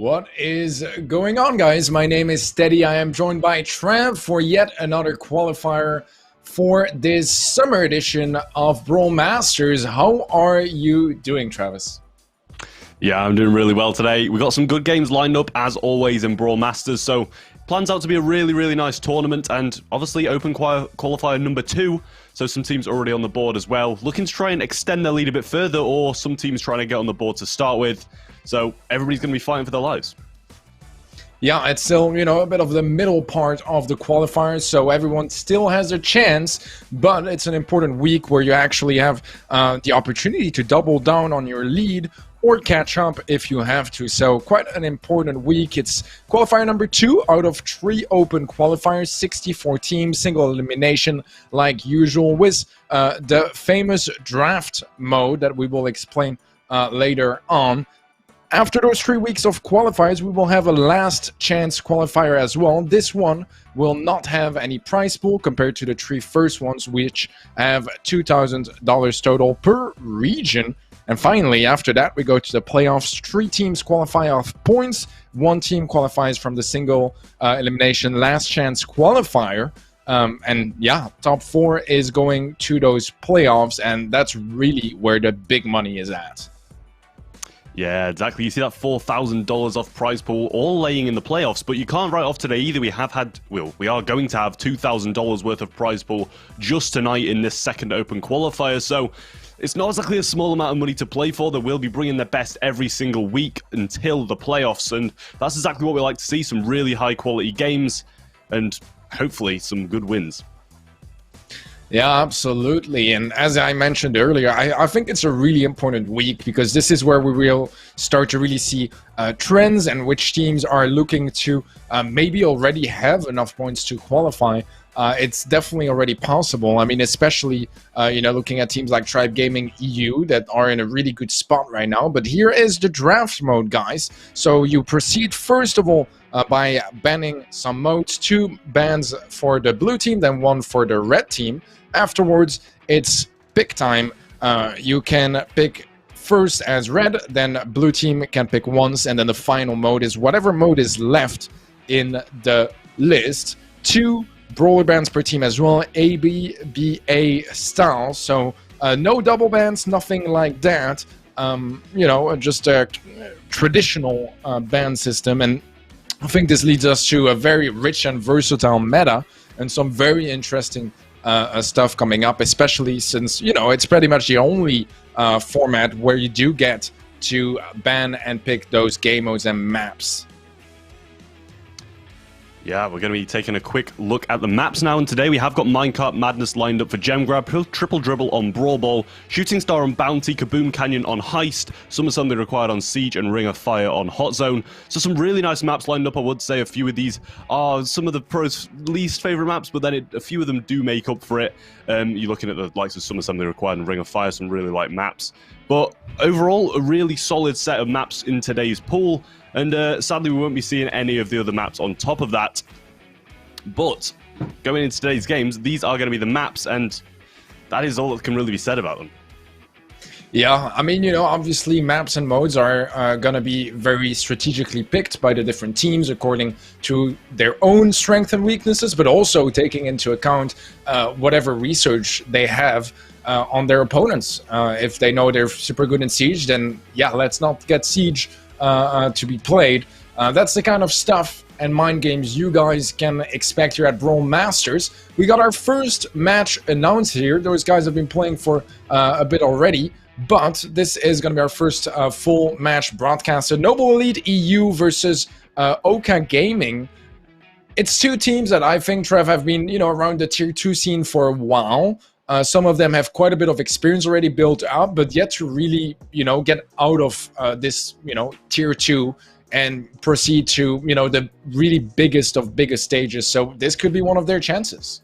What is going on, guys? My name is Steady. I am joined by Trav for yet another qualifier for this summer edition of Brawl Masters. How are you doing, Travis? Yeah, I'm doing really well today. We've got some good games lined up, as always, in Brawl Masters, so plans out to be a really nice tournament, and obviously open qualifier number 2, so some teams already on the board as well, looking to try and extend their lead a bit further, or some teams trying to get on the board to start with, so everybody's going to be fighting for their lives. Yeah, it's still, a bit of the middle part of the qualifiers, so everyone still has a chance, but it's an important week where you actually have the opportunity to double down on your lead or catch up if you have to. So quite an important week. It's qualifier number 2 out of 3 open qualifiers, 64 teams, single elimination like usual, with the famous draft mode that we will explain later on. After those 3 weeks of qualifiers, we will have a last chance qualifier as well. This one will not have any prize pool compared to the 3 first ones, which have $2,000 total per region. And finally, after that, we go to the playoffs. 3 teams qualify off points. 1 team qualifies from the single elimination last chance qualifier. And yeah, top 4 is going to those playoffs, and that's really where the big money is at. Yeah, exactly. You see that $4,000 off prize pool all laying in the playoffs, but you can't write off today either. We are going to have $2,000 worth of prize pool just tonight in this second open qualifier, so it's not exactly a small amount of money to play for. They will be bringing their best every single week until the playoffs, and that's exactly what we like to see, some really high quality games and hopefully some good wins. Yeah, absolutely. And as I mentioned earlier, I think it's a really important week because this is where we will start to really see trends and which teams are looking to maybe already have enough points to qualify. It's definitely already possible. I mean, especially, looking at teams like Tribe Gaming EU that are in a really good spot right now. But here is the draft mode, guys. So you proceed, first of all, by banning some modes. 2 bans for the blue team, then 1 for the red team. Afterwards, it's pick time. You can pick first as red, then blue team can pick once, and then the final mode is whatever mode is left in the list. 2 brawler bans per team as well, A, B, B, A style. So no double bans, nothing like that. Just a traditional ban system. And I think this leads us to a very rich and versatile meta and some very interesting stuff coming up, especially since, it's pretty much the only format where you do get to ban and pick those game modes and maps. Yeah, we're going to be taking a quick look at the maps now, and today we have got Minecart Madness lined up for Gem Grab, Triple Dribble on Brawl Ball, Shooting Star on Bounty, Kaboom Canyon on Heist, Summer Sunday Required on Siege, and Ring of Fire on Hot Zone. So some really nice maps lined up. I would say a few of these are some of the pros' least favourite maps, but then a few of them do make up for it. You're looking at the likes of Summer Sunday Required and Ring of Fire, some really light maps. But overall, a really solid set of maps in today's pool. And sadly, we won't be seeing any of the other maps on top of that. But going into today's games, these are going to be the maps, and that is all that can really be said about them. Yeah, I mean, obviously maps and modes are going to be very strategically picked by the different teams according to their own strengths and weaknesses, but also taking into account whatever research they have on their opponents. If they know they're super good in Siege, then yeah, let's not get Siege to be played. That's the kind of stuff and mind games you guys can expect here at Brawl Masters. We got our first match announced here. Those guys have been playing for a bit already, but this is going to be our first full match broadcasted. Noble Elite EU versus Oka Gaming. It's 2 teams that I think, Trev, have been around the tier 2 scene for a while. Some of them have quite a bit of experience already built up, but yet to really, get out of this, tier 2 and proceed to, the really biggest of biggest stages. So this could be one of their chances.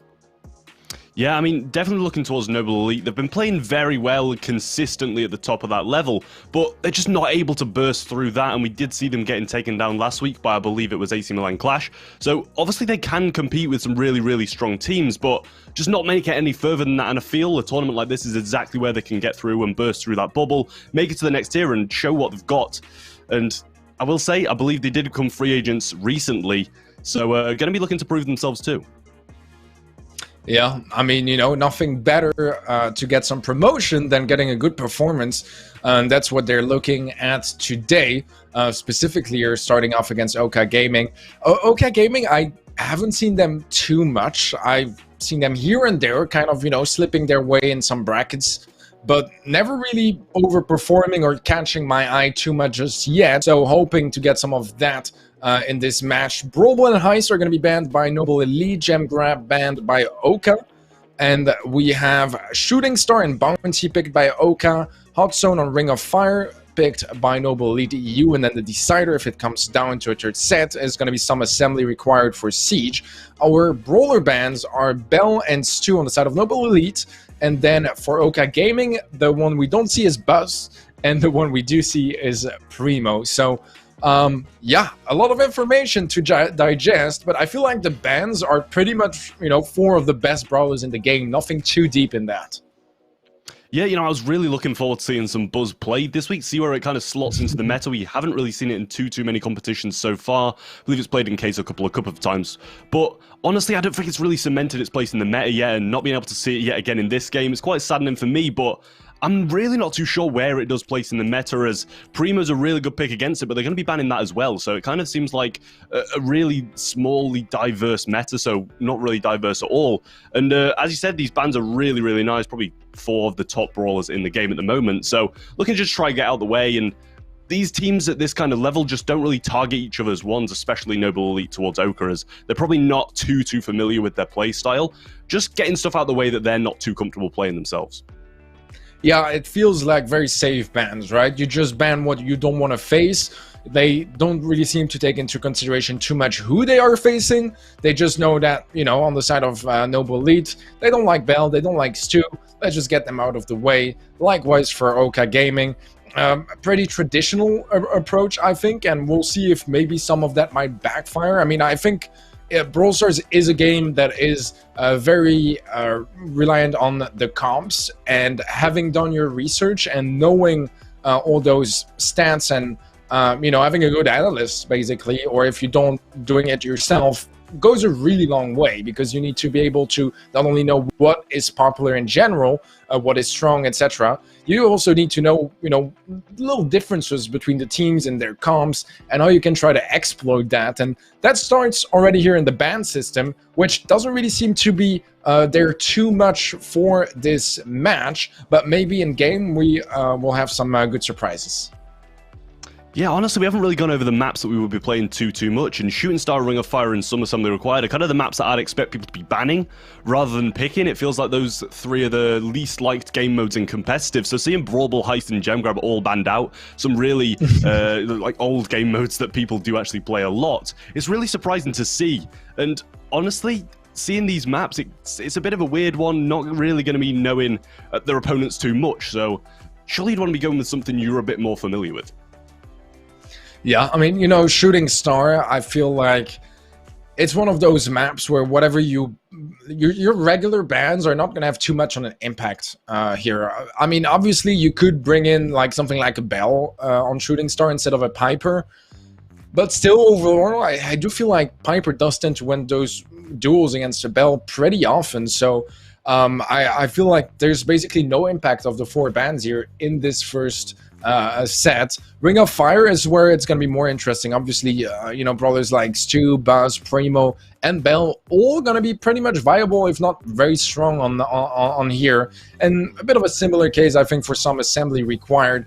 Yeah, I mean, definitely looking towards Noble Elite. They've been playing very well consistently at the top of that level, but they're just not able to burst through that, and we did see them getting taken down last week by, I believe it was AC Milan Clash. So obviously they can compete with some really strong teams, but just not make it any further than that, and I feel a tournament like this is exactly where they can get through and burst through that bubble, make it to the next tier and show what they've got. And I will say, I believe they did become free agents recently, so going to be looking to prove themselves too. Yeah, I mean, you know, nothing better to get some promotion than getting a good performance. And that's what they're looking at today. Specifically, you're starting off against OK Gaming. OK Gaming, I haven't seen them too much. I've seen them here and there, kind of, you know, slipping their way in some brackets, but never really overperforming or catching my eye too much just yet. So hoping to get some of that in this match. Brawl and Heist are going to be banned by Noble Elite, Gem Grab banned by Oka, and we have Shooting Star and Bounty picked by Oka, Hot Zone on Ring of Fire picked by Noble Elite EU, and then the decider, if it comes down to a third set, is going to be some assembly required for Siege. Our brawler bans are Bell and Stu on the side of Noble Elite, and then for Oka Gaming, the one we don't see is Buzz, and the one we do see is Primo. So yeah, a lot of information to digest, but I feel like the bans are pretty much, you know, 4 of the best brawlers in the game. Nothing too deep in that. Yeah, you know, I was really looking forward to seeing some Buzz played this week, see where it kind of slots into the meta. We haven't really seen it in too many competitions so far. I believe it's played in case a couple of times. But honestly, I don't think it's really cemented its place in the meta yet, and not being able to see it yet again in this game is quite saddening for me, but I'm really not too sure where it does place in the meta, as Primo's a really good pick against it, but they're going to be banning that as well. So it kind of seems like a really smallly diverse meta, so not really diverse at all. And as you said, these bans are really nice, probably 4 of the top brawlers in the game at the moment. So looking to just try and get out of the way, and these teams at this kind of level just don't really target each other's ones, especially Noble Elite towards Oka, as they're probably not too familiar with their play style. Just getting stuff out of the way that they're not too comfortable playing themselves. Yeah, it feels like very safe bans, right? You just ban what you don't want to face. They don't really seem to take into consideration too much who they are facing. They just know that, you know, on the side of Noble Elite, they don't like Bell, they don't like Stu. Let's just get them out of the way. Likewise for Oka Gaming. A pretty traditional approach, I think, and we'll see if maybe some of that might backfire. I mean, I think Brawl Stars is a game that is very reliant on the comps, and having done your research and knowing all those stats and you know, having a good analyst basically, or if you don't doing it yourself, goes a really long way, because you need to be able to not only know what is popular in general, what is strong, etc. You also need to know, you know, little differences between the teams and their comps, and how you can try to exploit that. And that starts already here in the ban system, which doesn't really seem to be there too much for this match, but maybe in game we will have some good surprises. Yeah, honestly, we haven't really gone over the maps that we will be playing too much, and Shooting Star, Ring of Fire, and Some Assembly Required are kind of the maps that I'd expect people to be banning rather than picking. It feels like those 3 are the least liked game modes in competitive, so seeing Brawl Ball, Heist, and Gem Grab all banned out, some really like old game modes that people do actually play a lot, it's really surprising to see. And honestly, seeing these maps, it's a bit of a weird one, not really going to be knowing their opponents too much, so surely you'd want to be going with something you're a bit more familiar with. Yeah, I mean, you know, Shooting Star, I feel like it's one of those maps where whatever your regular bans are not going to have too much on an impact here. I mean, obviously, you could bring in like something like a Bell on Shooting Star instead of a Piper, but still, overall, I do feel like Piper does tend to win those duels against a Bell pretty often. So I feel like there's basically no impact of the 4 bans here in this first set. Ring of Fire is where it's going to be more interesting. Obviously, you know, brawlers like Stu, Buzz, Primo, and Bell all going to be pretty much viable, if not very strong on here. And a bit of a similar case, I think, for Some Assembly Required.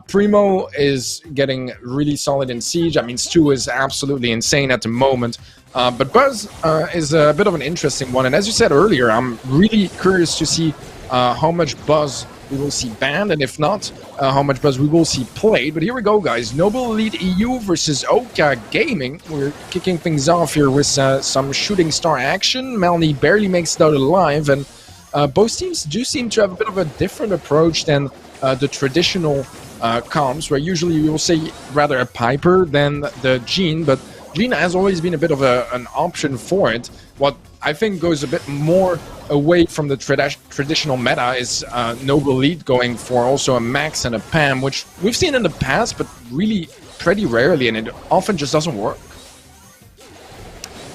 Primo is getting really solid in Siege. I mean, Stu is absolutely insane at the moment. But Buzz is a bit of an interesting one. And as you said earlier, I'm really curious to see how much Buzz we will see banned, and if not, how much Buzz we will see played. But here we go, guys. Noble Elite EU versus Oka Gaming. We're kicking things off here with some Shooting Star action. Melanie barely makes it out alive, and both teams do seem to have a bit of a different approach than the traditional comps, where usually you will say rather a Piper than the Jean, but Jean has always been a bit of an option for it. What I think goes a bit more away from the traditional meta is Noble Elite going for also a Max and a Pam, which we've seen in the past, but really pretty rarely, and it often just doesn't work.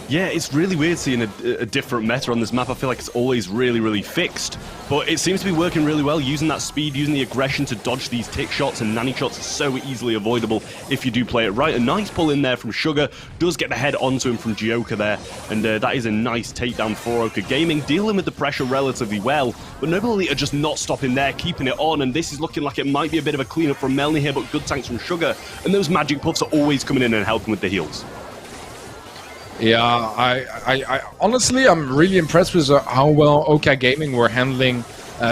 Yeah, it's really weird seeing a different meta on this map. I feel like it's always really, really fixed. But it seems to be working really well, using that speed, using the aggression to dodge these tick shots, and nanny shots are so easily avoidable if you do play it right. A nice pull in there from Sugar, does get the head onto him from Gioka there, and that is a nice takedown for Oka Gaming, dealing with the pressure relatively well, but Noble Elite are just not stopping there, keeping it on, and this is looking like it might be a bit of a cleanup from Melny here, but good tanks from Sugar, and those magic puffs are always coming in and helping with the heals. Yeah, I honestly, I'm really impressed with how well OK Gaming were handling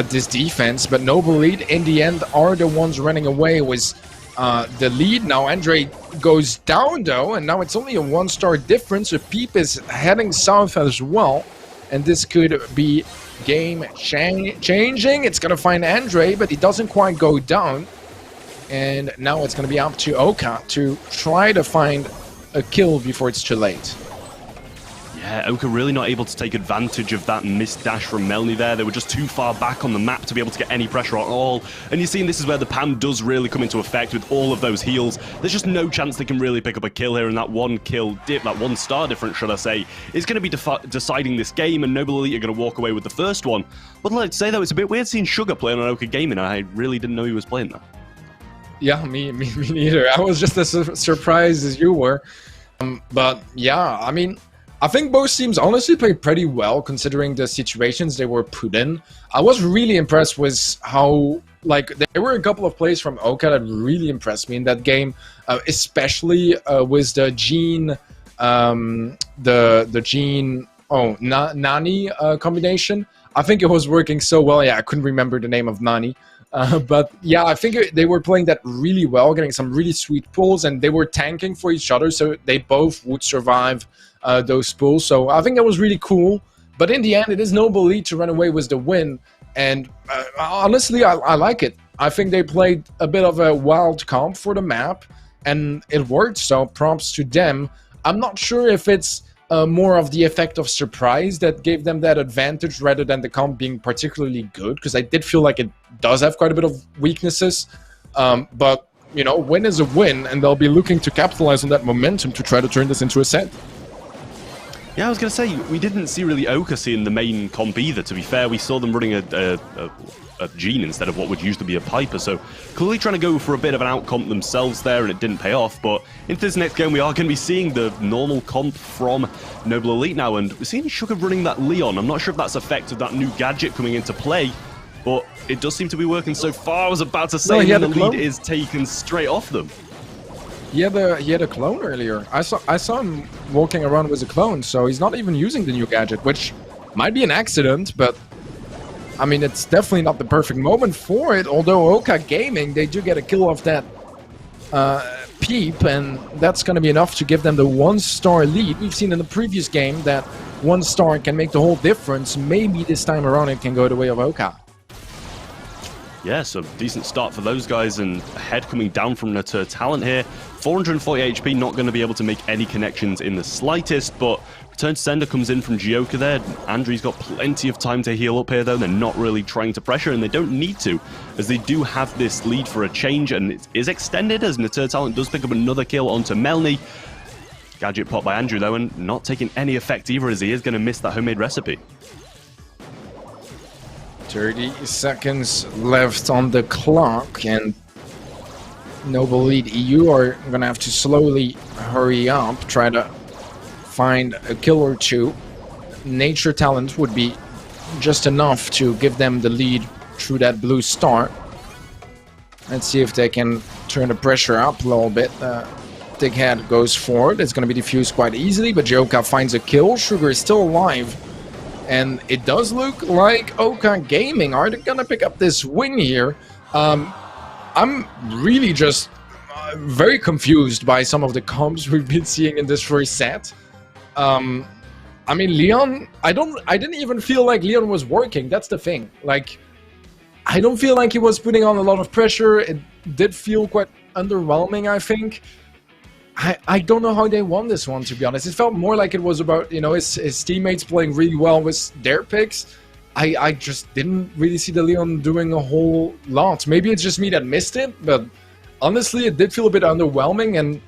this defense, but Noble Elite in the end are the ones running away with the lead. Now Andre goes down though, and now it's only a 1-star difference. So Peep is heading south as well, and this could be game changing. It's gonna find Andre, but he doesn't quite go down, and now it's gonna be up to Oka to try to find a kill before it's too late. Yeah, Oka really not able to take advantage of that missed dash from Melny there. They were just too far back on the map to be able to get any pressure at all. And you're seeing this is where the PAM does really come into effect with all of those heals. There's just no chance they can really pick up a kill here, and that 1-kill dip, that 1-star difference, should I say, is going to be deciding this game, and Noble Elite are going to walk away with the first one. But I'd like to say, though, it's a bit weird seeing Sugar playing on Oka Gaming. I really didn't know he was playing that. Yeah, me neither. I was just as surprised as you were. But yeah, I mean, I think both teams honestly played pretty well considering the situations they were put in. I was really impressed with how, like, there were a couple of plays from Oka that really impressed me in that game, especially with the Gene, Nani combination. I think it was working so well. Yeah, I couldn't remember the name of Nani. But yeah, I think they were playing that really well, getting some really sweet pulls, and they were tanking for each other, so they both would survive those pulls. So I think that was really cool. But in the end, it is Noble Elite to run away with the win. And honestly, I like it. I think they played a bit of a wild comp for the map, and it worked, so props to them. I'm not sure if it's more of the effect of surprise that gave them that advantage rather than the comp being particularly good, because I did feel like it does have quite a bit of weaknesses. But, you know, win is a win, and they'll be looking to capitalize on that momentum to try to turn this into a set. Yeah, I was going to say, we didn't see really Oka seeing the main comp either, to be fair. We saw them running a Gene instead of what would usually be a Piper, so clearly trying to go for a bit of an out-comp themselves there, and it didn't pay off. But into this next game, we are going to be seeing the normal comp from Noble Elite now, and we're seeing Sugar running that Leon. I'm not sure if that's affected that new gadget coming into play, but it does seem to be working so far. I was about to say, the lead is taken straight off them. He had a clone earlier. I saw him walking around with a clone, so he's not even using the new gadget, which might be an accident, but I mean, it's definitely not the perfect moment for it. Although Oka Gaming, they do get a kill off that Peep, and that's going to be enough to give them the 1-star lead. We've seen in the previous game that 1 star can make the whole difference. Maybe this time around it can go the way of Oka. Yeah, so decent start for those guys, and head coming down from Natur Talent here. 440 HP, not going to be able to make any connections in the slightest, but return to sender comes in from Gioka there. Andre's got plenty of time to heal up here, though. They're not really trying to pressure, and they don't need to, as they do have this lead for a change, and it is extended as Natur Talent does pick up another kill onto Melny. Gadget pop by Andrew, though, and not taking any effect either, as he is going to miss that homemade recipe. 30 seconds left on the clock, and Noble Elite EU are going to have to slowly hurry up, try to find a kill or two. Nature Talent would be just enough to give them the lead through that blue star. Let's see if they can turn the pressure up a little bit. Dighead goes forward. It's going to be defused quite easily, but Gioka finds a kill. Sugar is still alive. And it does look like Oka Gaming are going to pick up this win here. I'm really just very confused by some of the comps we've been seeing in this first set. I mean, Leon, I didn't even feel like Leon was working. That's the thing. Like, I don't feel like he was putting on a lot of pressure. It did feel quite underwhelming, I think. I don't know how they won this one, to be honest. It felt more like it was about, you know, his teammates playing really well with their picks. I just didn't really see the Leon doing a whole lot. Maybe it's just me that missed it, but Honestly, it did feel a bit underwhelming, and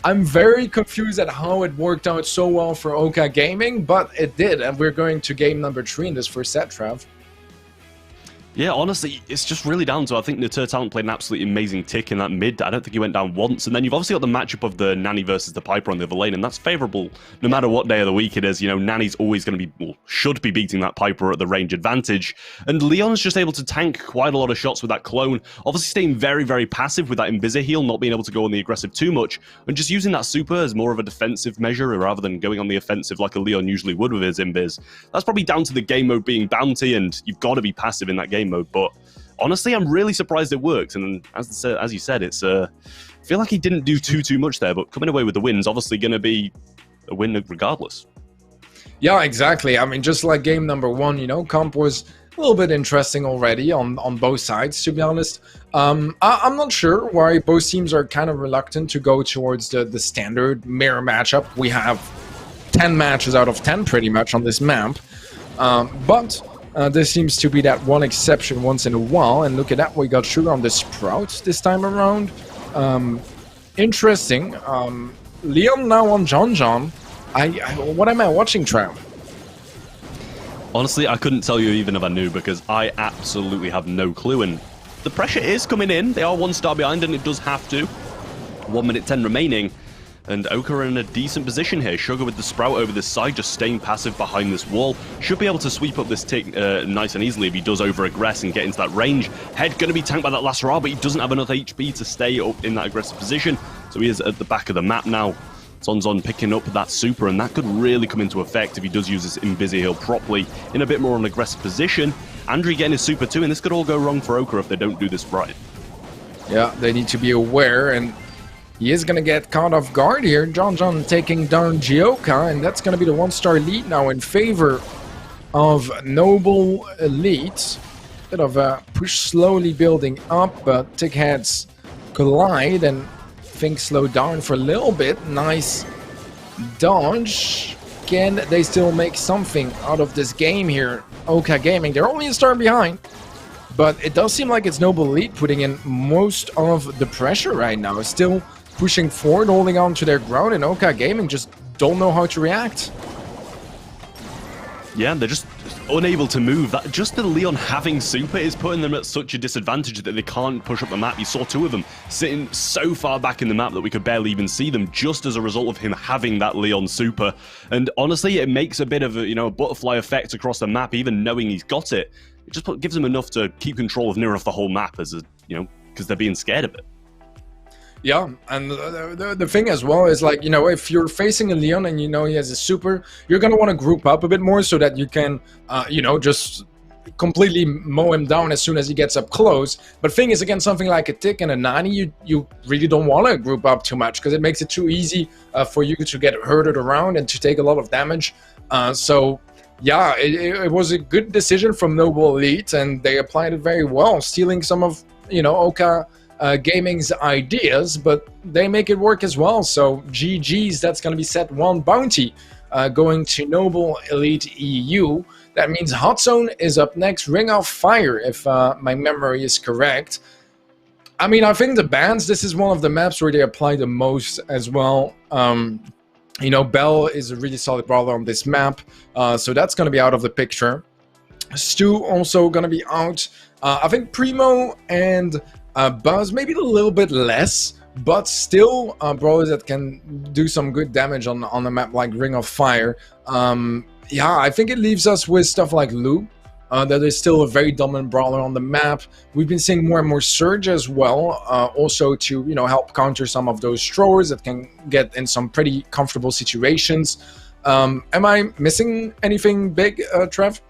I'm very confused at how it worked out so well for Oka Gaming, but it did, and we're going to game number 3 in this first set, Trav. Yeah, honestly, it's just really down to, I think Natur Talent played an absolutely amazing tick in that mid. I don't think he went down once. And then you've obviously got the matchup of the Nanny versus the Piper on the other lane, and that's favourable no matter what day of the week it is. You know, Nanny's always going to be, well, should be beating that Piper at the range advantage. And Leon's just able to tank quite a lot of shots with that clone. Obviously staying very, very passive with that Invisi heal, not being able to go on the aggressive too much, and just using that super as more of a defensive measure rather than going on the offensive like a Leon usually would with his Invis. That's probably down to the game mode being bounty, and you've got to be passive in that game mode, but honestly, I'm really surprised it works, and as you said, it's I feel like he didn't do too much there, but coming away with the win's obviously going to be a win regardless. Yeah, exactly. I mean, just like game number 1, you know, comp was a little bit interesting already on both sides, to be honest. I'm not sure why both teams are kind of reluctant to go towards the standard mirror matchup. We have 10 matches out of 10 pretty much on this map, but there seems to be that one exception once in a while, and look at that, we got Sugar on the Sprout this time around. Interesting. Leon now on John. What am I watching, Trav? Honestly, I couldn't tell you even if I knew, because I absolutely have no clue, and the pressure is coming in. They are 1 star behind, and it does have to. 1 minute 10 remaining. And Oka are in a decent position here. Sugar with the Sprout over this side, just staying passive behind this wall. Should be able to sweep up this tick nice and easily if he does over-aggress and get into that range. Head going to be tanked by that last Ra, but he doesn't have enough HP to stay up in that aggressive position. So he is at the back of the map now. Sonzon picking up that super, and that could really come into effect if he does use this Invisi heal properly in a bit more of an aggressive position. Andrew getting his super too, and this could all go wrong for Oka if they don't do this right. Yeah, they need to be aware, and he is going to get caught off guard here. John taking down Gioka, and that's going to be the 1-star lead now in favor of Noble Elite. Bit of a push slowly building up, but tick heads collide and things slow down for a little bit. Nice dodge. Can they still make something out of this game here? Oka Gaming, they're only a star behind, but it does seem like it's Noble Elite putting in most of the pressure right now. Still pushing forward, holding on to their ground, and Oka Gaming just don't know how to react. Yeah, they're just unable to move. That just the Leon having super is putting them at such a disadvantage that they can't push up the map. You saw 2 of them sitting so far back in the map that we could barely even see them, just as a result of him having that Leon super. And honestly, it makes a bit of a, a butterfly effect across the map, even knowing he's got it. It just gives him enough to keep control of near enough the whole map, as because they're being scared of it. Yeah, and the thing as well is, like, if you're facing a Leon and he has a super, you're going to want to group up a bit more so that you can, just completely mow him down as soon as he gets up close. But thing is, against something like a Tick and a Nani, you really don't want to group up too much, because it makes it too easy for you to get hurted around and to take a lot of damage. So, yeah, it was a good decision from Noble Elite, and they applied it very well, stealing some of, Oka Gaming's ideas, but they make it work as well. So GG's, that's going to be set 1 bounty going to Noble Elite EU. That means Hot Zone is up next, Ring of Fire, if my memory is correct. I mean, I think the bans, this is one of the maps where they apply the most as well. Bell is a really solid brawler on this map, so that's going to be out of the picture. Stu also going to be out. I think Primo and Buzz, maybe a little bit less, but still brawlers that can do some good damage on a map like Ring of Fire. Yeah, I think it leaves us with stuff like Lou, that is still a very dominant brawler on the map. We've been seeing more and more Surge as well, also to help counter some of those throwers that can get in some pretty comfortable situations. Am I missing anything big, Trev?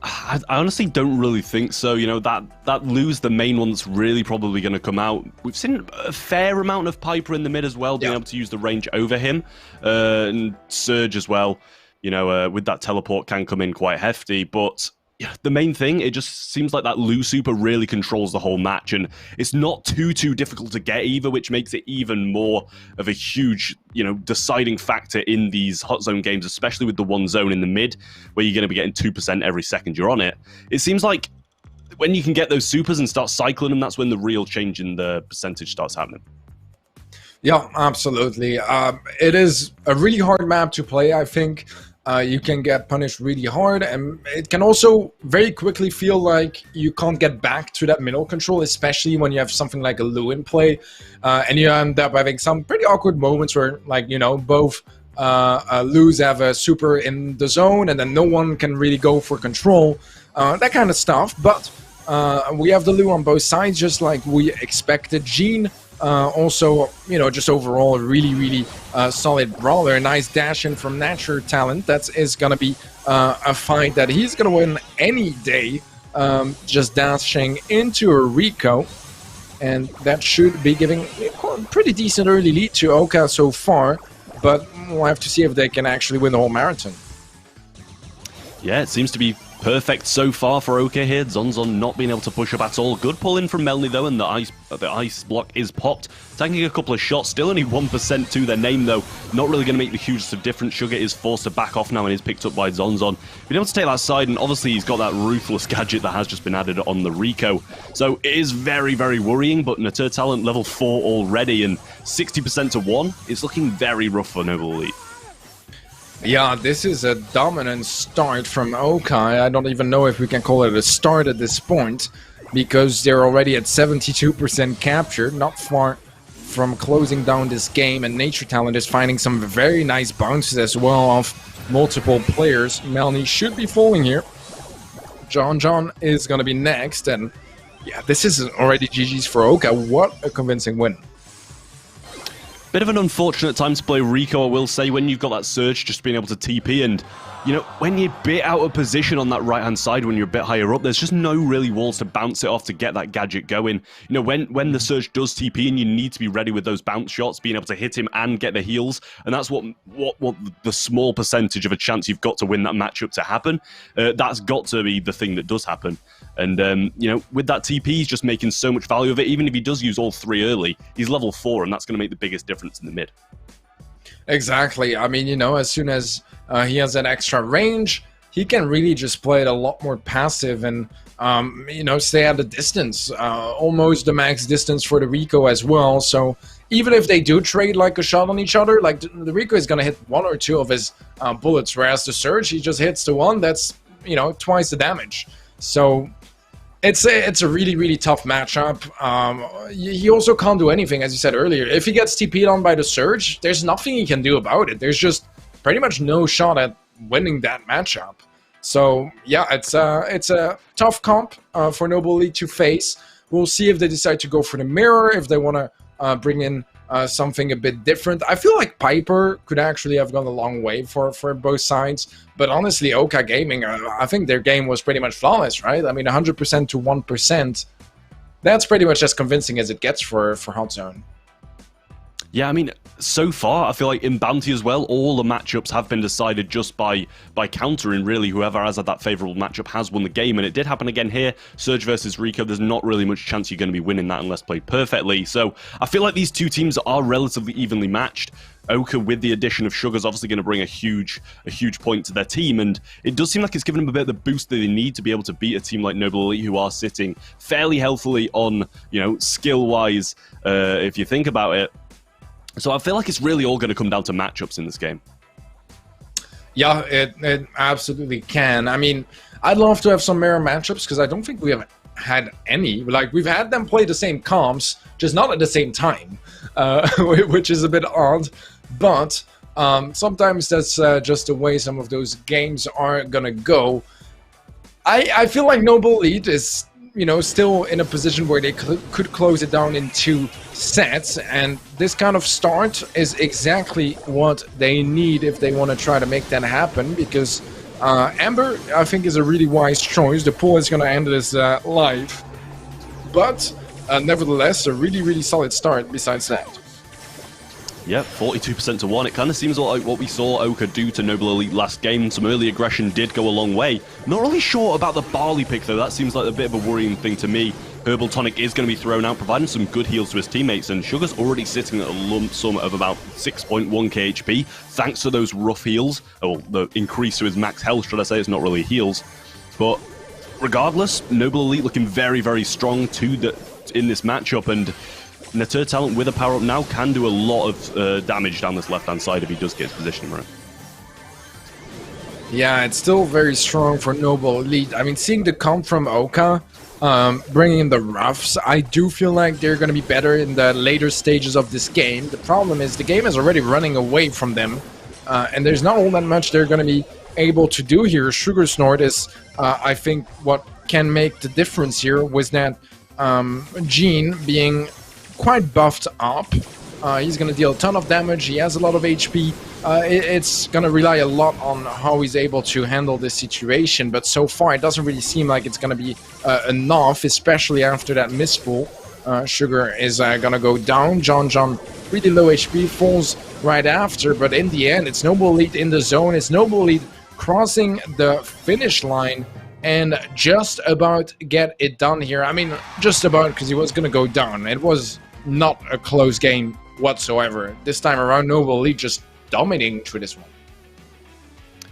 I honestly don't really think so. That Lou's the main one that's really probably going to come out. We've seen a fair amount of Piper in the mid as well, being able to use the range over him, and Surge as well. With that teleport can come in quite hefty, but the main thing, it just seems like that Lou super really controls the whole match, and it's not too difficult to get either, which makes it even more of a huge, deciding factor in these hot zone games, especially with the 1 zone in the mid, where you're going to be getting 2% every second you're on it. It seems like when you can get those supers and start cycling them, that's when the real change in the percentage starts happening. Yeah, absolutely. It is a really hard map to play, I think. You can get punished really hard, and it can also very quickly feel like you can't get back to that middle control, especially when you have something like a Lu in play, and you end up having some pretty awkward moments where, like, you know, both Lus have a super in the zone, and then no one can really go for control, that kind of stuff. But we have the Lu on both sides, just like we expected. Jean, also, you know, just overall a really solid brawler. A nice dash in from Nature Talent. That is going to be a fight that he's going to win any day. Just dashing into a Rico. And that should be giving a pretty decent early lead to Oka so far. But we'll have to see if they can actually win the whole marathon. Yeah, it seems to be perfect so far for Oka here. Zonzon not being able to push up at all. Good pull in from Melny though, and the ice block is popped. Taking a couple of shots, still only 1% to their name though. Not really going to make the hugest of difference. Sugar is forced to back off now and is picked up by Zonzon. Been able to take that side, and obviously he's got that ruthless gadget that has just been added on the Rico. So it is very worrying, but Nature Talent level 4 already, and 60% to 1. It's looking very rough for Noble Elite. Yeah, this is a dominant start from Oka. I don't even know if we can call it a start at this point, because they're already at 72% capture, not far from closing down this game, and Nature Talent is finding some very nice bounces as well off multiple players. Melny should be falling here. John is going to be next, and yeah, this is already GG's for Oka. What a convincing win. Bit of an unfortunate time to play Rico, I will say, when you've got that surge, just being able to TP, and, you know, when you're a bit out of position on that right-hand side, when you're a bit higher up, there's just no really walls to bounce it off to get that gadget going. You know, when the surge does TP and you need to be ready with those bounce shots, being able to hit him and get the heals, and that's what the small percentage of a chance you've got to win that matchup to happen. That's got to be the thing that does happen. And, you know, with that TP, he's just making so much value of it. Even if he does use all 3 early, he's level 4, and that's going to make the biggest difference in the mid. Exactly. I mean, you know, as soon as he has that extra range, he can really just play it a lot more passive and, you know, stay at a distance. Almost the max distance for the Rico as well. So even if they do trade like a shot on each other, like the Rico is going to hit 1 or 2 of his bullets, whereas the Surge, he just hits the 1. That's, you know, twice the damage. So it's a really tough matchup. He also can't do anything, as you said earlier. If he gets TP'd on by the Surge, there's nothing he can do about it. There's just pretty much no shot at winning that matchup. So yeah, it's a tough comp for Noble Elite to face. We'll see if they decide to go for the mirror, if they want to bring in something a bit different. I feel like Piper could actually have gone a long way for both sides. But honestly, Oka Gaming, I think their game was pretty much flawless, right? I mean, 100% to 1%. That's pretty much as convincing as it gets for Hot Zone. Yeah, I mean, so far, I feel like in Bounty as well, all the matchups have been decided just by countering, really. Whoever has had that favourable matchup has won the game, and it did happen again here. Surge versus Rico, there's not really much chance you're going to be winning that unless played perfectly. So I feel like these two teams are relatively evenly matched. Oka, with the addition of Sugar, is obviously going to bring a huge point to their team, and it does seem like it's given them a bit of the boost that they need to be able to beat a team like Noble Elite, who are sitting fairly healthily on, you know, skill-wise, if you think about it. So I feel like it's really all going to come down to matchups in this game. Yeah, it absolutely can. I mean, I'd love to have some mirror matchups, because I don't think we have had any. Like, we've had them play the same comps, just not at the same time, which is a bit odd. But sometimes that's just the way some of those games are going to go. I feel like Noble Elite is, you know, still in a position where they could close it down in 2 sets, and this kind of start is exactly what they need if they want to try to make that happen, because Amber, I think, is a really wise choice. The pool is going to end this live, but nevertheless, a really solid start besides that. Yep, 42% to 1. It kind of seems like what we saw Oka do to Noble Elite last game. Some early aggression did go a long way. Not really sure about the Barley pick, though. That seems like a bit of a worrying thing to me. Herbal Tonic is going to be thrown out, providing some good heals to his teammates, and Sugar's already sitting at a lump sum of about 6.1k HP, thanks to those rough heals, or the increase to his max health, should I say. It's not really heals. But regardless, Noble Elite looking very, very strong in this matchup, and Natur Talent with a power-up now can do a lot of damage down this left-hand side if he does get his position right. Yeah, it's still very strong for Noble Elite. I mean, seeing the comp from Oka, bringing in the roughs, I do feel like they're going to be better in the later stages of this game. The problem is the game is already running away from them, and there's not all that much they're going to be able to do here. Sugar Snort is, I think, what can make the difference here was that Gene being quite buffed up. He's going to deal a ton of damage. He has a lot of HP. It's going to rely a lot on how he's able to handle this situation, but so far it doesn't really seem like it's going to be enough, especially after that mispull. Sugar is going to go down. John really low HP, falls right after, but in the end it's Noble Elite in the zone. It's Noble Elite crossing the finish line and just about get it done here. I mean, just about, because he was going to go down. It was not a close game whatsoever. This time around, Noble Elite just dominating through this one.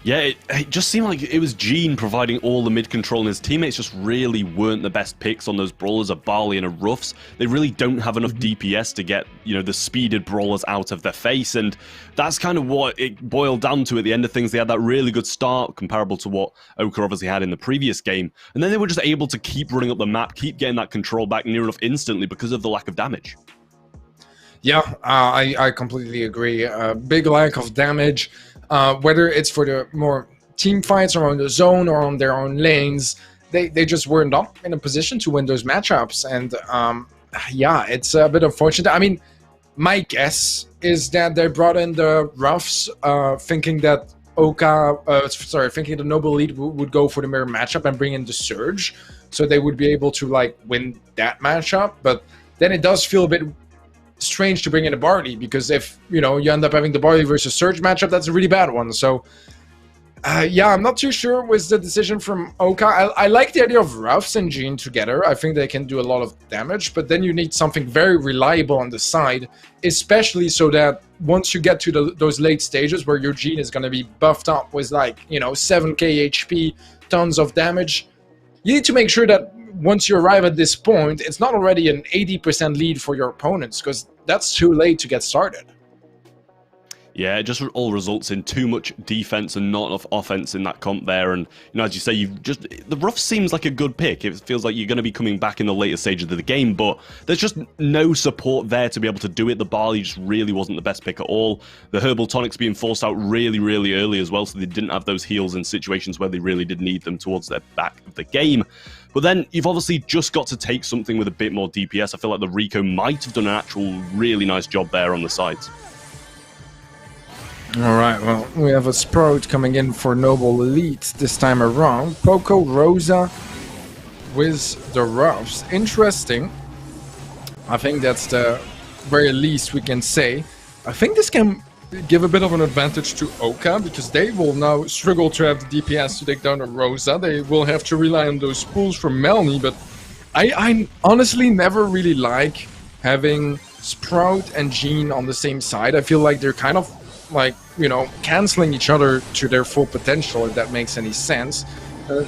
Yeah, it just seemed like it was Gene providing all the mid control, and his teammates just really weren't the best picks on those brawlers, a Barley and a Ruffs. They really don't have enough DPS to get, you know, the speeded brawlers out of their face, and that's kind of what it boiled down to at the end of things. They had that really good start, comparable to what Oka obviously had in the previous game, and then they were just able to keep running up the map, keep getting that control back near enough instantly because of the lack of damage. Yeah, I completely agree. Big lack of damage, whether it's for the more team fights around the zone or on their own lanes, they just were not in a position to win those matchups. And yeah, it's a bit unfortunate. I mean, my guess is that they brought in the roughs, thinking that thinking the Noble Elite would go for the mirror matchup and bring in the Surge, so they would be able to like win that matchup. But then it does feel a bit strange to bring in a Barley, because if you end up having the Barley versus Surge matchup, that's a really bad one. So yeah, I'm not too sure with the decision from Oka. I like the idea of Roughs and Gene together. I think they can do a lot of damage, but then you need something very reliable on the side, especially so that once you get to those late stages where your Gene is going to be buffed up with like 7k HP, tons of damage, you need to make sure that once you arrive at this point, it's not already an 80% lead for your opponents, because that's too late to get started. Yeah, it just all results in too much defense and not enough offense in that comp there. And, as you say, the Rough seems like a good pick. It feels like you're going to be coming back in the later stages of the game, but there's just no support there to be able to do it. The Barley just really wasn't the best pick at all. The Herbal Tonics being forced out really, really early as well, so they didn't have those heals in situations where they really did need them towards their back of the game. But then you've obviously just got to take something with a bit more DPS. I feel like the Rico might have done an actual really nice job there on the sides. Alright, well, we have a Sprout coming in for Noble Elite this time around. Poco Rosa with the Roughs. Interesting. I think that's the very least we can say. I think this can give a bit of an advantage to Oka, because they will now struggle to have the DPS to take down a Rosa. They will have to rely on those pulls from Melny, but I honestly never really like having Sprout and Gene on the same side. I feel like they're kind of like, canceling each other to their full potential, if that makes any sense.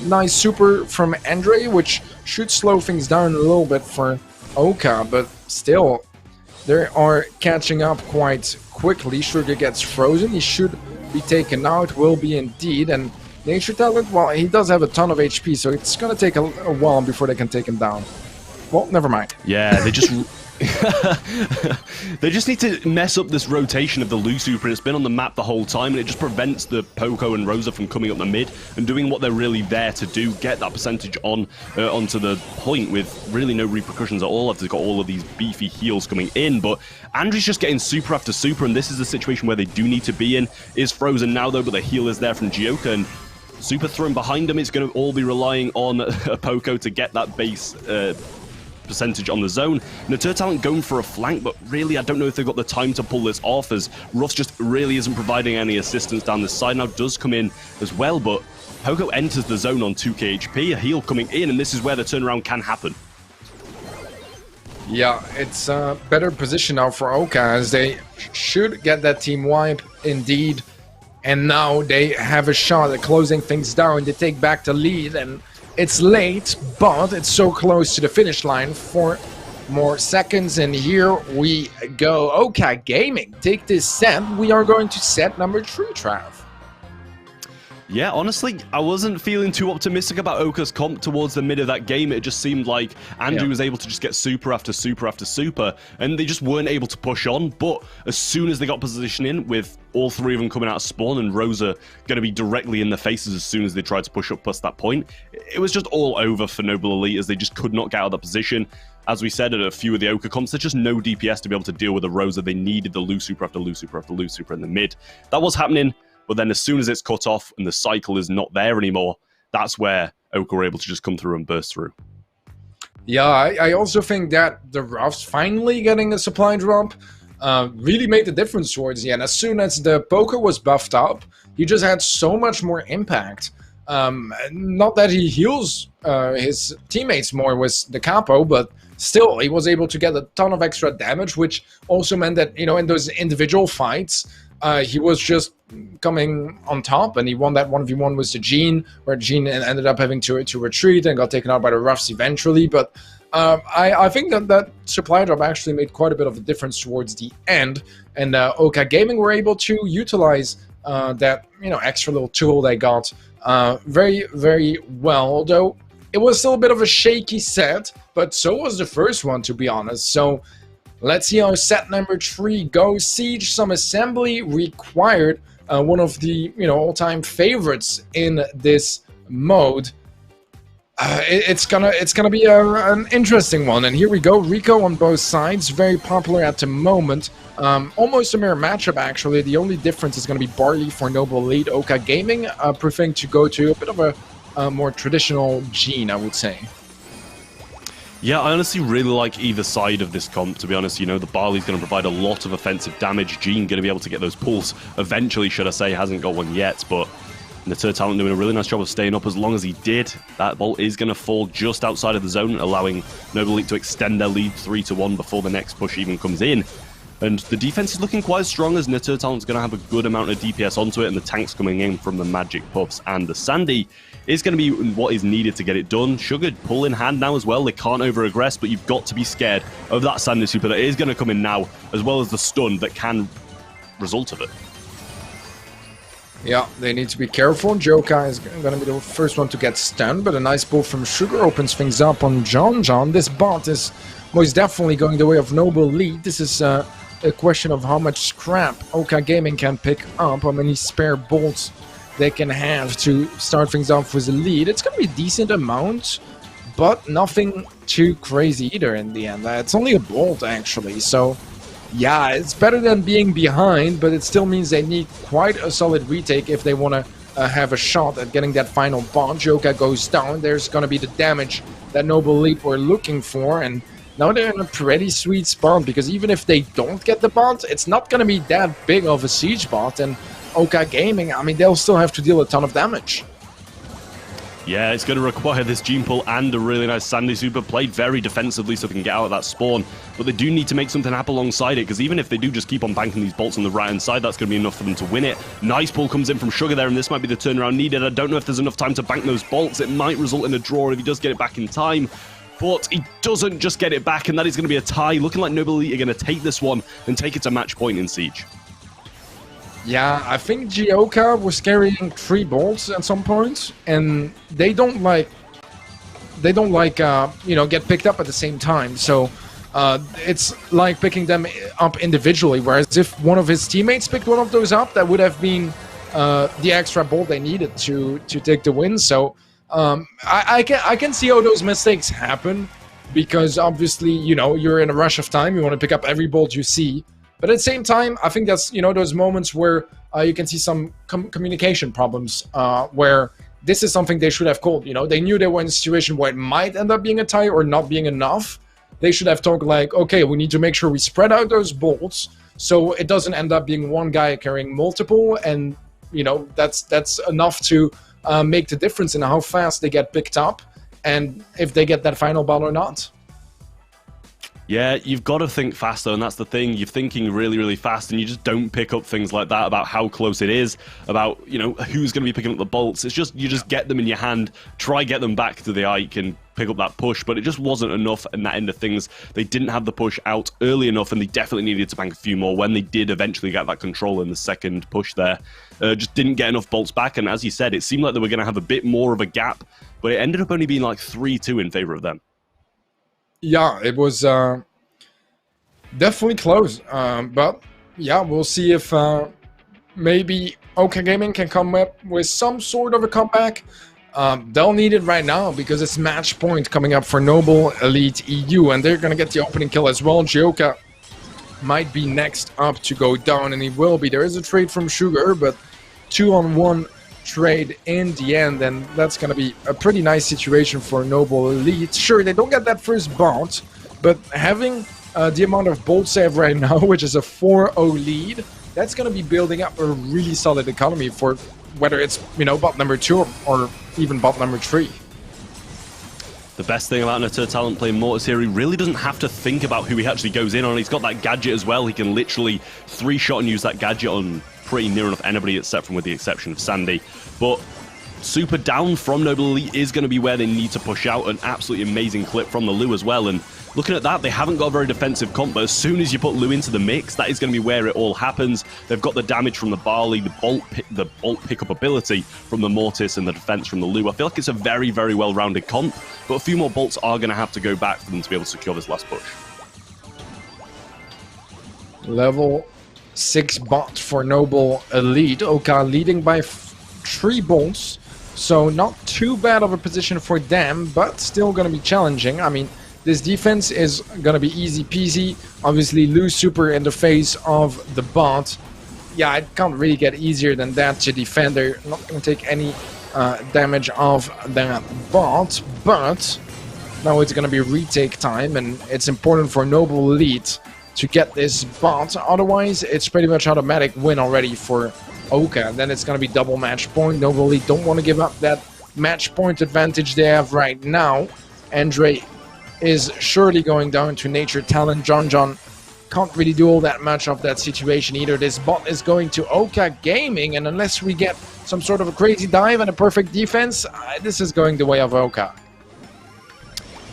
Nice super from Andre, which should slow things down a little bit for Oka, but still, they are catching up quite quickly. Sugar gets frozen, he should be taken out, will be indeed, and Nature Talent, well, he does have a ton of HP, so it's gonna take a while before they can take him down. Well, never mind. Yeah, they just... They just need to mess up this rotation of the Lu Super. It's been on the map the whole time, and it just prevents the Poco and Rosa from coming up the mid and doing what they're really there to do, get that percentage onto the point with really no repercussions at all. They've got all of these beefy heals coming in, but Andrew's just getting super after super, and this is a situation where they do need to be in. Is frozen now though, but the heal is there from Gioka, and super thrown behind him. It's going to all be relying on a Poco to get that base percentage on the zone. Natur Talent going for a flank, but really I don't know if they've got the time to pull this off, as Ruffs just really isn't providing any assistance down this side. Now does come in as well, but Poco enters the zone on 2k HP, a heal coming in, and this is where the turnaround can happen. Yeah, it's a better position now for Oka, as they should get that team wipe indeed, and now they have a shot at closing things down. They take back the lead, and It's late, but it's so close to the finish line. 4 more seconds, and here we go. OK Gaming take this set. We are going to set number 3, Trav. Yeah, honestly, I wasn't feeling too optimistic about Oka's comp towards the mid of that game. It just seemed like Andrew was able to just get super after super after super, and they just weren't able to push on. But as soon as they got position in, with all 3 of them coming out of spawn and Rosa going to be directly in their faces as soon as they tried to push up past that point, it was just all over for Noble Elite as they just could not get out of that position. As we said at a few of the Oka comps, there's just no DPS to be able to deal with a Rosa. They needed the loose super after loose super after loose super in the mid. That was happening. But then as soon as it's cut off and the cycle is not there anymore, that's where Oka were able to just come through and burst through. Yeah, I also think that the Ruffs finally getting a supply drop really made the difference towards the end. As soon as the poker was buffed up, he just had so much more impact. Not that he heals his teammates more with the capo, but still, he was able to get a ton of extra damage, which also meant that, you know, in those individual fights, he was just coming on top, and he won that 1v1 with the Gene, where Gene ended up having to retreat and got taken out by the Ruffs eventually. But I think that supply drop actually made quite a bit of a difference towards the end, and OK Gaming were able to utilize that, you know, extra little tool they got very, very well. Although it was still a bit of a shaky set, but so was the first one, to be honest. So let's see how set number 3 goes. Siege, some assembly required. One of the, you know, all-time favorites in this mode. It's gonna be an interesting one. And here we go. Rico on both sides, very popular at the moment. Almost a mirror matchup, actually. The only difference is gonna be Barley for Noble Elite. OK Gaming preferring to go to a bit of a more traditional Gene, I would say. Yeah, I honestly really like either side of this comp, to be honest. You know, the Barley's going to provide a lot of offensive damage. Gene going to be able to get those pulls eventually, should I say. Hasn't got one yet, but Talent doing a really nice job of staying up as long as he did. That bolt is going to fall just outside of the zone, allowing Noble Elite to extend their lead 3-1 before the next push even comes in. And the defense is looking quite strong as Talent's going to have a good amount of DPS onto it, and the tanks coming in from the Magic Puffs and the Sandy is going to be what is needed to get it done. Sugar pull in hand now as well. They can't over-aggress, but you've got to be scared of that Sandy super that is going to come in now, as well as the stun that can result of it. Yeah, they need to be careful. Joka is going to be the first one to get stunned, but a nice pull from Sugar opens things up on John. This bot is most definitely going the way of Noble Elite. This is a question of how much scrap OK Gaming can pick up, how many spare bolts they can have to start things off with a lead. It's going to be a decent amount, but nothing too crazy either in the end. It's only a bolt, actually, so yeah, it's better than being behind, but it still means they need quite a solid retake if they want to have a shot at getting that final bond. Joka goes down. There's going to be the damage that Noble Elite were looking for, and now they're in a pretty sweet spot, because even if they don't get the bot, it's not going to be that big of a siege bot, and OK Gaming, I mean, they'll still have to deal a ton of damage. Yeah, it's going to require this Gene pull and a really nice Sandy super played very defensively so they can get out of that spawn. But they do need to make something happen alongside it, because even if they do just keep on banking these bolts on the right-hand side, that's going to be enough for them to win it. Nice pull comes in from Sugar there, and this might be the turnaround needed. I don't know if there's enough time to bank those bolts. It might result in a draw if he does get it back in time. But he doesn't just get it back, and that is going to be a tie. Looking like Noble Elite are going to take this one and take it to match point in Siege. Yeah, I think Gioka was carrying 3 bolts at some point, and they don't like you know, get picked up at the same time. So it's like picking them up individually. Whereas if one of his teammates picked one of those up, that would have been the extra bolt they needed to take the win. So I can see how those mistakes happen, because obviously, you know, you're in a rush of time. You want to pick up every bolt you see. But at the same time, I think that's, you know, those moments where you can see some communication problems, where this is something they should have called. You know, they knew they were in a situation where it might end up being a tie or not being enough. They should have talked like, okay, we need to make sure we spread out those bolts so it doesn't end up being one guy carrying multiple, and, you know, that's enough to make the difference in how fast they get picked up and if they get that final ball or not. Yeah, you've got to think faster, and that's the thing. You're thinking really, really fast, and you just don't pick up things like that about how close it is, about, you know, who's going to be picking up the bolts. It's just, you just get them in your hand, try get them back to the Ike and pick up that push, but it just wasn't enough in that end of things. They didn't have the push out early enough, and they definitely needed to bank a few more when they did eventually get that control in the second push there. Just didn't get enough bolts back, and as you said, it seemed like they were going to have a bit more of a gap, but it ended up only being like 3-2 in favor of them. Yeah, it was definitely close. But yeah, we'll see if maybe OK Gaming can come up with some sort of a comeback. They'll need it right now because it's match point coming up for Noble Elite EU, and they're going to get the opening kill as well. Gioka might be next up to go down, and he will be. There is a trade from Sugar, but 2-on-1 trade in the end, and that's going to be a pretty nice situation for Noble Elite. Sure, they don't get that first bounce, but having the amount of bolt save right now, which is a 4-0 lead, that's going to be building up a really solid economy for whether it's, you know, bot number 2 or even bot number 3. The best thing about Untitled Talent playing Mortis here, he really doesn't have to think about who he actually goes in on. He's got that gadget as well. He can literally 3-shot and use that gadget on pretty near enough anybody except from with the exception of Sandy. But super down from Noble Elite is going to be where they need to push out. An absolutely amazing clip from the Lu as well. And looking at that, they haven't got a very defensive comp, but as soon as you put Lu into the mix, that is going to be where it all happens. They've got the damage from the Barley, the bolt pickup ability from the Mortis, and the defense from the Lu. I feel like it's a very, very well-rounded comp, but a few more bolts are going to have to go back for them to be able to secure this last push. Level 6 bot for Noble Elite. OK leading by 3 bolts, so not too bad of a position for them, but still going to be challenging. I mean, this defense is going to be easy peasy. Obviously, lose super in the face of the bot. Yeah, it can't really get easier than that to defend. They're not going to take any damage of that bot, but now it's going to be retake time, and it's important for Noble Elite to get this bot. Otherwise, it's pretty much automatic win already for OK. Then it's going to be double match point. Noble Elite don't want to give up that match point advantage they have right now. Andre is surely going down to Nature Talent. John can't really do all that much of that situation either. This bot is going to OK Gaming, and unless we get some sort of a crazy dive and a perfect defense, this is going the way of OK.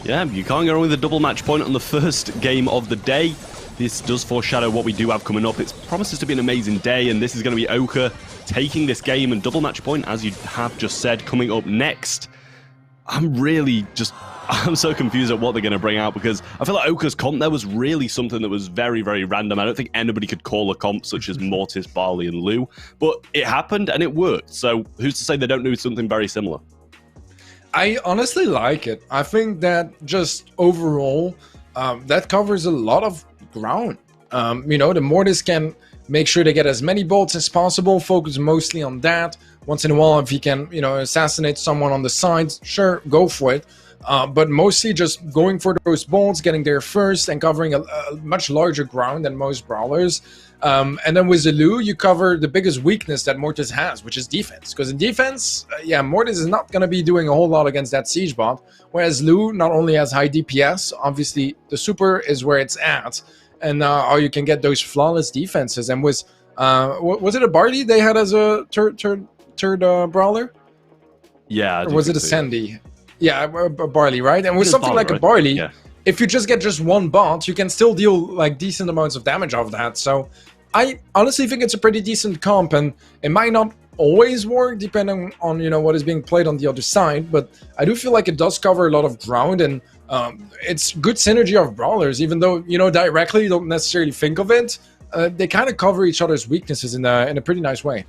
Yeah, you can't go wrong with a double match point on the first game of the day. This does foreshadow what we do have coming up. It promises to be an amazing day, and this is going to be Oka taking this game, and double match point, as you have just said, coming up next. I'm so confused at what they're going to bring out, because I feel like Oka's comp there was really something that was very, very random. I don't think anybody could call a comp such as Mortis, Barley, and Lu, but it happened and it worked. So who's to say they don't do something very similar? I honestly like it. I think that just overall, that covers a lot of ground. You know, the Mortis can make sure they get as many bolts as possible, focus mostly on that. Once in a while, if he can, you know, assassinate someone on the sides, sure, go for it. But mostly just going for those bolts, getting there first, and covering a much larger ground than most brawlers. And then with the Lu, you cover the biggest weakness that Mortis has, which is defense. Because in defense, yeah, Mortis is not going to be doing a whole lot against that siege bot. Whereas Lu not only has high DPS, obviously the super is where it's at, and how you can get those flawless defenses. And with was it a Barley they had as a third brawler? Yeah. Or was it a Sandy? Yeah, a Barley, right? And with something like a Barley, yeah, if you just get just one bot, you can still deal like decent amounts of damage off that. So I honestly think it's a pretty decent comp, and it might not always work depending on, you know, what is being played on the other side, but I do feel like it does cover a lot of ground, and it's good synergy of brawlers, even though, you know, directly you don't necessarily think of it. They kind of cover each other's weaknesses in a pretty nice way.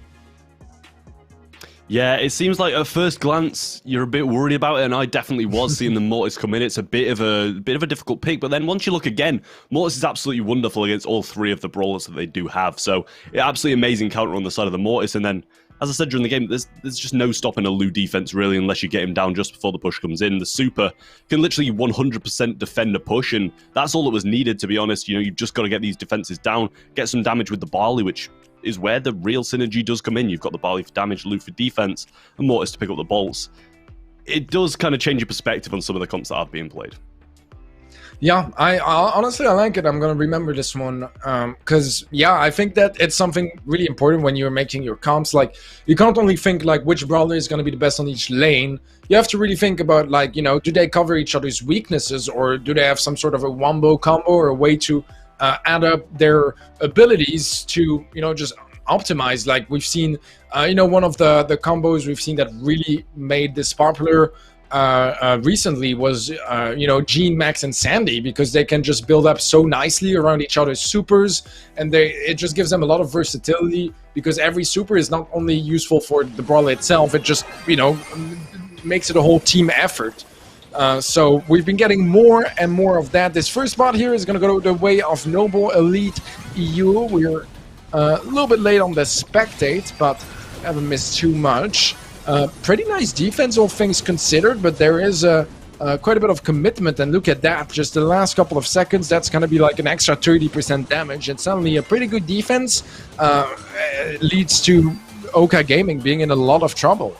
Yeah, it seems like at first glance you're a bit worried about it, and I definitely was seeing the Mortis come in. It's a bit of a difficult pick, but then once you look again, Mortis is absolutely wonderful against all three of the brawlers that they do have. So absolutely amazing counter on the side of the Mortis, and then, as I said during the game, there's just no stopping a Lu defense really unless you get him down just before the push comes in. The super can literally 100% defend a push, and that's all that was needed, to be honest. You know, you've just got to get these defenses down, get some damage with the Barley, which is where the real synergy does come in. You've got the Barley for damage, Lu for defense, and Mortis to pick up the bolts. It does kind of change your perspective on some of the comps that are being played. Yeah, honestly I like it. I'm gonna remember this one because yeah, I think that it's something really important when you're making your comps. Like you can't only think like which brawler is gonna be the best on each lane. You have to really think about like, you know, do they cover each other's weaknesses, or do they have some sort of a wombo combo or a way to add up their abilities to, you know, just optimize. Like we've seen, you know, one of the combos we've seen that really made this popular recently was you know, Gene, Max, and Sandy, because they can just build up so nicely around each other's supers, and it just gives them a lot of versatility, because every super is not only useful for the brawl itself, it just, you know, makes it a whole team effort. So we've been getting more and more of that. This first spot here is going to go the way of Noble Elite EU. We're a little bit late on the spectate, but haven't missed too much. Pretty nice defense, all things considered, but there is quite a bit of commitment, and look at that, just the last couple of seconds, that's going to be like an extra 30% damage, and suddenly a pretty good defense leads to Oka Gaming being in a lot of trouble.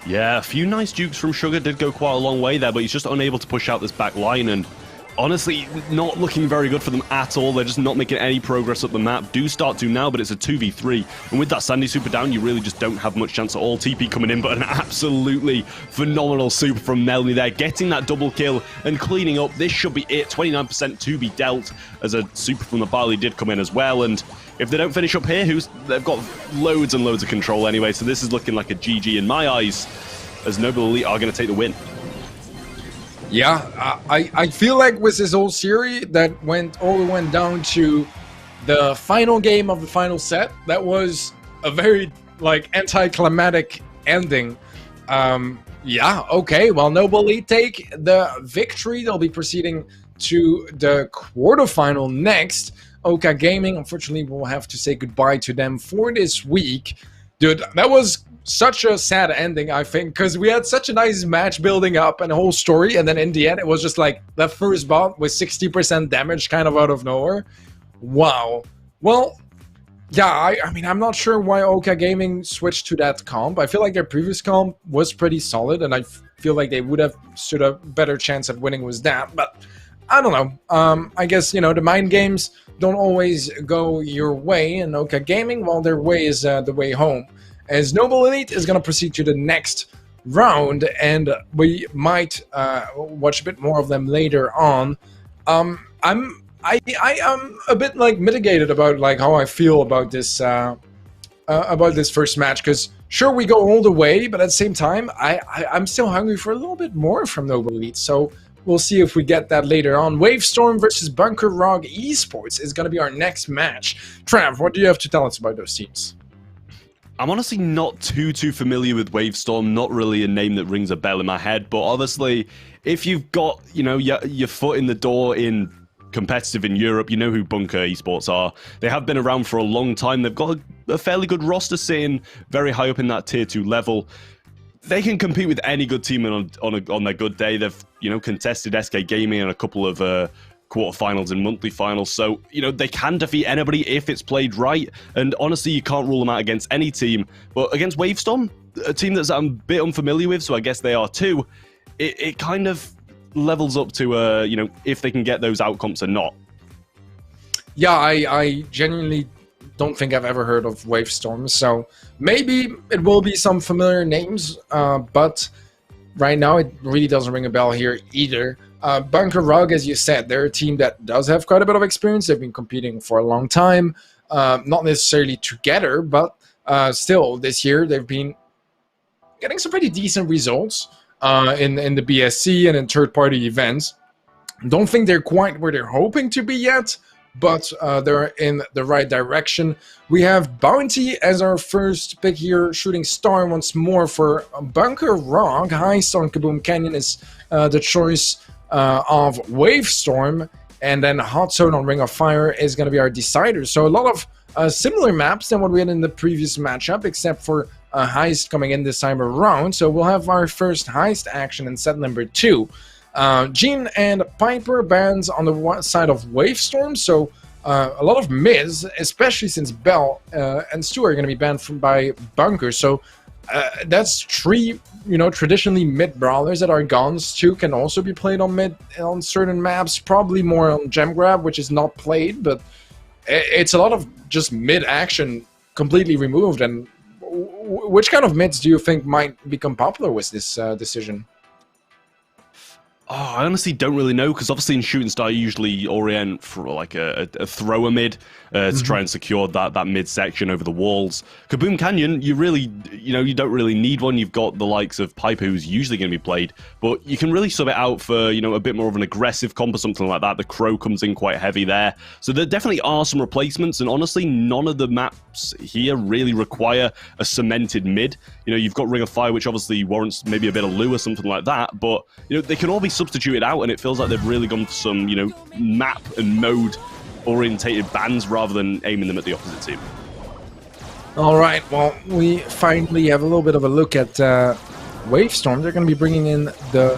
Yeah, a few nice dukes from Sugar did go quite a long way there, but he's just unable to push out this back line, and honestly, not looking very good for them at all. They're just not making any progress up the map. Do start to now, but it's a 2v3. And with that Sandy super down, you really just don't have much chance at all. TP coming in, but an absolutely phenomenal super from Melanie there. Getting that double kill and cleaning up. This should be it. 29% to be dealt, as a super from the Barley did come in as well. And if they don't finish up here, they've got loads and loads of control anyway. So this is looking like a GG in my eyes, as Noble Elite are going to take the win. Yeah, I feel like with this whole series that went down to the final game of the final set, that was a very like anticlimactic ending. Yeah, okay, well, Noble Elite take the victory. They'll be proceeding to the quarterfinal next. Oka Gaming, unfortunately, we'll have to say goodbye to them for this week. Dude, that was such a sad ending, I think, because we had such a nice match building up and a whole story, and then in the end it was just like the first bot with 60% damage kind of out of nowhere. Wow. Well, yeah, I mean, I'm not sure why Oka Gaming switched to that comp. I feel like their previous comp was pretty solid, and I feel like they would have stood a better chance at winning with that, but I don't know. I guess, you know, the mind games don't always go your way, and Oka Gaming, well, their way is the way home. As Noble Elite is going to proceed to the next round, and we might watch a bit more of them later on. I am a bit like mitigated about like how I feel about this first match, because sure, we go all the way, but at the same time, I'm still hungry for a little bit more from Noble Elite. So we'll see if we get that later on. Wavestorm versus Bunker Rog Esports is going to be our next match. Trav, what do you have to tell us about those teams? I'm honestly not too familiar with Wavestorm, not really a name that rings a bell in my head, but obviously, if you've got, you know, your foot in the door in competitive in Europe, you know who Bunker Esports are. They have been around for a long time. They've got a fairly good roster sitting very high up in that tier 2 level. They can compete with any good team on their good day. They've, you know, contested SK Gaming and a couple of quarterfinals and monthly finals, so you know they can defeat anybody if it's played right, and honestly you can't rule them out against any team, but against Wavestorm, a team that I'm a bit unfamiliar with, so I guess they are too, it kind of levels up to you know, if they can get those outcomes or not. Yeah, I genuinely don't think I've ever heard of Wavestorm, so maybe it will be some familiar names, but right now it really doesn't ring a bell here either. Bunker Rug, as you said, they're a team that does have quite a bit of experience. They've been competing for a long time, not necessarily together, but still this year they've been getting some pretty decent results in the BSC and in third-party events. Don't think they're quite where they're hoping to be yet, but they're in the right direction. We have Bounty as our first pick here, shooting star once more for Bunker Rog. High Star on Kaboom Canyon is the choice of Wavestorm, and then Hot Zone on Ring of Fire is going to be our decider. So a lot of similar maps than what we had in the previous matchup, except for Heist coming in this time around. So we'll have our first Heist action in set number 2. Gene and Piper bans on the side of Wavestorm, so a lot of Miz, especially since Bell and Stu are going to be banned by Bunker. So that's 3 traditionally mid brawlers that are guns too can also be played on certain maps. Probably more on gem grab, which is not played, but it's a lot of just mid action completely removed. And which kind of mids do you think might become popular with this decision? Oh, I honestly don't really know, because obviously in Shooting Star you usually orient for like a thrower mid to try and secure that mid section over the walls. Kaboom Canyon, you really, you don't really need one. You've got the likes of Piper, who's usually going to be played, but you can really sub it out for, a bit more of an aggressive comp or something like that. The Crow comes in quite heavy there. So there definitely are some replacements, and honestly, none of the maps here really require a cemented mid. You've got Ring of Fire, which obviously warrants maybe a bit of lure or something like that, but, they can all be substituted out, and it feels like they've really gone for some, map and mode orientated bans rather than aiming them at the opposite team. All right, well, we finally have a little bit of a look at Wavestorm. They're going to be bringing in the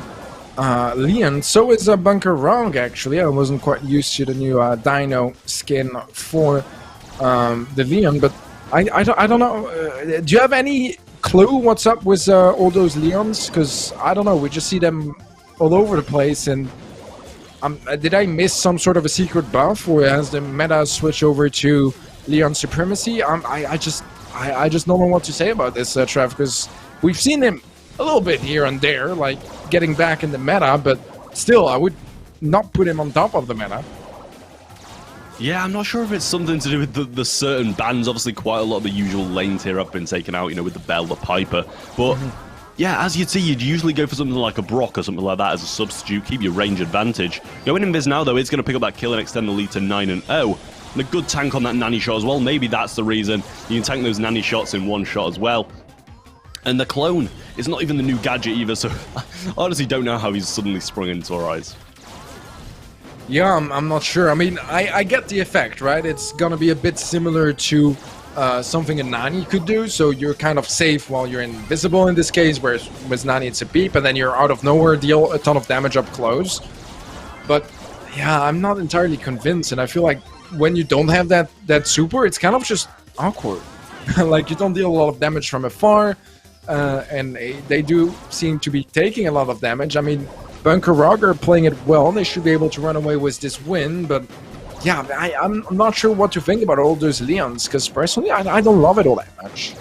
Leon. So is Bunker Wrong, actually. I wasn't quite used to the new Dino skin for the Leon, but I don't know. Do you have any clue what's up with all those Leons? Because I don't know, we just see them all over the place, and did I miss some sort of a secret buff, or has the meta switched over to Leon Supremacy? I just don't know what to say about this, Trev, because we've seen him a little bit here and there, like getting back in the meta, but still, I would not put him on top of the meta. Yeah, I'm not sure if it's something to do with the certain bans. Obviously, quite a lot of the usual lanes here have been taken out, with the Bell, the Piper, but... Yeah, as you'd see, you'd usually go for something like a Brock or something like that as a substitute, keep your range advantage. Going Invis now, though, is going to pick up that kill and extend the lead to 9-0. And a good tank on that nanny shot as well. Maybe that's the reason. You can tank those nanny shots in one shot as well. And the clone is not even the new gadget either, so I honestly don't know how he's suddenly sprung into our eyes. Yeah, I'm not sure. I mean, I get the effect, right? It's going to be a bit similar to... something a Nani could do, so you're kind of safe while you're invisible in this case, whereas with Nani it's a beep, and then you're out of nowhere, deal a ton of damage up close. But yeah, I'm not entirely convinced, and I feel like when you don't have that super, it's kind of just awkward. Like, you don't deal a lot of damage from afar, and they do seem to be taking a lot of damage. I mean, Bunker Rock are playing it well, they should be able to run away with this win, but yeah, I'm not sure what to think about all those Leons, because personally, I don't love it all that much.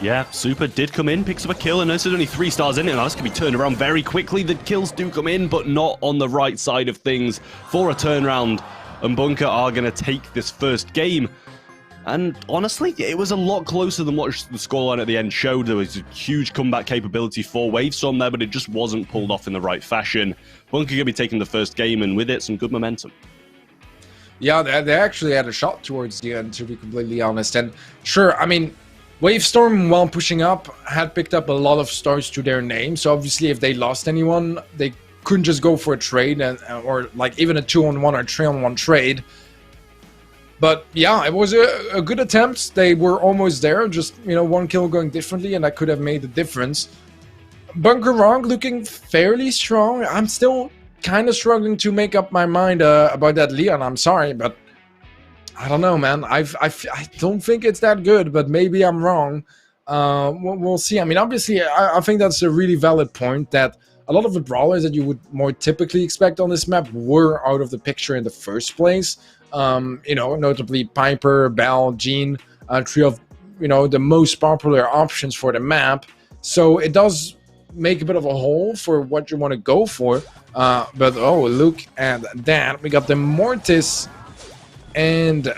Yeah, Super did come in, picks up a kill, and there's only 3 stars in it. Now, this can be turned around very quickly. The kills do come in, but not on the right side of things for a turnaround. And Bunker are going to take this first game. And honestly, it was a lot closer than what the scoreline at the end showed. There was a huge comeback capability for Wavestorm there, but it just wasn't pulled off in the right fashion. Bunker going to be taking the first game, and with it, some good momentum. Yeah, they actually had a shot towards the end, to be completely honest. And sure, I mean, Wavestorm, while pushing up, had picked up a lot of stars to their name. So obviously, if they lost anyone, they couldn't just go for a trade, or like even a 2-on-1 or 3-on-1 trade. But yeah, it was a good attempt. They were almost there, just, one kill going differently, and that could have made the difference. Bunker Wrong looking fairly strong. I'm still kind of struggling to make up my mind about that Leon. I'm sorry, but I don't know, man. I don't think it's that good, but maybe I'm wrong. We'll see. I mean, obviously, I think that's a really valid point, that a lot of the brawlers that you would more typically expect on this map were out of the picture in the first place. Notably Piper, Bell, Jean, 3 of, the most popular options for the map. So it does make a bit of a hole for what you want to go for. But oh, look at that. We got the Mortis and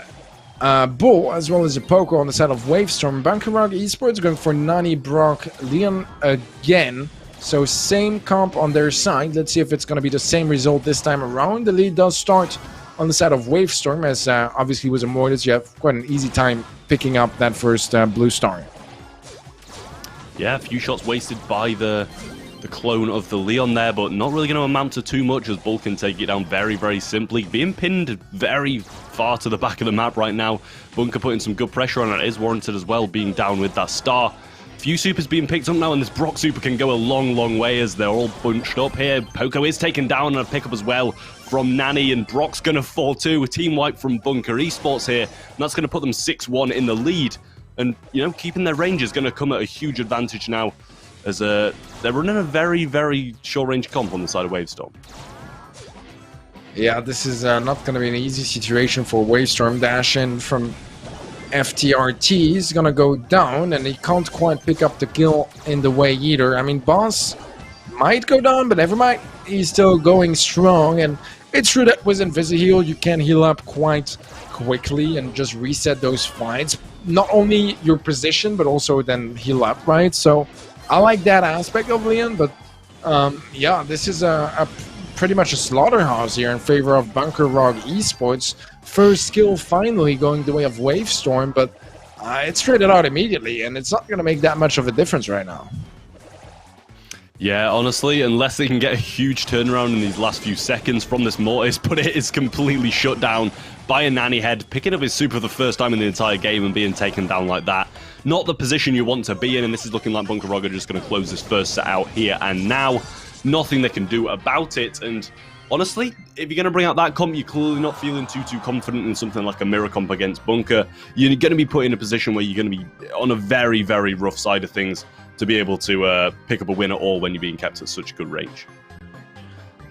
Bull, as well as a Poco on the side of Wavestorm. Bunker Rock Esports going for Nani, Brock, Leon again. So same comp on their side. Let's see if it's going to be the same result this time around. The lead does start on the side of Wavestorm, as obviously with a Mortis, you have quite an easy time picking up that first blue star. Yeah, a few shots wasted by the clone of the Leon there, but not really going to amount to too much, as Bull can take it down very, very simply. Being pinned very far to the back of the map right now. Bunker putting some good pressure on it. It is warranted as well, being down with that star. Few supers being picked up now, and this Brock super can go a long, long way as they're all bunched up here. Poco is taken down on a pickup as well from Nani, and Brock's going to fall too. A team wipe from Bunker Esports here, and that's going to put them 6-1 in the lead. And, keeping their range is going to come at a huge advantage now as they're running a very, very short-range comp on the side of Wavestorm. Yeah, this is not going to be an easy situation for Wavestorm. Dash in from FTRT is going to go down, and he can't quite pick up the kill in the way either. I mean, Boss might go down, but never mind. He's still going strong, and it's true that with Invisi-Heal, you can heal up quite quickly and just reset those fights. Not only your position, but also then heal up, right? So I like that aspect of Leon, but yeah, this is a pretty much a slaughterhouse here in favor of Bunker Rock Esports. First kill finally going the way of Wavestorm, but it's traded out immediately, and it's not going to make that much of a difference right now. Yeah, honestly, unless they can get a huge turnaround in these last few seconds from this Mortis, but it is completely shut down by a Nanny Head, picking up his super for the first time in the entire game and being taken down like that. Not the position you want to be in, and this is looking like Bunker Rock are just going to close this first set out here and now. Nothing they can do about it, and honestly, if you're going to bring out that comp, you're clearly not feeling too confident in something like a mirror comp against Bunker. You're going to be put in a position where you're going to be on a very, very rough side of things to be able to pick up a win at all when you're being kept at such good range.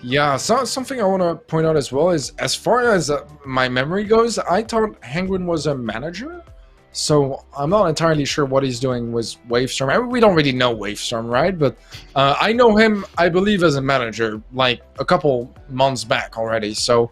Yeah, so something I want to point out as well is, as far as my memory goes, I thought Hangwin was a manager. So I'm not entirely sure what he's doing with Wavestorm. I mean, we don't really know Wavestorm, right? But I know him, I believe, as a manager, like a couple months back already. So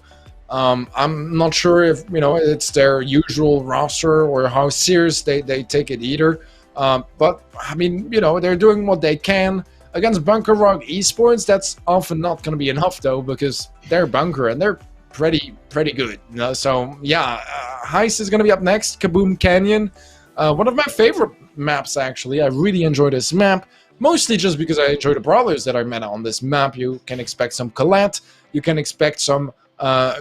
I'm not sure if, you know, it's their usual roster or how serious they take it either. But, I mean, you know, they're doing what they can. Against Bunker Rock Esports, that's often not going to be enough, though, because they're Bunker and they're pretty good. You know? So, yeah, Heist is going to be up next, Kaboom Canyon. One of my favorite maps, actually. I really enjoy this map, mostly just because I enjoy the brawlers that I met on this map. You can expect some Colette, you can expect some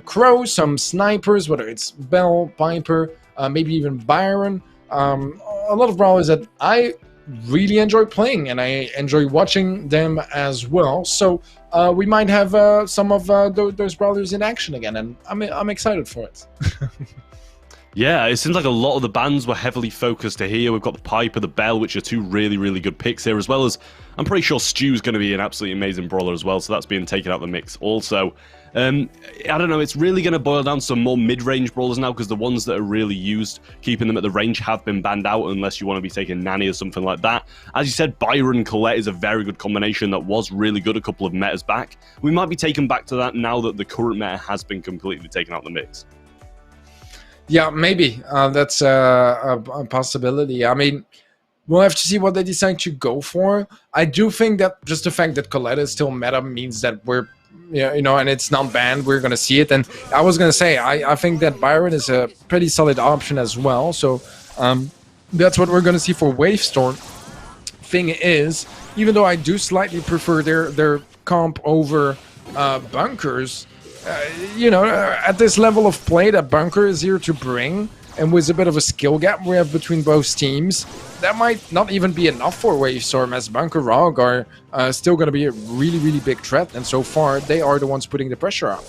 Crow, some snipers, whether it's Bell, Piper, maybe even Byron. A lot of brawlers that I really enjoy playing, and I enjoy watching them as well. So we might have some of those brawlers in action again, and I'm excited for it. Yeah, it seems like a lot of the bans were heavily focused to here. We've got the Piper, the Bell, which are two really, really good picks here, as well as I'm pretty sure Stu's going to be an absolutely amazing brawler as well, so that's being taken out of the mix also. I don't know, it's really going to boil down to some more mid-range brawlers now, because the ones that are really used, keeping them at the range, have been banned out, unless you want to be taking Nanny or something like that. As you said, Byron Colette is a very good combination that was really good a couple of metas back. We might be taken back to that now that the current meta has been completely taken out of the mix. Yeah, maybe. That's a possibility. I mean, we'll have to see what they decide to go for. I do think that just the fact that Colette is still meta means that we're, you know, and it's not banned, we're going to see it. And I was going to say, I think that Byron is a pretty solid option as well. So that's what we're going to see for Wavestorm. Thing is, even though I do slightly prefer their comp over Bunker's, you know, at this level of play that Bunker is here to bring, and with a bit of a skill gap we have between both teams, that might not even be enough for Wavestorm, as Bunker Rock are still going to be a really, really big threat, and so far they are the ones putting the pressure on.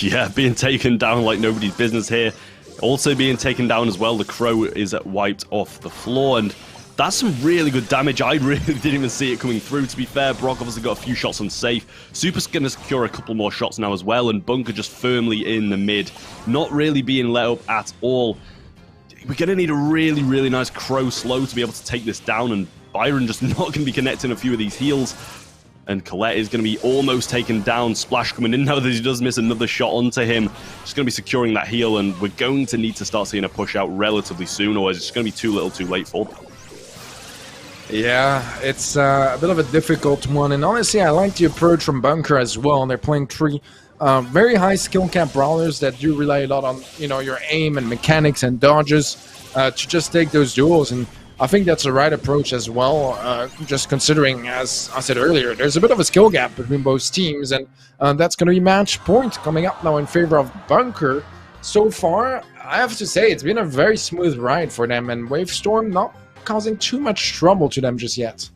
Yeah, being taken down like nobody's business here. Also being taken down as well, the Crow is wiped off the floor, and that's some really good damage. I really didn't even see it coming through, to be fair. Brock obviously got a few shots on safe. Super's going to secure a couple more shots now as well, and Bunker just firmly in the mid, not really being let up at all. We're going to need a really, really nice Crow slow to be able to take this down, and Byron just not going to be connecting a few of these heals. And Colette is going to be almost taken down. Splash coming in now that he does miss another shot onto him. Just going to be securing that heal, and we're going to need to start seeing a push out relatively soon, or it's going to be too little too late for them. Yeah, it's a bit of a difficult one, and honestly, I like the approach from Bunker as well. They're playing three very high skill cap brawlers that do rely a lot on, you know, your aim and mechanics and dodges to just take those duels, and I think that's the right approach as well. Just considering, as I said earlier, there's a bit of a skill gap between both teams, and that's going to be match point coming up now in favor of Bunker. So far, I have to say it's been a very smooth ride for them, and Wavestorm not causing too much trouble to them just yet.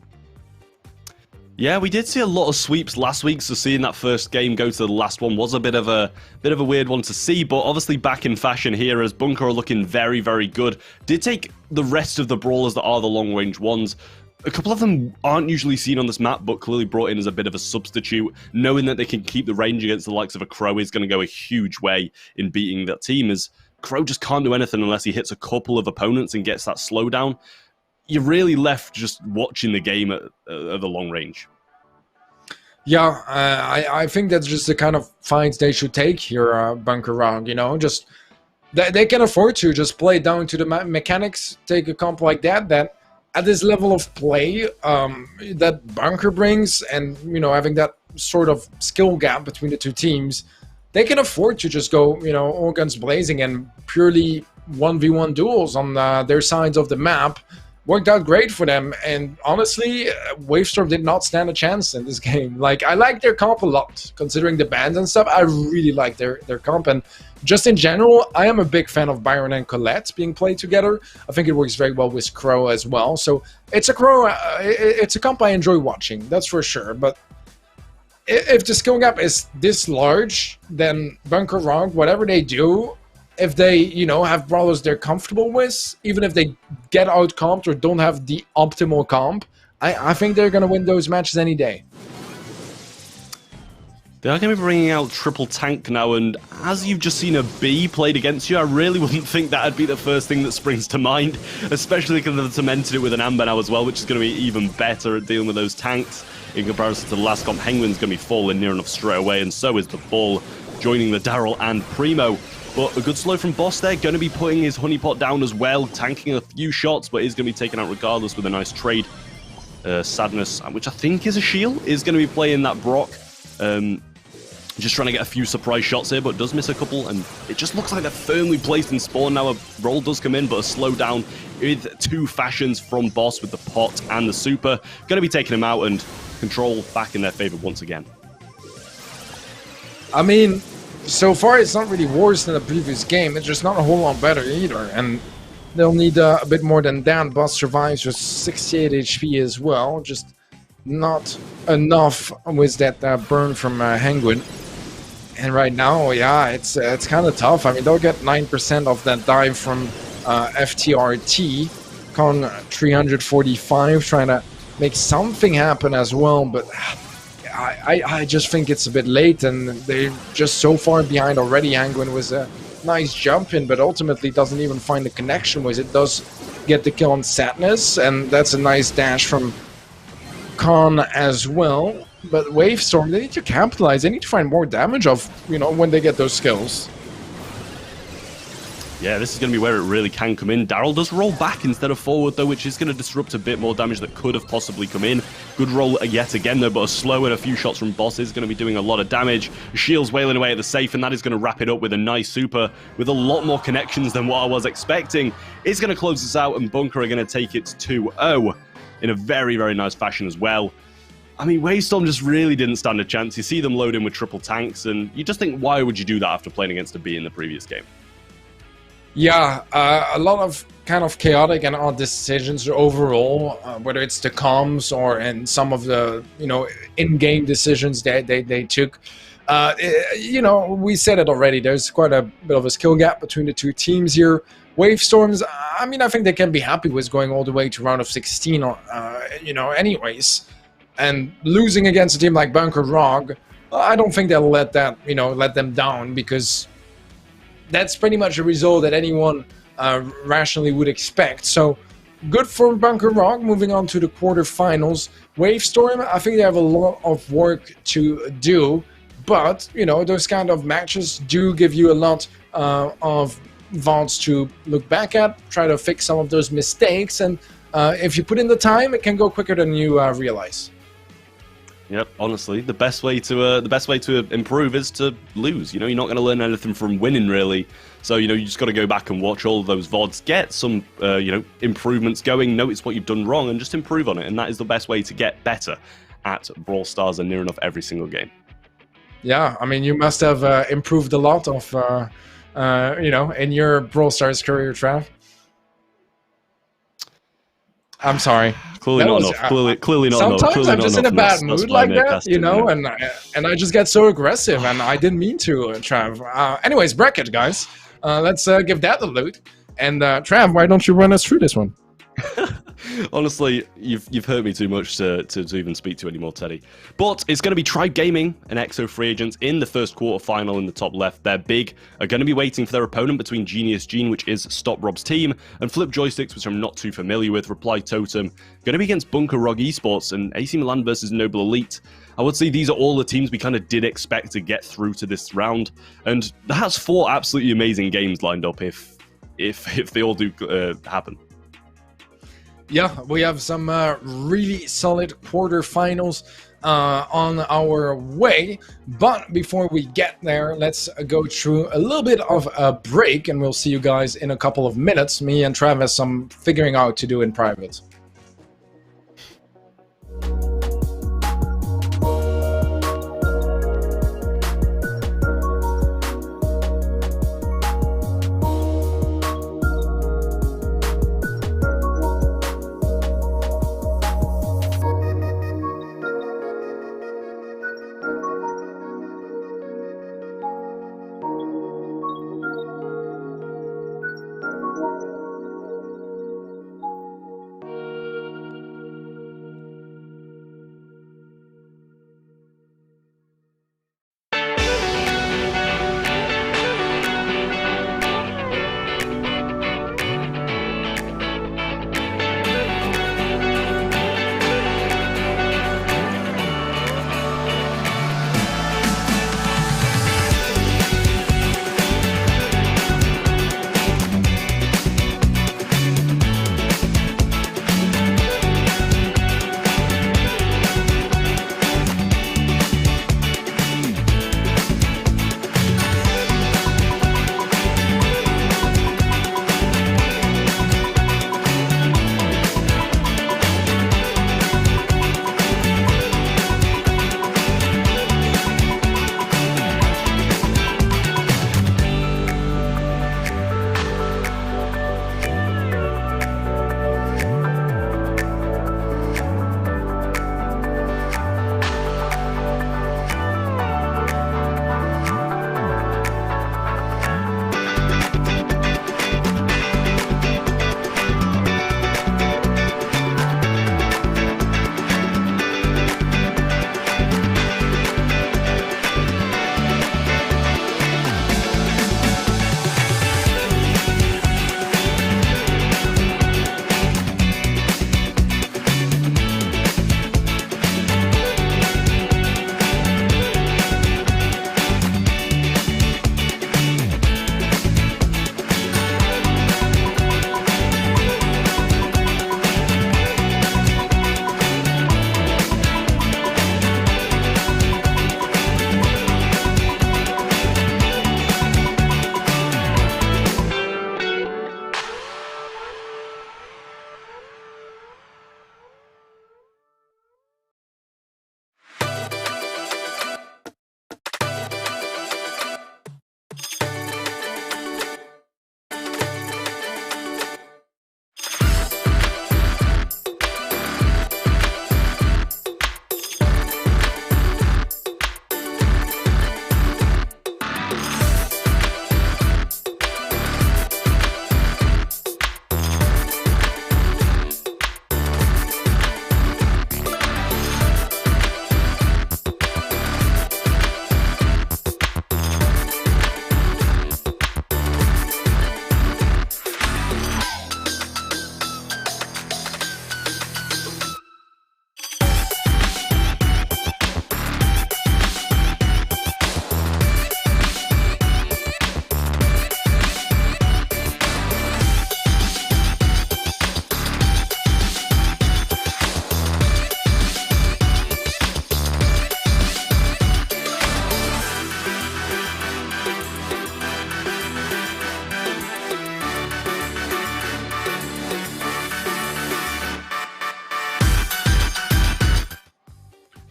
Yeah, we did see a lot of sweeps last week, so seeing that first game go to the last one was a bit of a weird one to see, but obviously back in fashion here as Bunker are looking very, very good. Did take the rest of the brawlers that are the long-range ones. a couple of them aren't usually seen on this map, but clearly brought in as a bit of a substitute. Knowing that they can keep the range against the likes of a Crow is going to go a huge way in beating that team, as Crow just can't do anything unless he hits a couple of opponents and gets that slowdown. You're really left just watching the game at the long range. Yeah, I think that's just the kind of fights they should take here, Bunker Rock, you know, just they can afford to just play down to the mechanics, take a comp like that at this level of play that Bunker brings, and, you know, having that sort of skill gap between the two teams, they can afford to just go, you know, all guns blazing and purely 1v1 duels on their sides of the map. Worked out great for them, and honestly, Wavestorm did not stand a chance in this game. Like, I like their comp a lot, considering the bans and stuff. I really like their comp, and just in general, I am a big fan of Byron and Colette being played together. I think it works very well with Crow as well. So it's a Crow, it's a comp I enjoy watching, that's for sure. But if the skill gap is this large, then Bunker Rock, whatever they do, if they, you know, have brawlers they're comfortable with, even if they get out-comped or don't have the optimal comp, I think they're going to win those matches any day. They are going to be bringing out Triple Tank now, and as you've just seen a B played against you, I really wouldn't think that'd be the first thing that springs to mind, especially because they've cemented it with an Amber now as well, which is going to be even better at dealing with those tanks. In comparison to the last comp, Penguin's going to be falling near enough straight away, and so is the Bull, joining the Daryl and Primo. But a good slow from Boss there, going to be putting his honeypot down as well, tanking a few shots, but is going to be taken out regardless with a nice trade. Sadness, which I think is a shield, is going to be playing that Brock. Just trying to get a few surprise shots here, but does miss a couple, and it just looks like they're firmly placed in spawn now. A roll does come in, but a slowdown with two fashions from Boss with the pot and the super. Going to be taking him out, and control back in their favor once again. I mean, so far it's not really worse than the previous game. It's just not a whole lot better either, and they'll need a bit more than that. Boss survives with 68 HP as well, just not enough with that burn from Penguin. And right now, yeah, it's kind of tough. I mean, they'll get 9% of that dive from FTRT. Con 345 trying to make something happen as well, but I just think it's a bit late, and they're just so far behind already. Penguin was a nice jump in, but ultimately doesn't even find the connection with it. Does get the kill on Sadness, and that's a nice dash from Con as well. But Wavestorm, they need to capitalize. They need to find more damage of, you know, when they get those skills. Yeah, this is going to be where it really can come in. Daryl does roll back instead of forward, though, which is going to disrupt a bit more damage that could have possibly come in. Good roll yet again, though, but a slow and a few shots from Boss is going to be doing a lot of damage. Shield's wailing away at the safe, and that is going to wrap it up with a nice super with a lot more connections than what I was expecting. It's going to close this out, and Bunker are going to take it 2-0 in a very, very nice fashion as well. I mean, Wavestorm just really didn't stand a chance. You see them load in with triple tanks, and you just think, why would you do that after playing against a B in the previous game? Yeah, a lot of kind of chaotic and odd decisions overall, whether it's the comms or and some of the, you know, in-game decisions that they took. You know, we said it already. There's quite a bit of a skill gap between the two teams here. Wavestorms, I mean, I think they can be happy with going all the way to round of 16, you know, anyways. And losing against a team like Bunker Rock, I don't think they'll let that, you know, let them down, because that's pretty much a result that anyone rationally would expect. So good for Bunker Rock, moving on to the quarterfinals. Wavestorm, I think they have a lot of work to do, but, you know, those kind of matches do give you a lot of vaults to look back at, try to fix some of those mistakes, and if you put in the time, it can go quicker than you realize. Yep, honestly, the best way to improve is to lose. You know, you're not going to learn anything from winning, really. So, you know, you just got to go back and watch all of those VODs, get some, you know, improvements going, notice what you've done wrong, and just improve on it. And that is the best way to get better at Brawl Stars and near enough every single game. Yeah, I mean, you must have improved a lot of, you know, in your Brawl Stars career, Trav. I'm sorry. Clearly not enough. Clearly not enough. Sometimes I'm just in a bad mood like that, you know, and I just get so aggressive, and I didn't mean to, Trav. Anyways, bracket, guys. Let's give that a loot. And Trav, why don't you run us through this one? Honestly, you've hurt me too much to even speak to anymore, Teddy. But it's going to be Tribe Gaming and EXO free agents in the first quarterfinal in the top left. They're big, are going to be waiting for their opponent between Genius Gene, which is Stop Rob's team, and Flip Joysticks, which I'm not too familiar with, Reply Totem. Going to be against Bunker Rog Esports and AC Milan versus Noble Elite. I would say these are all the teams we kind of did expect to get through to this round, and that's 4 absolutely amazing games lined up if they all do happen. Yeah, we have some really solid quarterfinals on our way. But before we get there, let's go through a little bit of a break, and we'll see you guys in a couple of minutes. Me and Trav have some figuring out to do in private.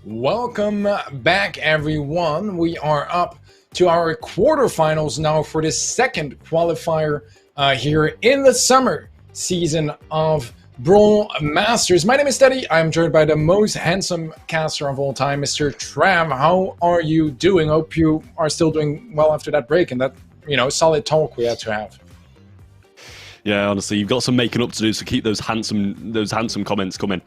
Welcome back, everyone. We are up to our quarterfinals now for the second qualifier here in the summer season of Brawl Masters. My name is Teddy. I'm joined by the most handsome caster of all time, Mr. Trav. How are you doing? Hope you are still doing well after that break and that, solid talk we had to have. Yeah, honestly, you've got some making up to do, so keep those handsome comments coming.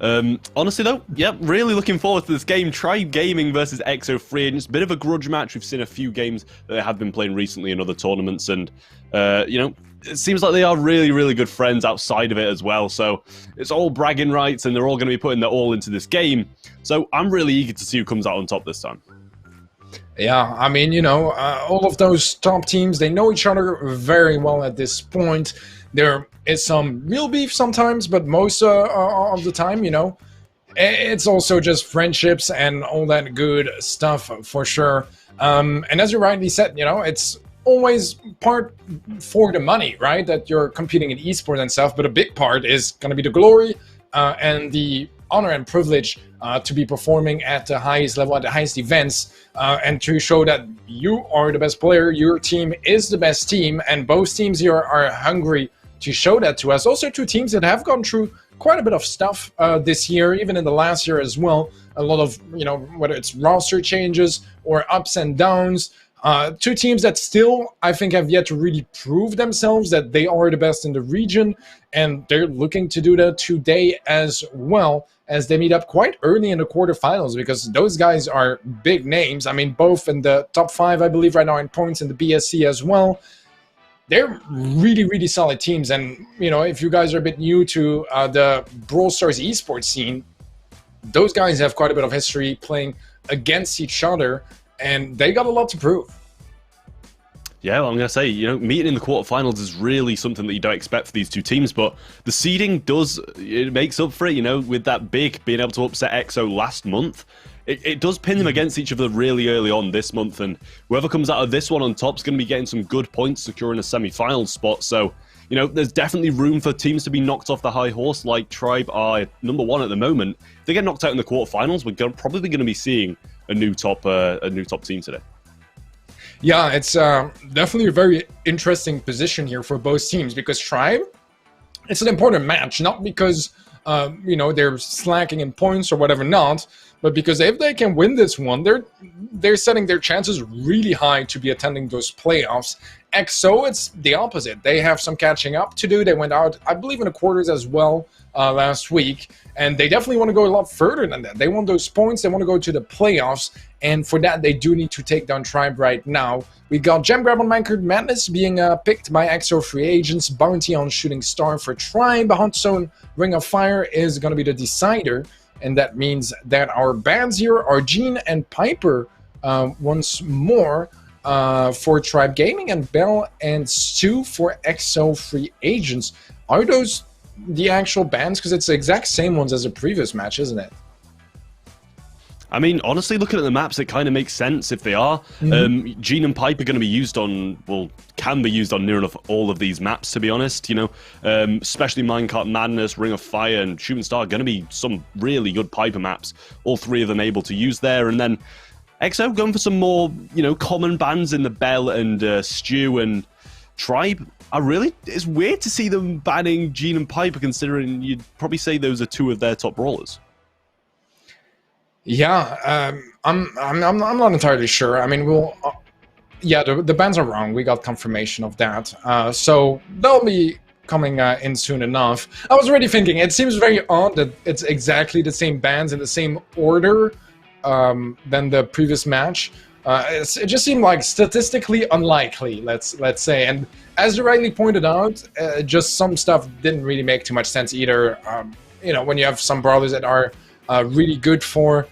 Honestly, though, yeah, really looking forward to this game. Tribe Gaming versus EXO Free Agents. Bit of a grudge match. We've seen a few games that they have been playing recently in other tournaments, and, you know, it seems like they are really, really good friends outside of it as well. So it's all bragging rights, and they're all going to be putting their all into this game. So I'm really eager to see who comes out on top this time. Yeah, I mean, you know, all of those top teams, they know each other very well at this point. There is some real beef sometimes, but most of the time, you know, it's also just friendships and all that good stuff for sure. And as you rightly said, you know, it's always part for the money, right? That you're competing in esports and stuff, but a big part is going to be the glory and the honor and privilege to be performing at the highest level, at the highest events, and to show that you are the best player, your team is the best team, and both teams here are hungry to show that to us. Also, two teams that have gone through quite a bit of stuff this year, even in the last year as well. A lot of, you know, whether it's roster changes or ups and downs. Two teams that still, I think, have yet to really prove themselves that they are the best in the region, and they're looking to do that today as well, as they meet up quite early in the quarterfinals, because those guys are big names. I mean, both in the top 5, I believe, right now in points in the BSC as well. They're really, really solid teams, and, you know, if you guys are a bit new to the Brawl Stars esports scene, those guys have quite a bit of history playing against each other, and they got a lot to prove. Yeah, well, I'm going to say, you know, meeting in the quarterfinals is really something that you don't expect for these two teams, but the seeding it makes up for it, you know, with that big being able to upset EXO last month. It does pin them against each other really early on this month, and whoever comes out of this one on top is going to be getting some good points, securing a semi-final spot. So, you know, there's definitely room for teams to be knocked off the high horse, like Tribe are #1 at the moment. If they get knocked out in the quarterfinals, we're probably going to be seeing a new top team today. Yeah, it's definitely a very interesting position here for both teams, because Tribe, it's an important match, not because you know, they're slacking in points or whatever not, but because if they can win this one, they're setting their chances really high to be attending those playoffs. EXO, it's the opposite. They have some catching up to do. They went out, I believe, in the quarters as well last week, and they definitely want to go a lot further than that. They want those points. They want to go to the playoffs, and for that, they do need to take down Tribe right now. We got Gem Grab on Minecraft Madness being picked by EXO Free Agents. Bounty on Shooting Star for Tribe. Hot Zone Ring of Fire is going to be the decider, and that means that our bans here are Gene and Piper once more for Tribe Gaming, and Bell and Stu for EXO Free Agents. Are those the actual bans? Because it's the exact same ones as the previous match, isn't it? I mean, honestly, looking at the maps, it kind of makes sense if they are. Gene and Pipe are going to be used on, well, can be used on near enough all of these maps, to be honest, you know. Especially Minecart Madness, Ring of Fire, and Shooting Star are going to be some really good Piper maps. All three of them able to use there. And then EXO going for some more, you know, common bans in the Bell and Stew and Tribe. It's weird to see them banning Gene and Piper, considering you'd probably say those are two of their top brawlers. Yeah, I'm not entirely sure. I mean, yeah, the bans are wrong. We got confirmation of that. So they'll be coming in soon enough. I was already thinking, it seems very odd that it's exactly the same bans in the same order than the previous match. It just seemed like statistically unlikely, let's say. And as you rightly pointed out, just some stuff didn't really make too much sense either. You know, when you have some brawlers that are really good for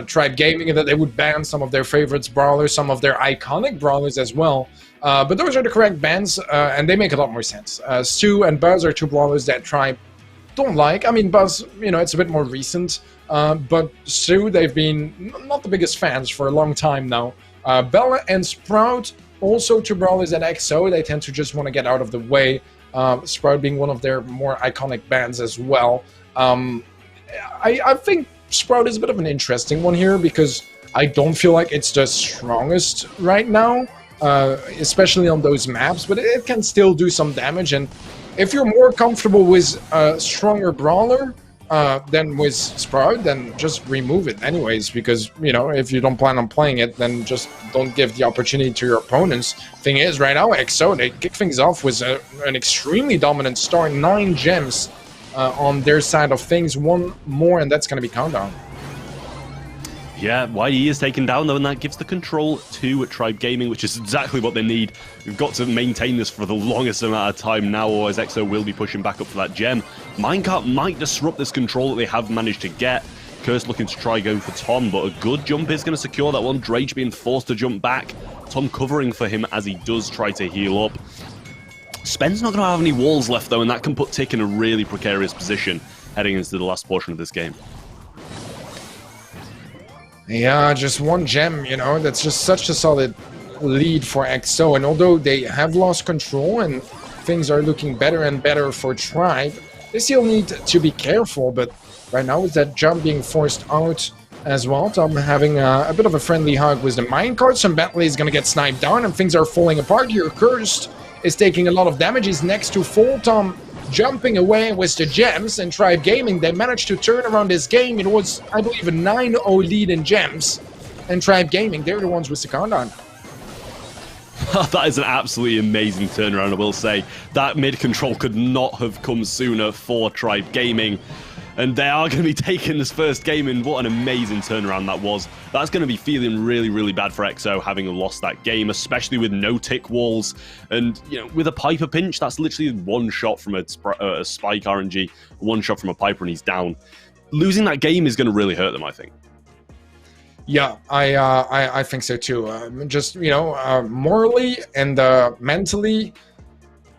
Tribe Gaming, and that they would ban some of their favorites brawlers, some of their iconic brawlers as well. But those are the correct bans, and they make a lot more sense. Stu and Buzz are two brawlers that Tribe don't like. I mean, Buzz, you know, it's a bit more recent, but Stu, they've been not the biggest fans for a long time now. Bella and Sprout, also two brawlers at EXO, they tend to just want to get out of the way. Sprout being one of their more iconic bands as well. I think Sprout is a bit of an interesting one here, because I don't feel like it's the strongest right now, especially on those maps, but it can still do some damage. And if you're more comfortable with a stronger brawler, then with Sprout, then just remove it anyways, because, you know, if you don't plan on playing it, then just don't give the opportunity to your opponents. Thing is, right now, EXO, they kick things off with an extremely dominant start, 9 gems on their side of things, 1 more, and that's going to be Countdown. Yeah, YE is taken down though, and that gives the control to Tribe Gaming, which is exactly what they need. We've got to maintain this for the longest amount of time now, or as EXO will be pushing back up for that gem. Minecart might disrupt this control that they have managed to get. Curse looking to try go for Tom, but a good jump is going to secure that one. Drage being forced to jump back. Tom covering for him as he does try to heal up. Spen's not going to have any walls left though, and that can put Tick in a really precarious position heading into the last portion of this game. Yeah, just 1 gem, you know, that's just such a solid lead for EXO. And although they have lost control and things are looking better and better for Tribe, they still need to be careful. But right now, with that jump being forced out as well, Tom having a bit of a friendly hug with the minecart. Some Bentley is going to get sniped down and things are falling apart here. Cursed is taking a lot of damage. He's next to full. Tom jumping away with the gems, and Tribe Gaming, they managed to turn around this game. It was, I believe, a 9-0 lead in gems, and Tribe Gaming, they're the ones with the countdown. That is an absolutely amazing turnaround, I will say. That mid-control could not have come sooner for Tribe Gaming. And they are going to be taking this first game, and what an amazing turnaround that was. That's going to be feeling really, really bad for EXO, having lost that game, especially with no tick walls. And, you know, with a Piper pinch, that's literally 1 shot from a Spike RNG, 1 shot from a Piper, and he's down. Losing that game is going to really hurt them, I think. Yeah, I think so too. Just, you know, morally and mentally,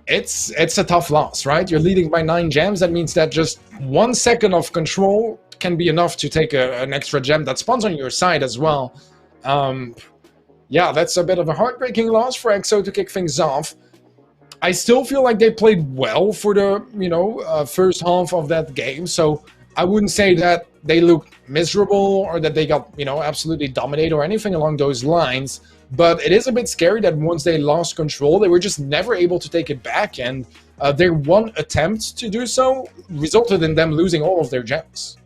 it's a tough loss, right? You're leading by 9 gems. That means that just 1 second of control can be enough to take an extra gem that spawns on your side as well. Yeah, that's a bit of a heartbreaking loss for EXO to kick things off. I still feel like they played well for the, you know, first half of that game. So I wouldn't say that they looked miserable or that they got, you know, absolutely dominated or anything along those lines. But it is a bit scary that once they lost control, they were just never able to take it back. And their 1 attempt to do so resulted in them losing all of their gems.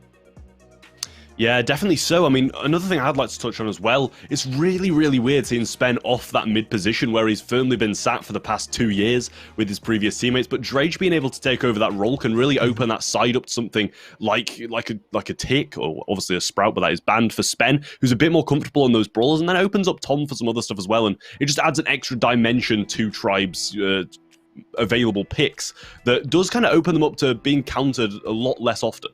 Yeah, definitely so. I mean, another thing I'd like to touch on as well, it's really, really weird seeing Spen off that mid position where he's firmly been sat for the past 2 years with his previous teammates, but Drage being able to take over that role can really open that side up to something like a Tick, or obviously a Sprout, but that is banned for Spen, who's a bit more comfortable on those brawlers, and then opens up Tom for some other stuff as well, and it just adds an extra dimension to Tribe's available picks that does kind of open them up to being countered a lot less often.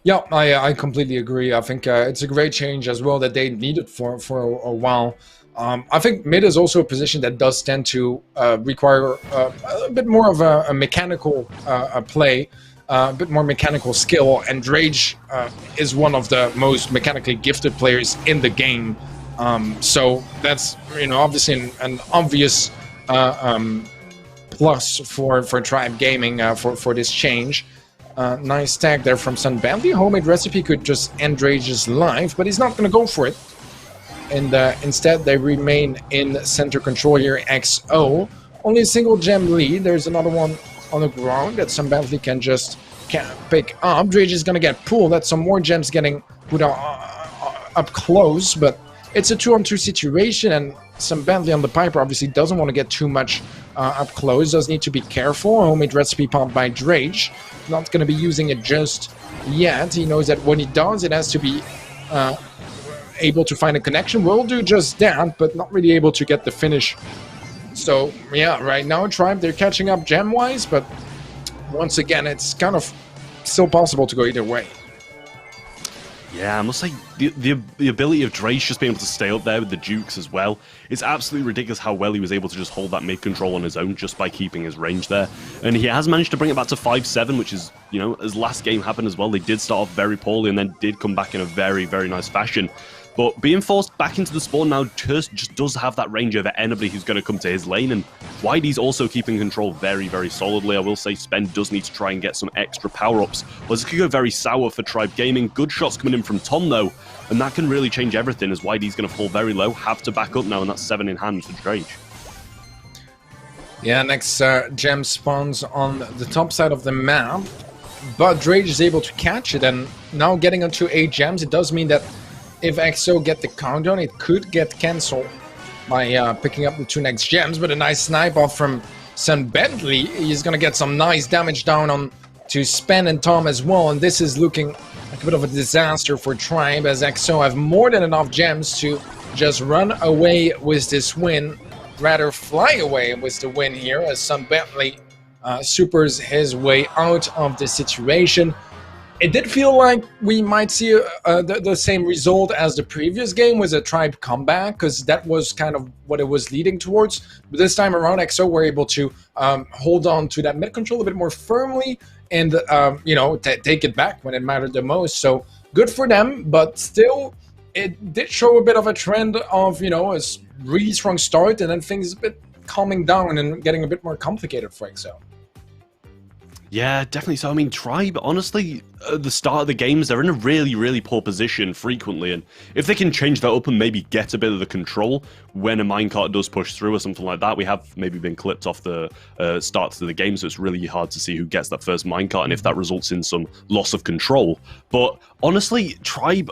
Yeah, I completely agree. I think it's a great change as well that they needed for a while. I think mid is also a position that does tend to require a bit more of a mechanical play, a bit more mechanical skill, and Drage is one of the most mechanically gifted players in the game. So that's, you know, obviously an obvious plus for Tribe Gaming for this change. Nice tag there from Sun Bentley. Homemade Recipe could just end Drage's life, but he's not going to go for it. And instead, they remain in center control here. EXO. Only a single gem lead. There's another one on the ground that Sun Bentley can just pick up. Drage is going to get pulled. That's some more gems getting put up close, but it's a 2-on-2 situation, and Sun Bentley on the Piper obviously doesn't want to get too much up close. Does need to be careful. Homemade Recipe pumped by Drage. Not going to be using it just yet. He knows that when he does, it has to be able to find a connection. Will do just that, but not really able to get the finish. So, yeah, right now, Tribe, they're catching up gem-wise, but once again, it's kind of still possible to go either way. Yeah, I must say, the ability of Drage just being able to stay up there with the Jukes as well, it's absolutely ridiculous how well he was able to just hold that mid-control on his own just by keeping his range there. And he has managed to bring it back to 5-7, which is, you know, as last game happened as well, they did start off very poorly and then did come back in a very, very nice fashion. But being forced back into the spawn now just does have that range over anybody who's going to come to his lane, and YD's also keeping control very, very solidly. I will say Spen does need to try and get some extra power-ups. Well, this could go very sour for Tribe Gaming. Good shots coming in from Tom, though, and that can really change everything as YD's going to fall very low, have to back up now, and that's 7 in hand for Drage. Yeah, next gem spawns on the top side of the map. but Drage is able to catch it, and now getting onto 8 gems, it does mean that if EXO get the countdown, it could get cancelled by picking up the 2 next gems. But a nice snipe off from Son Bentley. He's gonna get some nice damage down on to Spen and Tom as well, and this is looking like a bit of a disaster for Tribe, as EXO have more than enough gems to just run away with this win, rather fly away with the win here, as Son Bentley supers his way out of the situation. It did feel like we might see the same result as the previous game with a Tribe comeback, because that was kind of what it was leading towards. But this time around, EXO were able to hold on to that mid control a bit more firmly and, you know, take it back when it mattered the most. So good for them, but still, it did show a bit of a trend of, you know, a really strong start and then things a bit calming down and getting a bit more complicated for EXO. Yeah, definitely so. I mean, Tribe, honestly, at the start of the games, they're in a really, really poor position frequently, and if they can change that up and maybe get a bit of the control when a minecart does push through or something like that, we have maybe been clipped off the start to the game, so it's really hard to see who gets that first minecart and if that results in some loss of control. But honestly, Tribe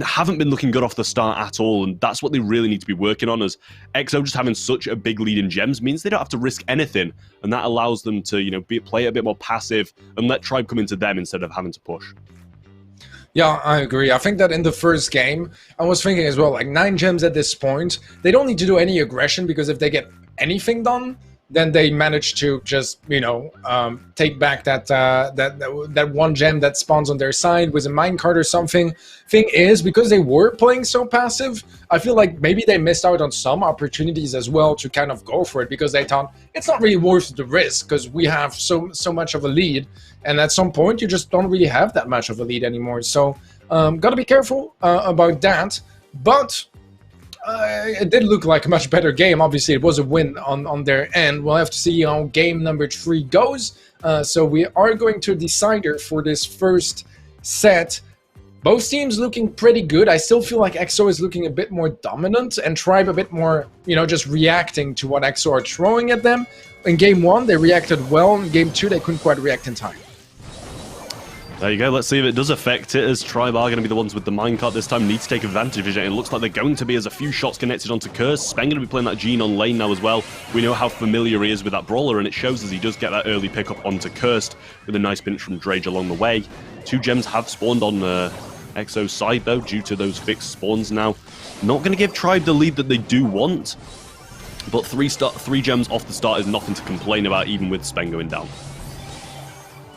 haven't been looking good off the start at all, and that's what they really need to be working on, as EXO just having such a big lead in gems means they don't have to risk anything, and that allows them to, you know, play a bit more passive and let Tribe come into them instead of having to push. Yeah, I agree. I think that in the first game, I was thinking as well, like 9 gems at this point, they don't need to do any aggression, because if they get anything done, then they manage to just, you know, take back that 1 gem that spawns on their side with a minecart or something. Thing is, because they were playing so passive, I feel like maybe they missed out on some opportunities as well to kind of go for it, because they thought it's not really worth the risk because we have so much of a lead, and at some point you just don't really have that much of a lead anymore. So gotta be careful about that. But it did look like a much better game. Obviously, it was a win on their end. We'll have to see how game number 3 goes. So we are going to a decider for this first set. Both teams looking pretty good. I still feel like EXO is looking a bit more dominant and Tribe a bit more, you know, just reacting to what EXO are throwing at them. In game 1, they reacted well. In game 2, they couldn't quite react in time. There you go. Let's see if it does affect it, as Tribe are going to be the ones with the minecart this time. Need to take advantage of it. It looks like they're going to be, as a few shots connected onto Curse. Spen going to be playing that Gene on lane now as well. We know how familiar he is with that brawler, and it shows as he does get that early pickup onto Cursed with a nice pinch from Drage along the way. 2 gems have spawned on EXO's side, though, due to those fixed spawns now. Not going to give Tribe the lead that they do want, but 3 gems off the start is nothing to complain about, even with Spen going down.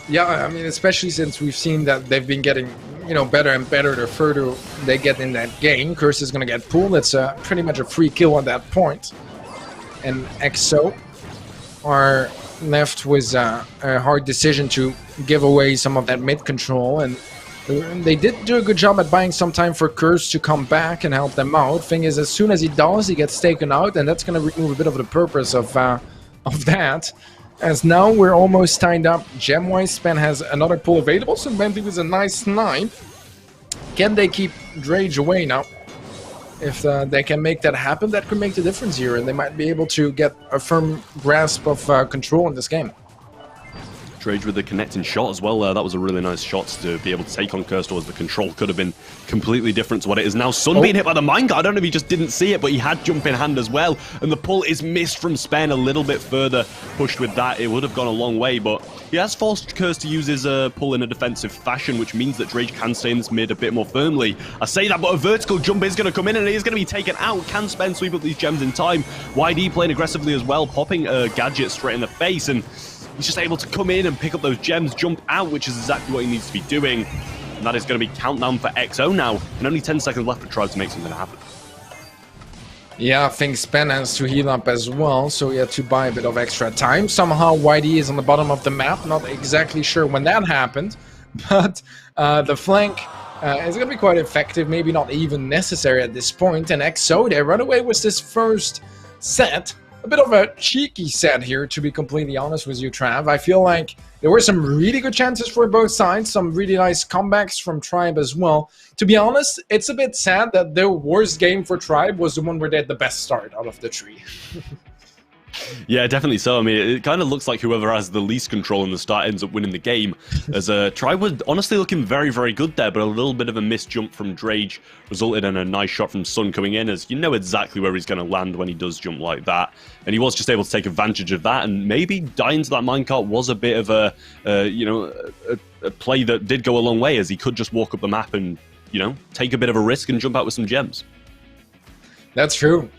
Yeah, I mean, especially since we've seen that they've been getting, you know, better and better the further they get in that game. Curse is going to get pulled. It's pretty much a free kill at that point. And EXO are left with a hard decision to give away some of that mid control. And they did do a good job at buying some time for Curse to come back and help them out. Thing is, as soon as he does, he gets taken out, and that's going to remove a bit of the purpose of that. As now we're almost tied up. Gem-wise, Spen has another pull available, so Bentley with a nice snipe. Can they keep Drage away now? If they can make that happen, that could make the difference here, and they might be able to get a firm grasp of control in this game. Drage with the connecting shot as well. That was a really nice shot to be able to take on Cursed, as the control could have been completely different to what it is now. Son being hit by the minecart. I don't know if he just didn't see it, but he had jump in hand as well. And the pull is missed from Spen a little bit further. Pushed with that, it would have gone a long way, but he has forced Cursed to use his pull in a defensive fashion, which means that Drage can stay in this mid a bit more firmly. I say that, but a vertical jump is going to come in and he is going to be taken out. Can Spen sweep up these gems in time? YD playing aggressively as well, popping a gadget straight in the face, and he's just able to come in and pick up those gems, jump out, which is exactly what he needs to be doing. And that is going to be countdown for EXO now. And only 10 seconds left to try to make something happen. Yeah, I think Spen has to heal up as well, so he had to buy a bit of extra time. Somehow YD is on the bottom of the map, not exactly sure when that happened, but the flank is going to be quite effective, maybe not even necessary at this point. And EXO, they run away with this first set. A bit of a cheeky set here, to be completely honest with you, Trav. I feel like there were some really good chances for both sides, some really nice comebacks from Tribe as well. To be honest, it's a bit sad that the worst game for Tribe was the one where they had the best start out of the 3. Yeah, definitely so. I mean, it kind of looks like whoever has the least control in the start ends up winning the game. As Tribe was honestly looking very, very good there, but a little bit of a missed jump from Drage resulted in a nice shot from Sun coming in, as you know exactly where he's going to land when he does jump like that. And he was just able to take advantage of that, and maybe dying to that minecart was a bit of a play that did go a long way, as he could just walk up the map and, take a bit of a risk and jump out with some gems. That's true.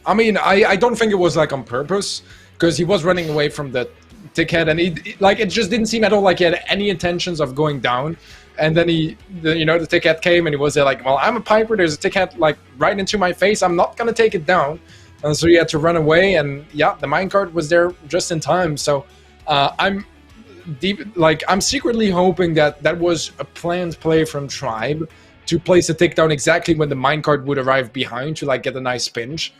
I mean, I don't think it was like on purpose, because he was running away from the tickhead, and it just didn't seem at all like he had any intentions of going down. And then the tickhead came, and he was there like, well, I'm a piper. There's a tickhead like right into my face. I'm not gonna take it down. And so he had to run away, and yeah, the minecart was there just in time. So I'm secretly hoping that was a planned play from Tribe to place a tick down exactly when the minecart would arrive behind to like get a nice pinch.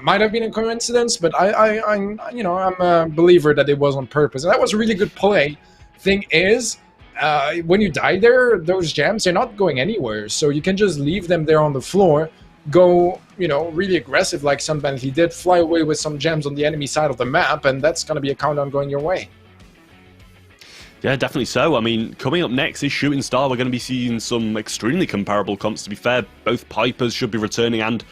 Might have been a coincidence, but I'm a believer that it was on purpose. And that was a really good play. Thing is, when you die there, those gems, they're not going anywhere. So you can just leave them there on the floor, go, really aggressive like Sunban. He did fly away with some gems on the enemy side of the map, and that's going to be a countdown going your way. Yeah, definitely so. I mean, coming up next is Shooting Star. We're going to be seeing some extremely comparable comps, to be fair. Both Pipers should be returning, and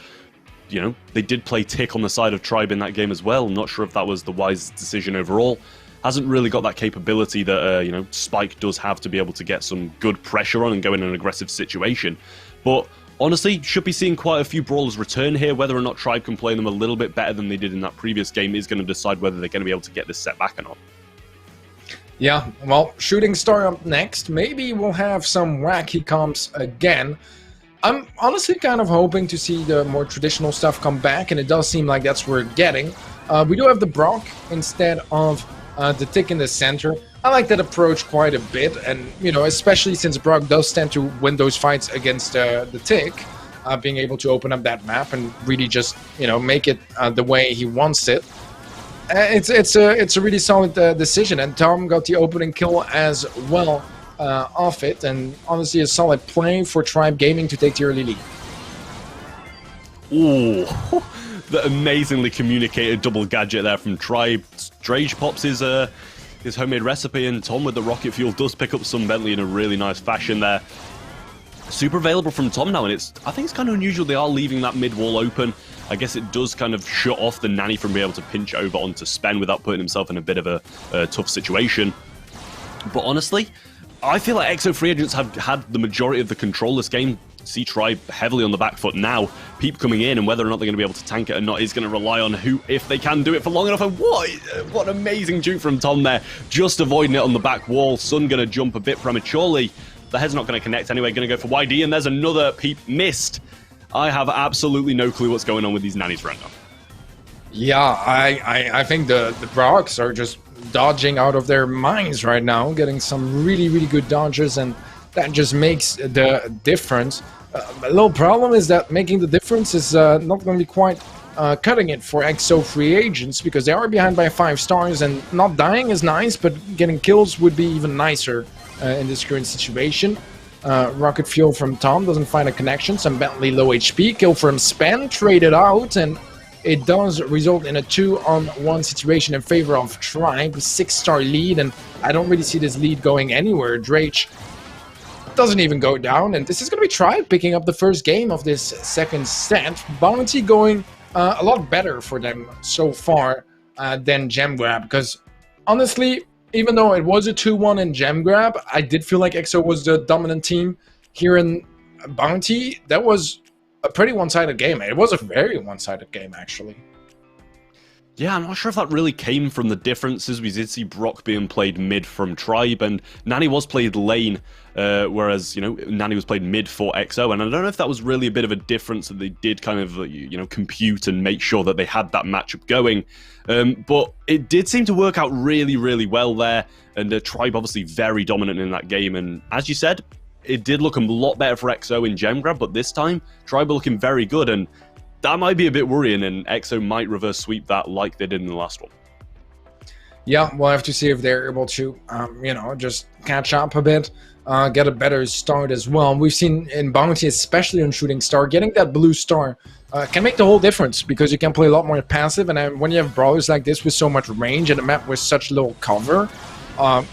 they did play Tick on the side of Tribe in that game as well. I'm not sure if that was the wisest decision overall. Hasn't really got that capability that, Spike does have to be able to get some good pressure on and go in an aggressive situation. But honestly, should be seeing quite a few brawlers return here. Whether or not Tribe can play them a little bit better than they did in that previous game is going to decide whether they're going to be able to get this set back or not. Yeah, well, Shooting Star up next. Maybe we'll have some wacky comps again. I'm honestly kind of hoping to see the more traditional stuff come back, and it does seem like that's what we're getting. We do have the Brock instead of the Tick in the center. I like that approach quite a bit, and, especially since Brock does tend to win those fights against the Tick, being able to open up that map and really just, make it the way he wants it. It's a really solid decision, and Tom got the opening kill as well off it, and honestly a solid play for Tribe Gaming to take the early lead. Ooh, the amazingly communicated double gadget there from Tribe. Drage pops his homemade recipe, and Tom with the rocket fuel does pick up some Bentley in a really nice fashion there. Super available from Tom now, and I think it's kind of unusual they are leaving that mid wall open. I guess it does kind of shut off the Nanny from being able to pinch over onto Spen without putting himself in a bit of a tough situation. But honestly, I feel like EXO free agents have had the majority of the control this game. See Tribe heavily on the back foot now. Peep coming in, and whether or not they're going to be able to tank it or not is going to rely on if they can do it for long enough. And what an amazing juke from Tom there, just avoiding it on the back wall. Sun going to jump a bit prematurely. The head's not going to connect anyway, going to go for YD, and there's another Peep missed. I have absolutely no clue what's going on with these nannies right now. Yeah, I think the Brocks are just dodging out of their minds right now, getting some really, really good dodges, and that just makes the difference. A little problem is that making the difference is not going to be quite cutting it for EXO free agents, because they are behind by 5 stars, and not dying is nice, but getting kills would be even nicer in this current situation. Rocket fuel from Tom doesn't find a connection. Some Bentley low HP. Kill from Spen, traded out, and it does result in a 2-on-1 situation in favor of Tribe. 6-star lead, and I don't really see this lead going anywhere. Drage doesn't even go down, and this is going to be Tribe picking up the first game of this second set. Bounty going a lot better for them so far than Gem Grab, because honestly, even though it was a 2-1 in Gem Grab, I did feel like EXO was the dominant team. Here in Bounty, that was a pretty one-sided game. It was a very one-sided game, actually. Yeah, I'm not sure if that really came from the differences. We did see Brock being played mid from Tribe, and Nanny was played lane, whereas, Nanny was played mid for EXO, and I don't know if that was really a bit of a difference that they did kind of, compute and make sure that they had that matchup going. But it did seem to work out really, really well there, and Tribe obviously very dominant in that game, and as you said, it did look a lot better for EXO in Gem Grab, but this time, Tribe are looking very good, and that might be a bit worrying, and EXO might reverse sweep that like they did in the last one. Yeah, we'll have to see if they're able to, just catch up a bit, get a better start as well. We've seen in Bounty, especially on Shooting Star, getting that blue star can make the whole difference because you can play a lot more passive, and when you have brawlers like this with so much range and a map with such little cover,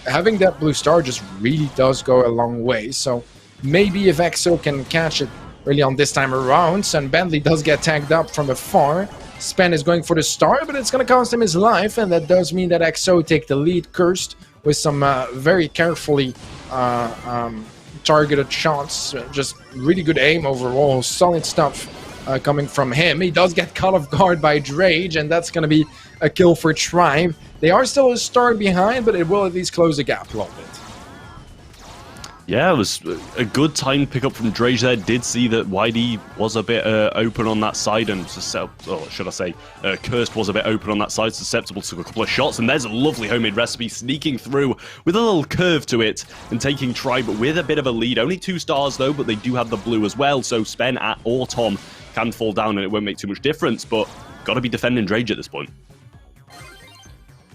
having that blue star just really does go a long way. So maybe if EXO can catch it early on this time around, and Bentley does get tagged up from afar. Spen is going for the star, but it's going to cost him his life, and that does mean that EXO take the lead, cursed with some very carefully targeted shots. Just really good aim overall, solid stuff coming from him. He does get caught off guard by Drage, and that's going to be a kill for Tribe. They are still a star behind, but it will at least close the gap a little bit. Yeah, it was a good time pickup from Drage there. Did see that YD was a bit open on that side, and Cursed was a bit open on that side, susceptible to a couple of shots. And there's a lovely homemade recipe sneaking through with a little curve to it and taking Tribe with a bit of a lead. Only 2 stars though, but they do have the blue as well. So Spen or Tom can fall down and it won't make too much difference, but got to be defending Drage at this point.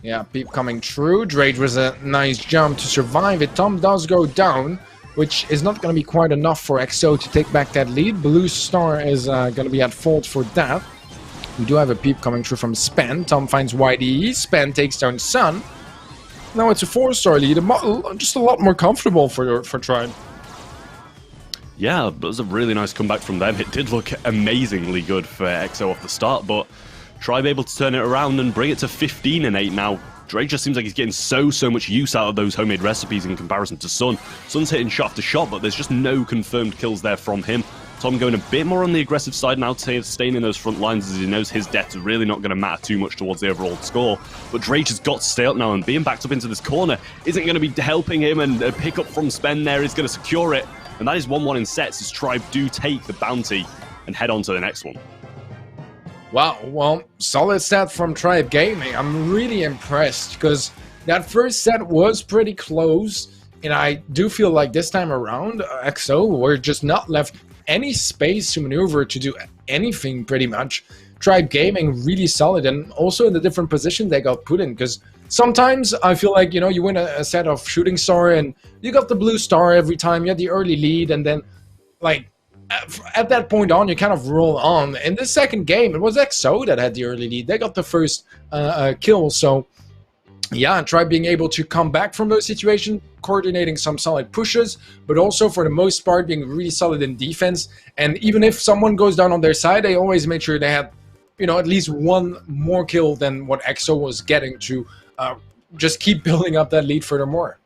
Yeah, peep coming through. Drage was a nice jump to survive it. Tom does go down, which is not going to be quite enough for EXO to take back that lead. Blue Star is going to be at fault for that. We do have a peep coming through from Spen. Tom finds YDE. Spen takes down Sun. Now it's a 4-star lead. Just a lot more comfortable for Tribe. Yeah, it was a really nice comeback from them. It did look amazingly good for EXO off the start, but Tribe able to turn it around and bring it to 15-8 now. Drake just seems like he's getting so much use out of those homemade recipes in comparison to Sun. Sun's hitting shot after shot, but there's just no confirmed kills there from him. Tom going a bit more on the aggressive side now, staying in those front lines as he knows his death's really not going to matter too much towards the overall score. But Drake has got to stay up now, and being backed up into this corner isn't going to be helping him, and a pick up from Spen there is going to secure it. And that is 1-1 in sets as Tribe do take the bounty and head on to the next one. Wow, well, solid set from Tribe Gaming. I'm really impressed because that first set was pretty close, and I do feel like this time around, EXO were just not left any space to maneuver to do anything pretty much. Tribe Gaming really solid, and also in the different position they got put in, because sometimes I feel like, you know, you win a set of Shooting Star and you got the blue star every time, you had the early lead, and then like at that point on, you kind of roll on. In the second game, it was EXO that had the early lead. They got the first kill. So, yeah, Tribe being able to come back from those situations, coordinating some solid pushes, but also for the most part being really solid in defense. And even if someone goes down on their side, they always made sure they had, you know, at least one more kill than what EXO was getting to just keep building up that lead furthermore.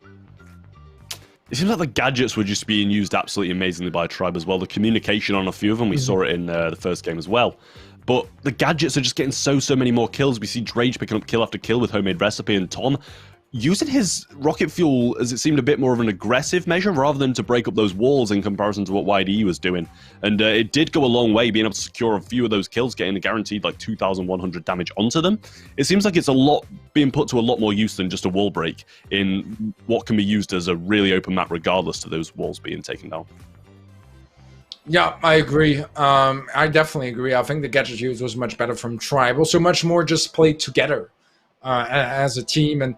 It seems like the gadgets were just being used absolutely amazingly by Tribe as well. The communication on a few of them, we saw it in the first game as well. But the gadgets are just getting so many more kills. We see Drage picking up kill after kill with homemade recipe, and Tom using his rocket fuel as it seemed a bit more of an aggressive measure rather than to break up those walls in comparison to what YDE was doing. And it did go a long way being able to secure a few of those kills, getting a guaranteed like 2,100 damage onto them. It seems like it's a lot being put to a lot more use than just a wall break in what can be used as a really open map regardless to those walls being taken down. Yeah, I agree. I definitely agree. I think the gadget use was much better from Tribe. Also much more just played together as a team. And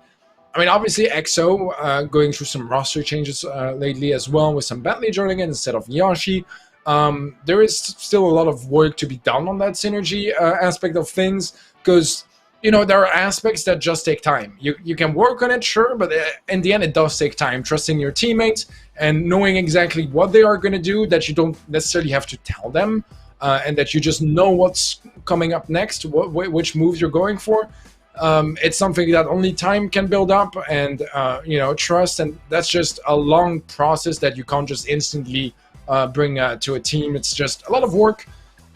I mean, obviously, EXO going through some roster changes lately as well, with some Bentley joining in instead of Yashi. There is still a lot of work to be done on that synergy aspect of things, because, you know, there are aspects that just take time. You can work on it, sure, but in the end, it does take time. Trusting your teammates and knowing exactly what they are going to do, that you don't necessarily have to tell them, and that you just know what's coming up next, which moves you're going for. It's something that only time can build up, and you know, trust, and that's just a long process that you can't just instantly bring to a team. It's just a lot of work,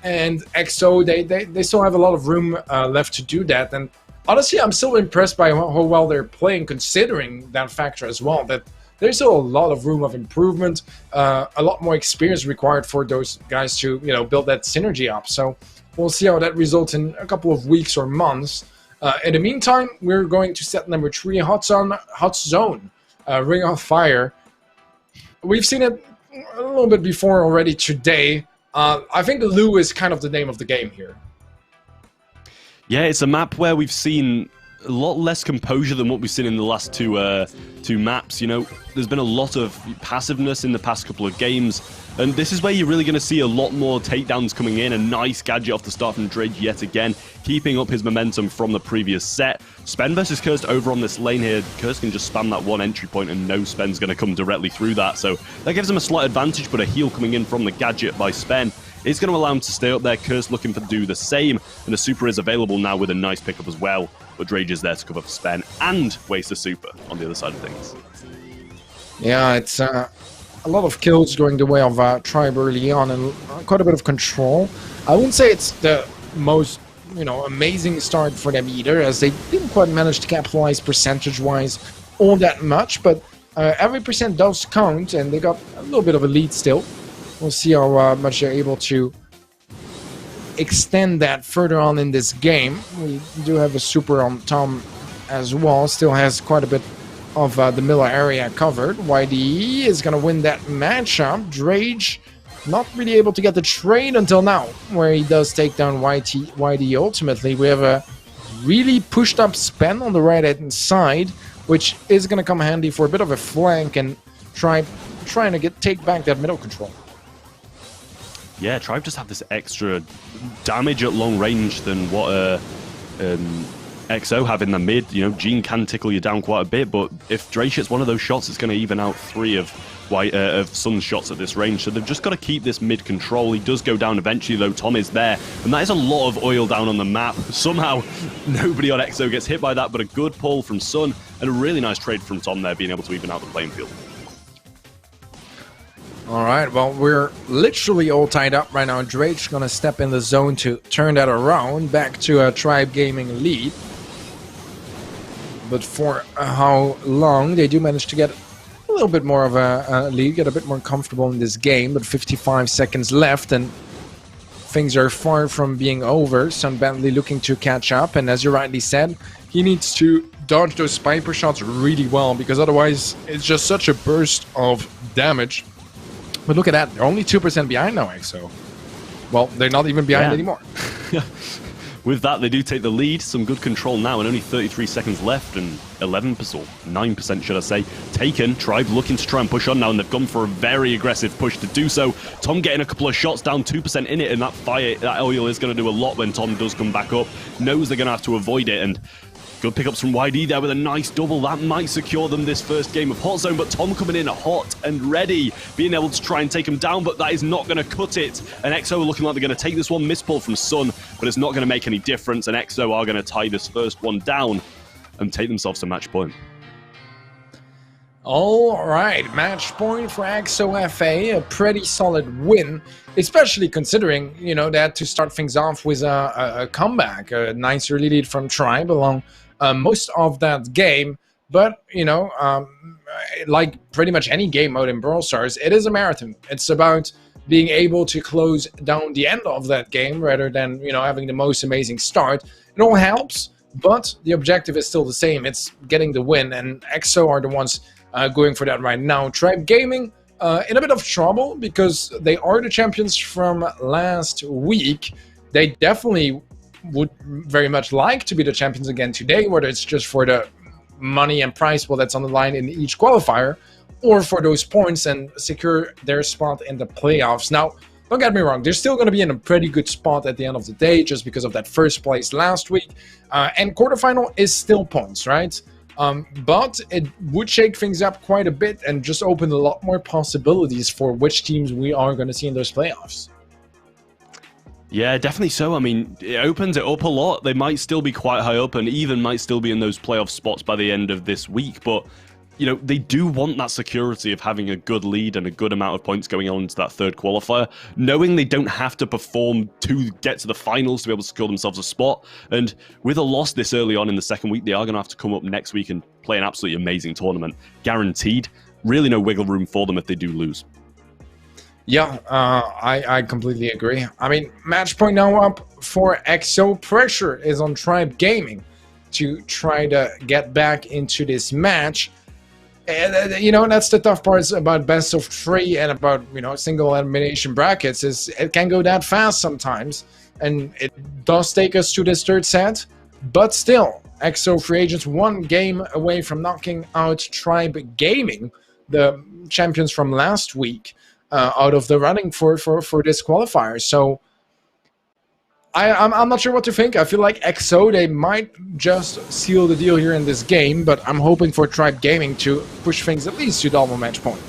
and EXO they still have a lot of room left to do that. And honestly, I'm still impressed by how well they're playing, considering that factor as well, that there's still a lot of room of improvement, a lot more experience required for those guys to, you know, build that synergy up. So we'll see how that results in a couple of weeks or months. In the meantime, we're going to set number 3, Hot Zone, Ring of Fire. We've seen it a little bit before already today. I think Lou is kind of the name of the game here. Yeah, it's a map where we've seen a lot less composure than what we've seen in the last two maps. You know, there's been a lot of passiveness in the past couple of games, and this is where you're really going to see a lot more takedowns coming in. A nice gadget off the start from Drage yet again, keeping up his momentum from the previous set. Spen versus Kurst over on this lane here. Kurst can just spam that one entry point and no Spen's going to come directly through that, so that gives him a slight advantage, but a heal coming in from the gadget by Spen is going to allow him to stay up there. Kurst looking to do the same, and the super is available now with a nice pickup as well. But Drage is there to cover for Spen and waste the super on the other side of things. Yeah, it's a lot of kills going the way of Tribe early on, and quite a bit of control. I wouldn't say it's the most, amazing start for them either, as they didn't quite manage to capitalize percentage-wise all that much, but every percent does count, and they got a little bit of a lead still. We'll see how much they're able to extend that further on in this game. We do have a super on Tom as well. Still has quite a bit of the Miller area covered. YDE is going to win that matchup. Drage not really able to get the trade until now, where he does take down YDE ultimately. We have a really pushed up Spen on the right hand side, which is going to come handy for a bit of a flank and trying to take back that middle control. Yeah, Tribe just have this extra damage at long range than what XO have in the mid. You know, Gene can tickle you down quite a bit, but if Drake hits one of those shots, it's going to even out 3 of Sun's shots at this range. So they've just got to keep this mid control. He does go down eventually, though. Tom is there, and that is a lot of oil down on the map. Somehow, nobody on XO gets hit by that, but a good pull from Sun, and a really nice trade from Tom there, being able to even out the playing field. Alright, well, we're literally all tied up right now. Drake's gonna step in the zone to turn that around, back to a Tribe Gaming lead. But for how long, they do manage to get a little bit more of a lead, get a bit more comfortable in this game, but 55 seconds left, and things are far from being over. Sun Bentley looking to catch up, and as you rightly said, he needs to dodge those Piper shots really well, because otherwise it's just such a burst of damage. But look at that, they're only 2% behind now, XO. Well, they're not even behind anymore. With that, they do take the lead. Some good control now, and only 33 seconds left, and 11%, or 9% should I say, taken. Tribe looking to try and push on now, and they've gone for a very aggressive push to do so. Tom getting a couple of shots down, 2% in it, and that oil is going to do a lot when Tom does come back up. Knows they're going to have to avoid it, and good pickups from YD there with a nice double. That might secure them this first game of Hot Zone, but Tom coming in hot and ready, being able to try and take him down, but that is not going to cut it. And XO are looking like they're going to take this one. Mispull from Sun, but it's not going to make any difference, and XO are going to tie this first one down and take themselves to match point. All right, match point for XOFA, a pretty solid win, especially considering, that to start things off with a comeback, a nice early lead from Tribe along most of that game. But, like pretty much any game mode in Brawl Stars, it is a marathon. It's about being able to close down the end of that game rather than, having the most amazing start. It all helps, but the objective is still the same. It's getting the win, and XO are the ones going for that right now. Tribe Gaming in a bit of trouble because they are the champions from last week. They definitely would very much like to be the champions again today, whether it's just for the money and prize pool that's on the line in each qualifier, or for those points and secure their spot in the playoffs. Now, don't get me wrong, they're still going to be in a pretty good spot at the end of the day just because of that first place last week. And quarterfinal is still points, right? But it would shake things up quite a bit and just open a lot more possibilities for which teams we are going to see in those playoffs. Yeah, definitely so. I mean, it opens it up a lot. They might still be quite high up and even might still be in those playoff spots by the end of this week. But, they do want that security of having a good lead and a good amount of points going on into that third qualifier, knowing they don't have to perform to get to the finals to be able to secure themselves a spot. And with a loss this early on in the second week, they are going to have to come up next week and play an absolutely amazing tournament. Guaranteed. Really no wiggle room for them if they do lose. Yeah, I completely agree. I mean, match point now up for XO. Pressure is on Tribe Gaming to try to get back into this match. And, that's the tough part about best of 3 and about, single elimination brackets, is it can go that fast sometimes. And it does take us to this third set. But still, EXO Free Agents 1 game away from knocking out Tribe Gaming, the champions from last week, out of the running for this qualifier. So I'm not sure what to think. I feel like EXO, they might just seal the deal here in this game, but I'm hoping for Tribe Gaming to push things at least to double match point.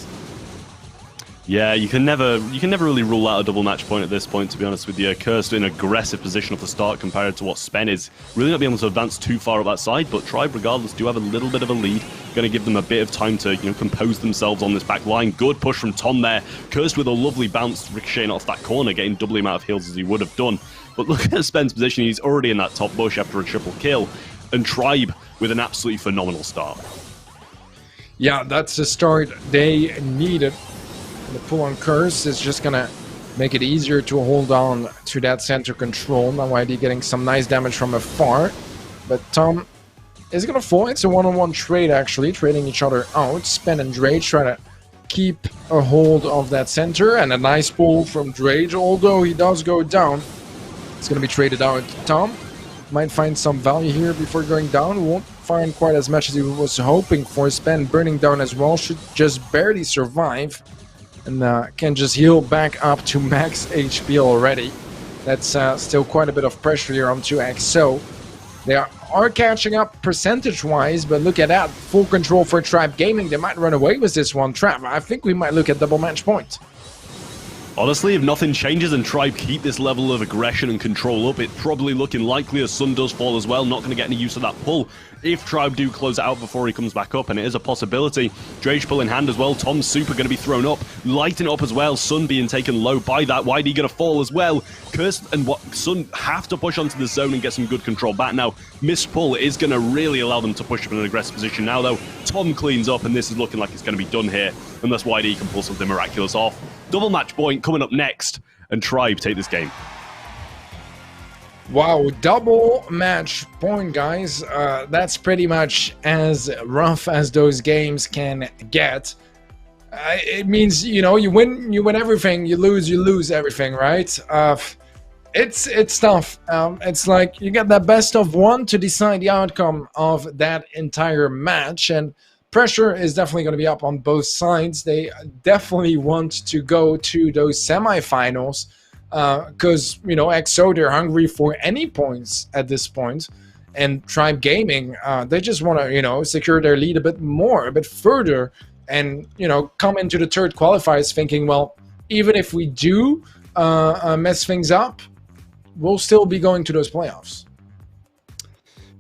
Yeah, you can never really rule out a double match point at this point, to be honest with you. Cursed in an aggressive position off the start compared to what Spen is. Really not being able to advance too far up that side, but Tribe, regardless, do have a little bit of a lead. Going to give them a bit of time to, compose themselves on this back line. Good push from Tom there. Cursed with a lovely bounce, ricocheting off that corner, getting double the amount of heals as he would have done. But look at Spen's position. He's already in that top bush after a triple kill. And Tribe with an absolutely phenomenal start. Yeah, that's the start they needed. The pull on Curse is just gonna make it easier to hold on to that center control. Now YD getting some nice damage from afar, but Tom is gonna fall. It's a one-on-one trade, actually, trading each other out. Spen and Drage trying to keep a hold of that center, and a nice pull from Drage, although he does go down. It's gonna be traded out. Tom might find some value here before going down. Won't find quite as much as he was hoping for. Spen burning down as well, should just barely survive. And can just heal back up to max HP already. That's still quite a bit of pressure here onto EXO. They are catching up percentage-wise, but look at that. Full control for Tribe Gaming. They might run away with this one. Trap, I think we might look at double match point. Honestly, if nothing changes and Tribe keep this level of aggression and control up, it's probably looking likely as Sun does fall as well. Not going to get any use of that pull if Tribe do close it out before he comes back up, and it is a possibility. Drage pull in hand as well. Tom's super going to be thrown up, lighting up as well. Sun being taken low by that. YD going to fall as well. Curse and Sun have to push onto the zone and get some good control back. Now, missed pull is going to really allow them to push up in an aggressive position. Now, though, Tom cleans up, and this is looking like it's going to be done here, unless YD can pull something miraculous off. Double match point coming up next, and Tribe take this game. Wow, double match point, guys. That's pretty much as rough as those games can get. It means, you win everything, you lose everything, right? It's tough. It's like you get that best of one to decide the outcome of that entire match, and pressure is definitely going to be up on both sides. They definitely want to go to those semifinals. Because, EXO, they're hungry for any points at this point. And Tribe Gaming, they just want to, secure their lead a bit further. And, come into the third qualifiers thinking, well, even if we do mess things up, we'll still be going to those playoffs.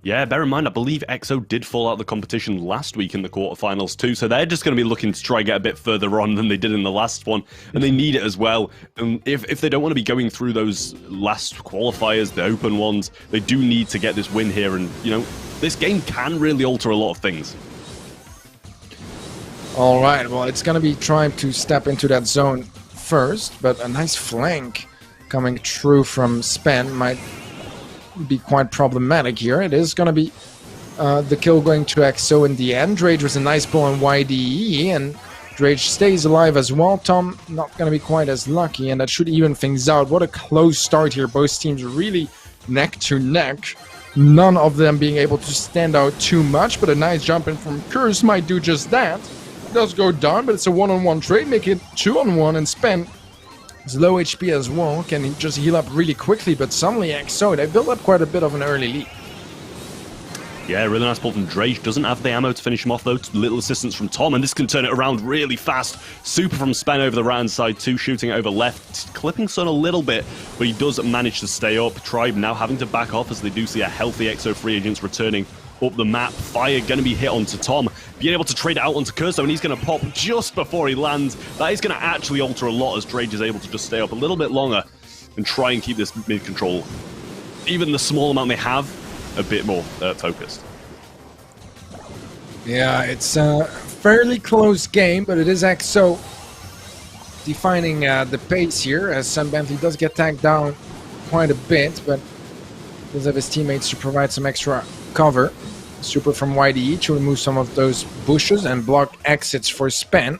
Yeah, bear in mind, I believe EXO did fall out of the competition last week in the quarterfinals too, so they're just going to be looking to try and get a bit further on than they did in the last one, and they need it as well. And if they don't want to be going through those last qualifiers, the open ones, they do need to get this win here, and, this game can really alter a lot of things. All right, well, it's going to be trying to step into that zone first, but a nice flank coming through from Spen might be quite problematic here. It is going to be the kill going to EXO in the end. Drage was a nice pull on YDE, and Drage stays alive as well. Tom not going to be quite as lucky, and that should even things out. What a close start here. Both teams really neck to neck. None of them being able to stand out too much, but a nice jump in from Curse might do just that. It does go down, but it's a one-on-one trade, make it 2-on-1, and Spen is low HP as well. Can he just heal up really quickly, but suddenly EXO, they built up quite a bit of an early lead. Yeah, really nice pull from Drake. Doesn't have the ammo to finish him off, though. Little assistance from Tom, and this can turn it around really fast. Super from Spen over the right-hand side, too, shooting it over left. Clipping Sun a little bit, but he does manage to stay up. Tribe now having to back off as they do see a healthy EXO free agents returning up the map. Fire going to be hit onto Tom. Being able to trade it out onto Curso, and he's going to pop just before he lands. That is going to actually alter a lot as Drake is able to just stay up a little bit longer and try and keep this mid-control, even the small amount they have, a bit more focused. Yeah, it's a fairly close game, but it is EXO defining the pace here, as Sam Bentley does get tagged down quite a bit, but does have his teammates to provide some extra cover. Super from YDE to remove some of those bushes and block exits for Spen.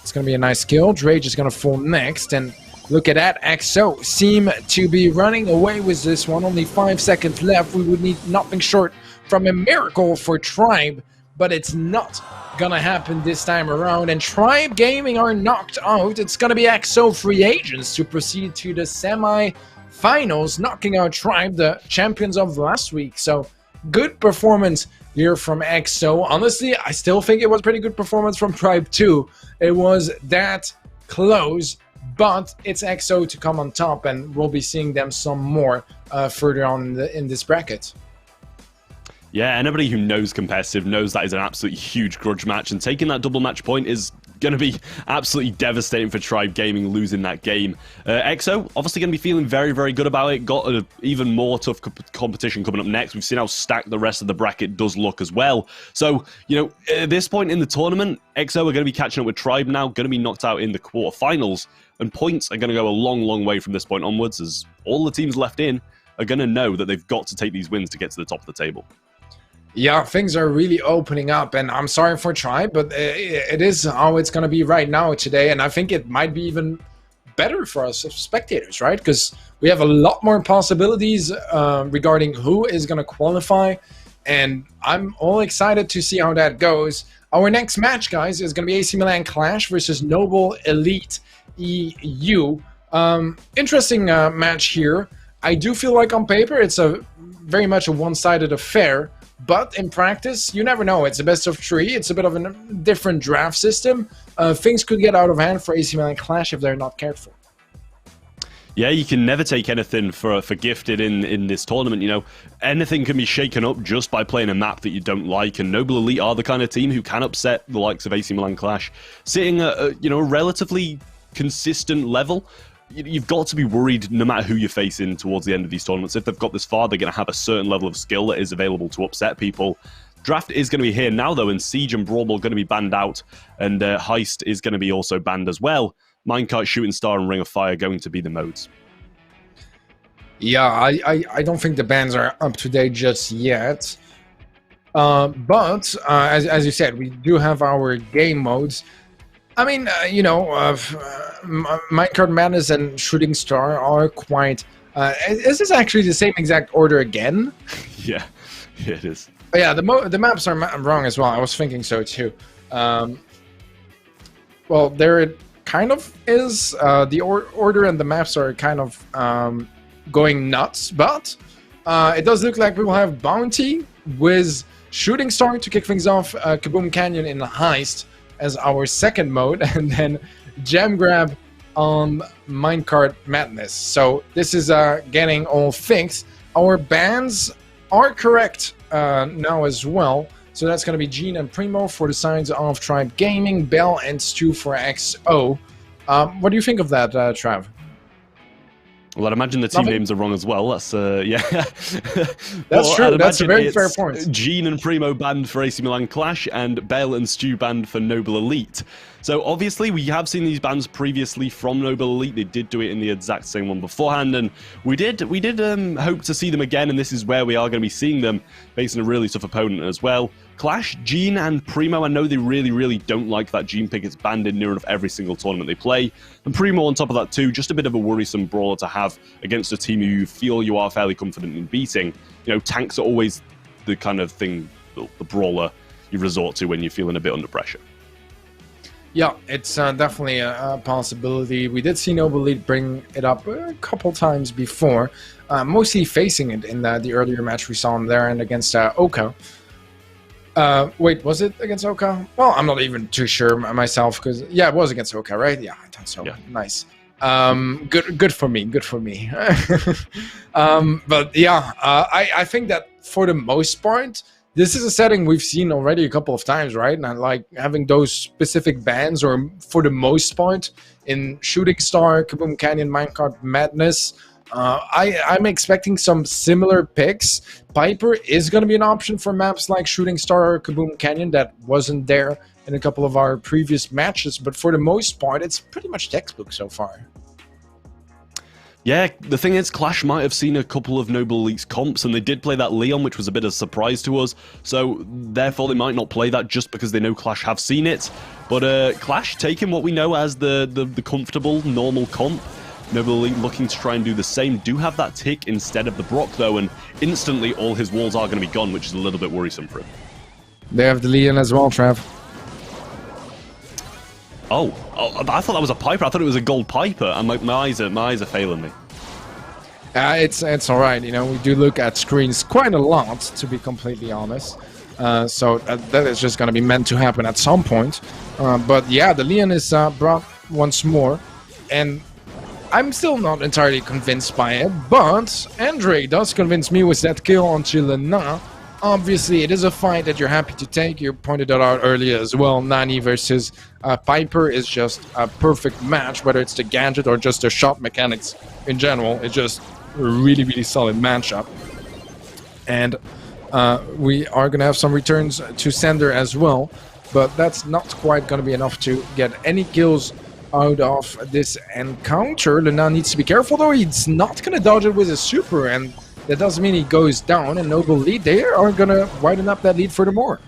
It's going to be a nice kill. Drage is going to fall next, and look at that. EXO seem to be running away with this one. Only 5 seconds left. We would need nothing short from a miracle for Tribe, but it's not gonna happen this time around. And Tribe Gaming are knocked out. It's gonna be EXO free agents to proceed to the semi-finals, knocking out Tribe, the champions of last week. So good performance here from EXO. Honestly, I still think it was pretty good performance from Tribe too. It was that close, but it's EXO to come on top, and we'll be seeing them some more further on in this bracket. Yeah, anybody who knows competitive knows that is an absolutely huge grudge match, and taking that double match point is going to be absolutely devastating for Tribe Gaming losing that game. EXO obviously going to be feeling very, very good about it. Got an even more tough competition coming up next. We've seen how stacked the rest of the bracket does look as well. So, you know, at this point in the tournament, EXO are going to be catching up with Tribe now, going to be knocked out in the quarterfinals, and points are going to go a long, long way from this point onwards, as all the teams left in are going to know that they've got to take these wins to get to the top of the table. Yeah, things are really opening up, and I'm sorry for Tribe, but it is how it's going to be right now today, and I think it might be even better for us spectators, right? Because we have a lot more possibilities regarding who is going to qualify, and I'm all excited to see how that goes. Our next match, guys, is going to be AC Milan Clash versus Noble Elite EU. Interesting match here. I do feel like on paper it's a very much a one-sided affair, but in practice, you never know. It's a best of 3. It's a bit of a different draft system. Things could get out of hand for AC Milan Clash if they're not careful. Yeah, you can never take anything for gifted in this tournament. You know, anything can be shaken up just by playing a map that you don't like, and Noble Elite are the kind of team who can upset the likes of AC Milan Clash. Sitting at a relatively consistent level, you've got to be worried no matter who you're facing towards the end of these tournaments. If they've got this far, they're going to have a certain level of skill that is available to upset people. Draft is going to be here now, though, and Siege and Brawl Ball are going to be banned out, and Heist is going to be also banned as well. Minecart, Shooting Star, and Ring of Fire going to be the modes. Yeah, I don't think the bans are up to date just yet. But as you said, we do have our game modes. I mean, Minecart Madness and Shooting Star are quite... is this actually the same exact order again? Yeah, it is. But yeah, the maps are wrong as well. I was thinking so too. Well, there it kind of is. The order and the maps are kind of going nuts, but it does look like we will have Bounty with Shooting Star to kick things off, Kaboom Canyon in the Heist as our second mode, and then Gem Grab on Minecart Madness. So this is getting all fixed. Our bans are correct now as well. So that's going to be Gene and Primo for the sides of Tribe Gaming, Bell and Stu for XO. What do you think of that, Trav? Well, I'd imagine the team names are wrong as well. That's, yeah. That's true. That's a very fair point. Gene and Primo banned for AC Milan Clash, and Bell and Stu banned for Noble Elite. So, obviously, we have seen these bans previously from Noble Elite. They did do it in the exact same one beforehand, and we did hope to see them again, and this is where we are going to be seeing them, facing a really tough opponent as well. Clash, Gene and Primo, I know they really, really don't like that Gene pick. It's banned in near enough every single tournament they play. And Primo on top of that too, just a bit of a worrisome brawler to have against a team who you feel you are fairly confident in beating. You know, tanks are always the kind of thing, the brawler you resort to when you're feeling a bit under pressure. Yeah, it's definitely a possibility. We did see Noble Elite bring it up a couple times before, mostly facing it in the earlier match we saw him there and against Oka. Wait, was it against Oka? Well, I'm not even too sure myself, because yeah, it was against Oka, right? Yeah, I thought so. Yeah. Nice. Good for me. Good for me. But yeah, I think that for the most part, this is a setting we've seen already a couple of times, right? And like having those specific bans, or for the most part, in Shooting Star, Kaboom Canyon, Minecart Madness. I'm expecting some similar picks. Piper is going to be an option for maps like Shooting Star or Kaboom Canyon that wasn't there in a couple of our previous matches, but for the most part, it's pretty much textbook so far. Yeah, the thing is, Clash might have seen a couple of Noble Elite's comps, and they did play that Leon, which was a bit of a surprise to us, so therefore they might not play that just because they know Clash have seen it. But Clash taking what we know as the comfortable, normal comp. Noble Elite looking to try and do the same. Do have that tick instead of the Brock, though, and instantly all his walls are going to be gone, which is a little bit worrisome for him. They have the Leon as well, Trav. Oh, I thought that was a Piper. I thought it was a gold Piper, and my eyes are failing me. It's all right. You know, we do look at screens quite a lot, to be completely honest. So that is just going to be meant to happen at some point. But yeah, the Leon is brought once more, and I'm still not entirely convinced by it. But Andre does convince me with that kill on Chilena. Obviously, it is a fight that you're happy to take. You pointed that out earlier as well. Nani versus Piper is just a perfect match, whether it's the gadget or just the shot mechanics in general. It's just a really, really solid matchup. And we are going to have some returns to sender as well, but that's not quite going to be enough to get any kills out of this encounter. Lena needs to be careful, though. He's not going to dodge it with a super, and that doesn't mean he goes down. And Noble lead, they are going to widen up that lead furthermore.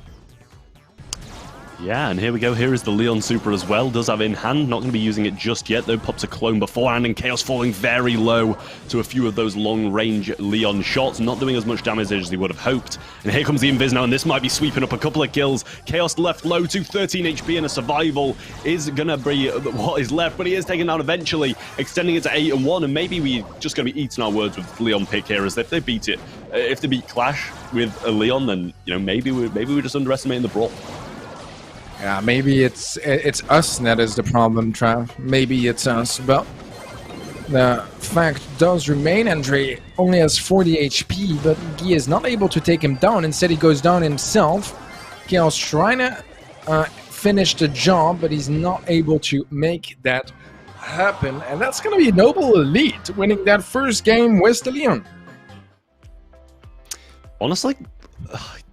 Yeah, and here we go. Here is the Leon Super as well. Does have in hand. Not going to be using it just yet, though. Pops a clone beforehand, and Chaos falling very low to a few of those long-range Leon shots. Not doing as much damage as he would have hoped. And here comes the Invis now, and this might be sweeping up a couple of kills. Chaos left low to 13 HP, and a survival is going to be what is left. But he is taken down eventually, extending it to 8 and 1. And maybe we're just going to be eating our words with Leon pick here, as if they beat it. If they beat Clash with a Leon, then maybe we're just underestimating the Brawl. Yeah, maybe it's us that is the problem, Trav. Maybe it's us, but the fact does remain. Andre only has 40 HP, but Guy is not able to take him down. Instead, he goes down himself. Chaos trying to finish the job, but he's not able to make that happen. And that's going to be Noble Elite winning that first game with the Leon. Honestly,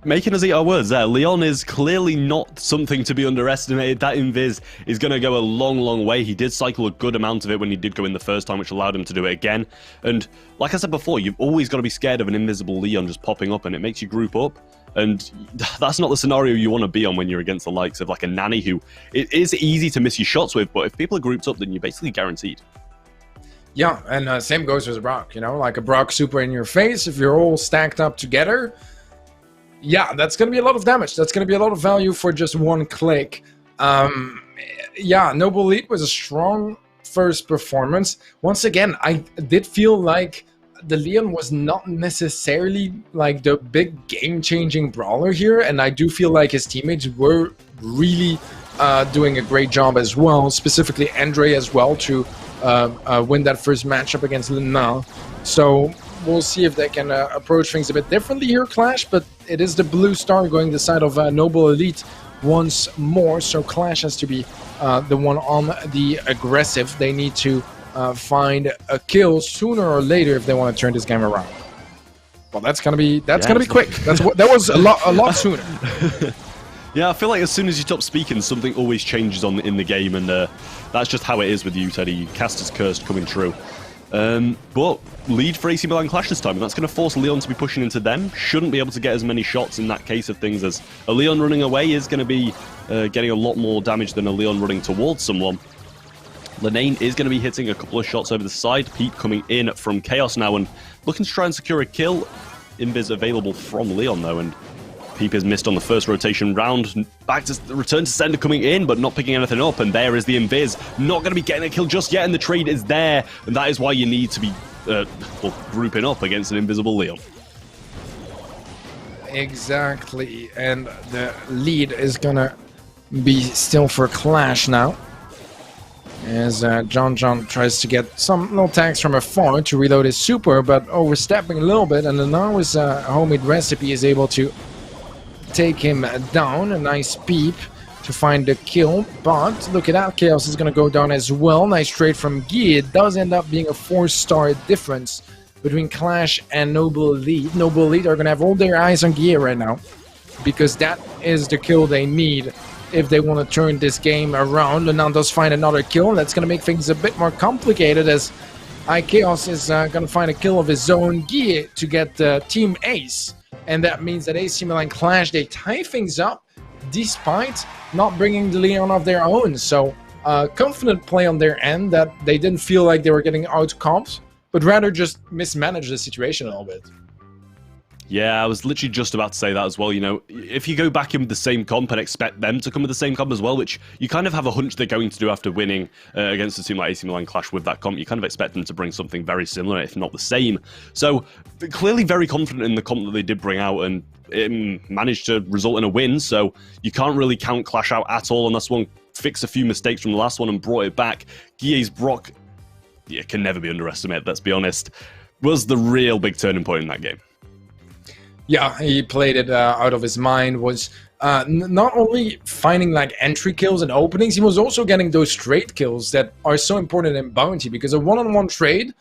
making us eat our words there. Leon is clearly not something to be underestimated. That Invis is going to go a long, long way. He did cycle a good amount of it when he did go in the first time, which allowed him to do it again. And like I said before, you've always got to be scared of an invisible Leon just popping up, and it makes you group up. And that's not the scenario you want to be on when you're against the likes of like a Nani, who it is easy to miss your shots with, but if people are grouped up, then you're basically guaranteed. Yeah, and same goes with Brock, like a Brock super in your face. If you're all stacked up together, yeah, that's going to be a lot of damage. That's going to be a lot of value for just one click. Yeah, Noble Elite was a strong first performance. Once again, I did feel like the Leon was not necessarily like the big game-changing brawler here, and I do feel like his teammates were really doing a great job as well, specifically Andre as well, to win that first matchup against Lena. So we'll see if they can approach things a bit differently here, Clash, but it is the blue star going the side of Noble Elite once more, so Clash has to be the one on the aggressive. They need to find a kill sooner or later if they want to turn this game around. Well, that's gonna be quick. That was a lot sooner. Yeah, I feel like as soon as you stop speaking, something always changes in the game, and that's just how it is with you, Teddy. Caster's Cursed coming true. But lead for AC Milan Clash this time, and that's going to force Leon to be pushing into them. Shouldn't be able to get as many shots in that case of things, as a Leon running away is going to be getting a lot more damage than a Leon running towards someone. Lenane is going to be hitting a couple of shots over the side. Pete coming in from Chaos now and looking to try and secure a kill. Invis available from Leon though, and Peep is missed on the first rotation round. Back to the return to sender coming in, but not picking anything up. And there is the Invis. Not going to be getting a kill just yet, and the trade is there. And that is why you need to be grouping up against an invisible Leon. Exactly. And the lead is going to be still for Clash now, as John tries to get some little tags from afar to reload his super, but overstepping a little bit. And then now his homemade recipe is able to take him down. A nice peep to find the kill, but look at that, Chaos is going to go down as well. Nice trade from Guy. It does end up being a 4-star difference between Clash and Noble Elite. Noble Elite are going to have all their eyes on Guy right now, because that is the kill they need if they want to turn this game around. Lenan does find another kill. That's going to make things a bit more complicated, as Chaos is going to find a kill of his own, Guy, to get Team Ace. And that means that AC Milan Clash, they tie things up despite not bringing the Leon of their own. So confident play on their end, that they didn't feel like they were getting out-comped, but rather just mismanaged the situation a little bit. Yeah, I was literally just about to say that as well. You know, if you go back in with the same comp and expect them to come with the same comp as well, which you kind of have a hunch they're going to do after winning against a team like AC Milan Clash with that comp, you kind of expect them to bring something very similar, if not the same. So, clearly very confident in the comp that they did bring out, and it managed to result in a win, so you can't really count Clash out at all on this one. Fixed a few mistakes from the last one and brought it back. Guille's Brock, yeah, can never be underestimated, let's be honest, was the real big turning point in that game. Yeah, he played it out of his mind, was not only finding like entry kills and openings, he was also getting those trade kills that are so important in Bounty, because a one-on-one trade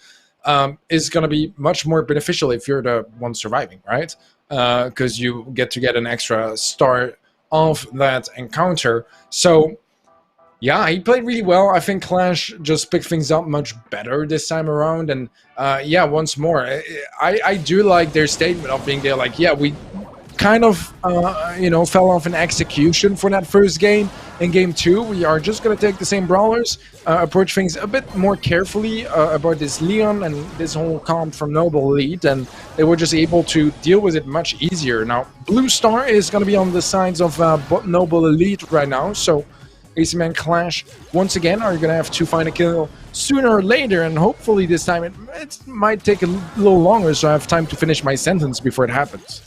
is going to be much more beneficial if you're the one surviving, right? Because you get an extra star of that encounter. So yeah, he played really well. I think Clash just picked things up much better this time around. And yeah, once more, I do like their statement of being there like, yeah, we kind of, you know, fell off in execution for that first game. In game 2, we are just going to take the same brawlers, approach things a bit more carefully about this Leon and this whole comp from Noble Elite, and they were just able to deal with it much easier. Now, Blue Star is going to be on the sides of Noble Elite right now, so AC Milan Clash, once again, are going to have to find a kill sooner or later, and hopefully this time it might take a little longer, so I have time to finish my sentence before it happens.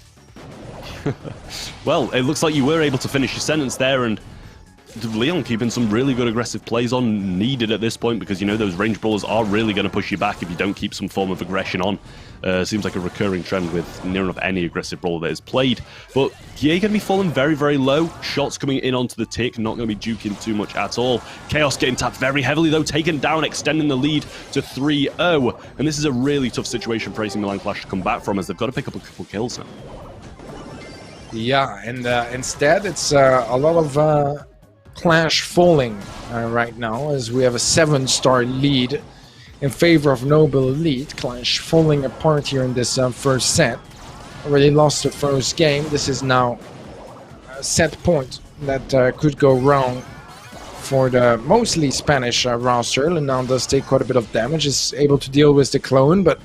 Well, it looks like you were able to finish your sentence there, and Leon keeping some really good aggressive plays on needed at this point, because you know those range brawlers are really going to push you back if you don't keep some form of aggression on. Seems like a recurring trend with near enough any aggressive brawler that is played. But yeah, going to be falling very, very low. Shots coming in onto the tick, not going to be juking too much at all. Chaos getting tapped very heavily though, taken down, extending the lead to 3-0. And this is a really tough situation for AC Milan Clash to come back from, as they've got to pick up a couple kills now. Yeah, and instead it's a lot of Clash falling right now, as we have a 7-star lead in favor of Noble Elite. Clash falling apart here in this first set. Already lost the first game. This is now a set point that could go wrong for the mostly Spanish roster. And now does take quite a bit of damage, is able to deal with the clone, but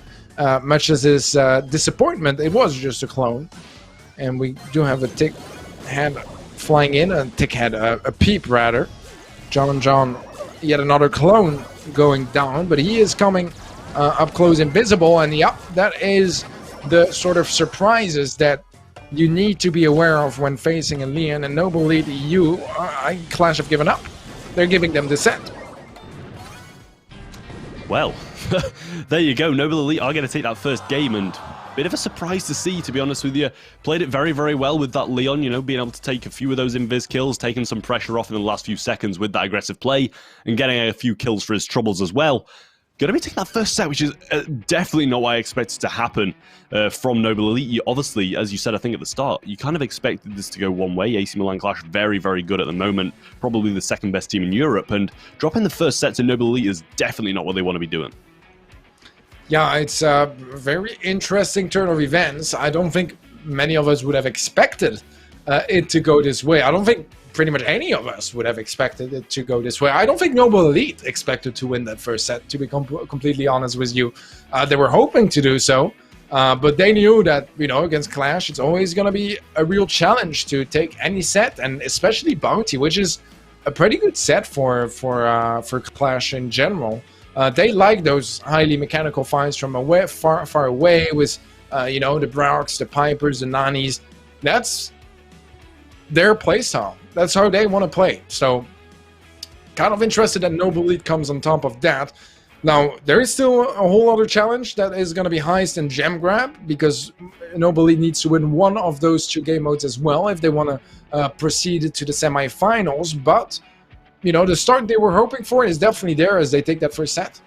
much as his disappointment, it was just a clone. And we do have a tick head flying in, a tick head, a peep rather. John, yet another clone going down, but he is coming up close invisible, and yeah, that is the sort of surprises that you need to be aware of when facing a Leon. And Noble Elite EU, Clash have given up. They're giving them the set. Well, there you go. Noble Elite are going to take that first game, and bit of a surprise to see, to be honest with you. Played it very, very well with that Leon, you know, being able to take a few of those invis kills, taking some pressure off in the last few seconds with that aggressive play, and getting a few kills for his troubles as well. Going to be taking that first set, which is definitely not what I expected to happen from Noble Elite. Obviously, as you said, I think at the start, you kind of expected this to go one way. AC Milan Clash, very, very good at the moment. Probably the second best team in Europe. And dropping the first set to Noble Elite is definitely not what they want to be doing. Yeah, it's a very interesting turn of events. I don't think many of us would have expected it to go this way. I don't think pretty much any of us would have expected it to go this way. I don't think Noble Elite expected to win that first set, to be completely honest with you. They were hoping to do so, but they knew that, you know, against Clash, it's always going to be a real challenge to take any set, and especially Bounty, which is a pretty good set for Clash in general. They like those highly mechanical fights from far away with, you know, the Browks, the Pipers, the Nanis. That's their playstyle. That's how they want to play. So, kind of interested that Noble Elite comes on top of that. Now, there is still a whole other challenge that is going to be Heist and Gem Grab, because Noble Elite needs to win one of those two game modes as well if they want to proceed to the semifinals. But you know, the start they were hoping for is definitely there as they take that first set.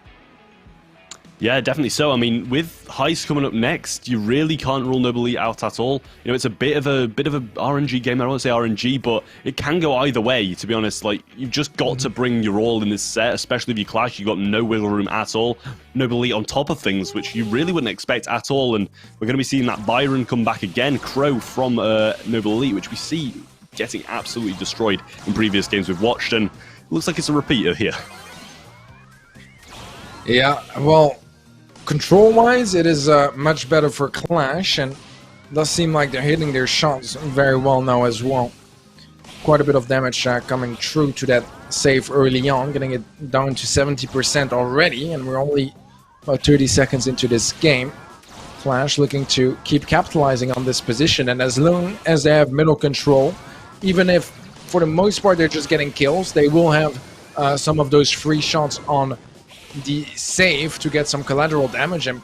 Yeah, definitely so. I mean, with Heist coming up next, you really can't rule Noble Elite out at all. You know, it's a bit of a RNG game. I don't want to say RNG, but it can go either way, to be honest. Like, you've just got to bring your all in this set, especially if you clash. You've got no wiggle room at all. Noble Elite on top of things, which you really wouldn't expect at all. And we're going to be seeing that Byron come back again, Crow from Noble Elite, which we see getting absolutely destroyed in previous games we've watched, and it looks like it's a repeater here. Yeah, well, control-wise, it is much better for Clash, and it does seem like they're hitting their shots very well now as well. Quite a bit of damage coming through to that save early on, getting it down to 70% already, and we're only about 30 seconds into this game. Clash looking to keep capitalizing on this position, and as long as they have middle control, even if for the most part they're just getting kills, they will have some of those free shots on the save to get some collateral damage and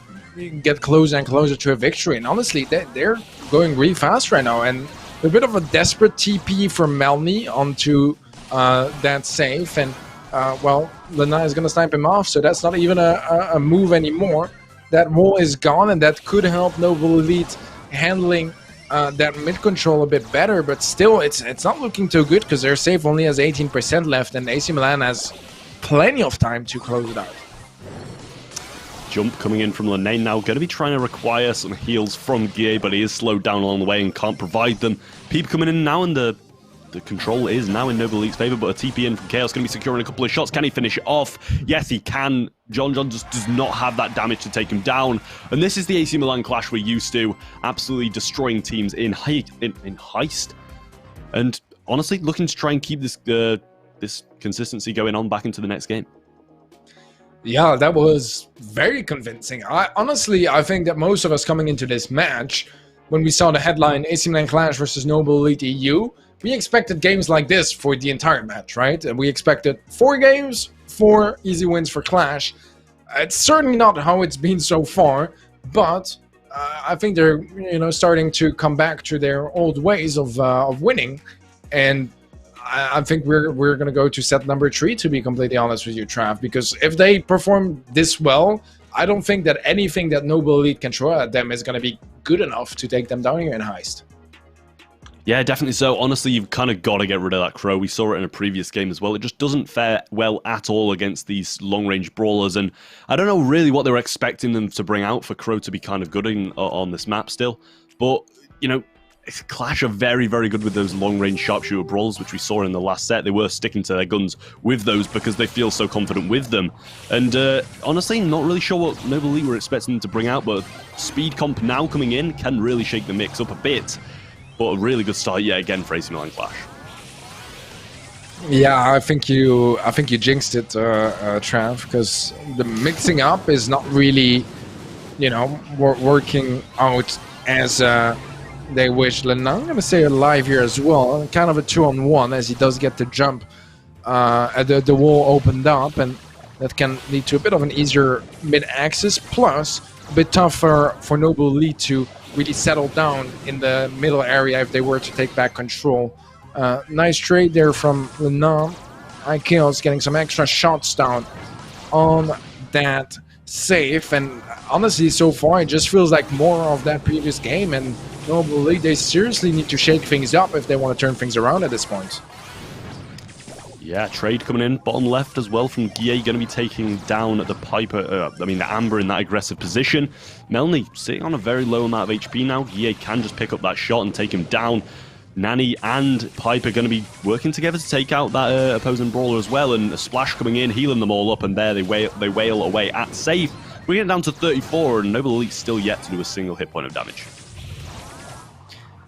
get closer and closer to a victory. And honestly, they're going really fast right now, and a bit of a desperate TP from Melny onto that save, and well, Lena is going to snipe him off, so that's not even a move anymore. That wall is gone, and that could help Noble Elite handling that mid control a bit better, but still, it's not looking too good because their save only has 18% left, and AC Milan has plenty of time to close it out. Jump coming in from Lene now, going to be trying to require some heals from Guille, but he is slowed down along the way and can't provide them. Peep coming in now, and the control is now in Noble Elite's favor, but a TP in from Chaos going to be securing a couple of shots. Can he finish it off? Yes, he can. John just does not have that damage to take him down. And this is the AC Milan Clash we're used to, absolutely destroying teams in Heist. And honestly, looking to try and keep this this consistency going on back into the next game. Yeah, that was very convincing. Honestly, I think that most of us coming into this match, when we saw the headline AC Milan Clash versus Noble Elite EU, we expected games like this for the entire match, right? And we expected 4 games, 4 easy wins for Clash. It's certainly not how it's been so far, but I think they're starting to come back to their old ways of winning, and I think we're going to go to set number 3, to be completely honest with you, Trav, because if they perform this well, I don't think that anything that Noble Elite can throw at them is going to be good enough to take them down here in Heist. Yeah, definitely so. Honestly, you've kind of got to get rid of that Crow. We saw it in a previous game as well. It just doesn't fare well at all against these long-range brawlers, and I don't know really what they were expecting them to bring out for Crow to be kind of good on this map still, but, Clash are very, very good with those long-range sharpshooter brawls, which we saw in the last set. They were sticking to their guns with those because they feel so confident with them. And honestly, not really sure what Noble Elite were expecting them to bring out, but speed comp now coming in can really shake the mix up a bit. But a really good start yet again for AC Milan Clash. Yeah, I think you jinxed it, Trav, because the mixing up is not really, working out as they wish. Lena, I'm going to say alive here as well. Kind of a 2-on-1 as he does get the jump. The wall opened up, and that can lead to a bit of an easier mid-axis. Plus, a bit tougher for Noble Elite to really settle down in the middle area if they were to take back control. Nice trade there from Lena. IKEO's getting some extra shots down on that save, and honestly, so far it just feels like more of that previous game, and Noble Elite, they seriously need to shake things up if they want to turn things around at this point. Yeah, trade coming in, bottom left as well from Guille, going to be taking down the Piper, the Amber in that aggressive position. Melny sitting on a very low amount of HP now. Guille can just pick up that shot and take him down. Nani and Piper going to be working together to take out that opposing brawler as well, and a splash coming in, healing them all up, and there they wail away at safe, bringing it down to 34, and Noble Elite still yet to do a single hit point of damage.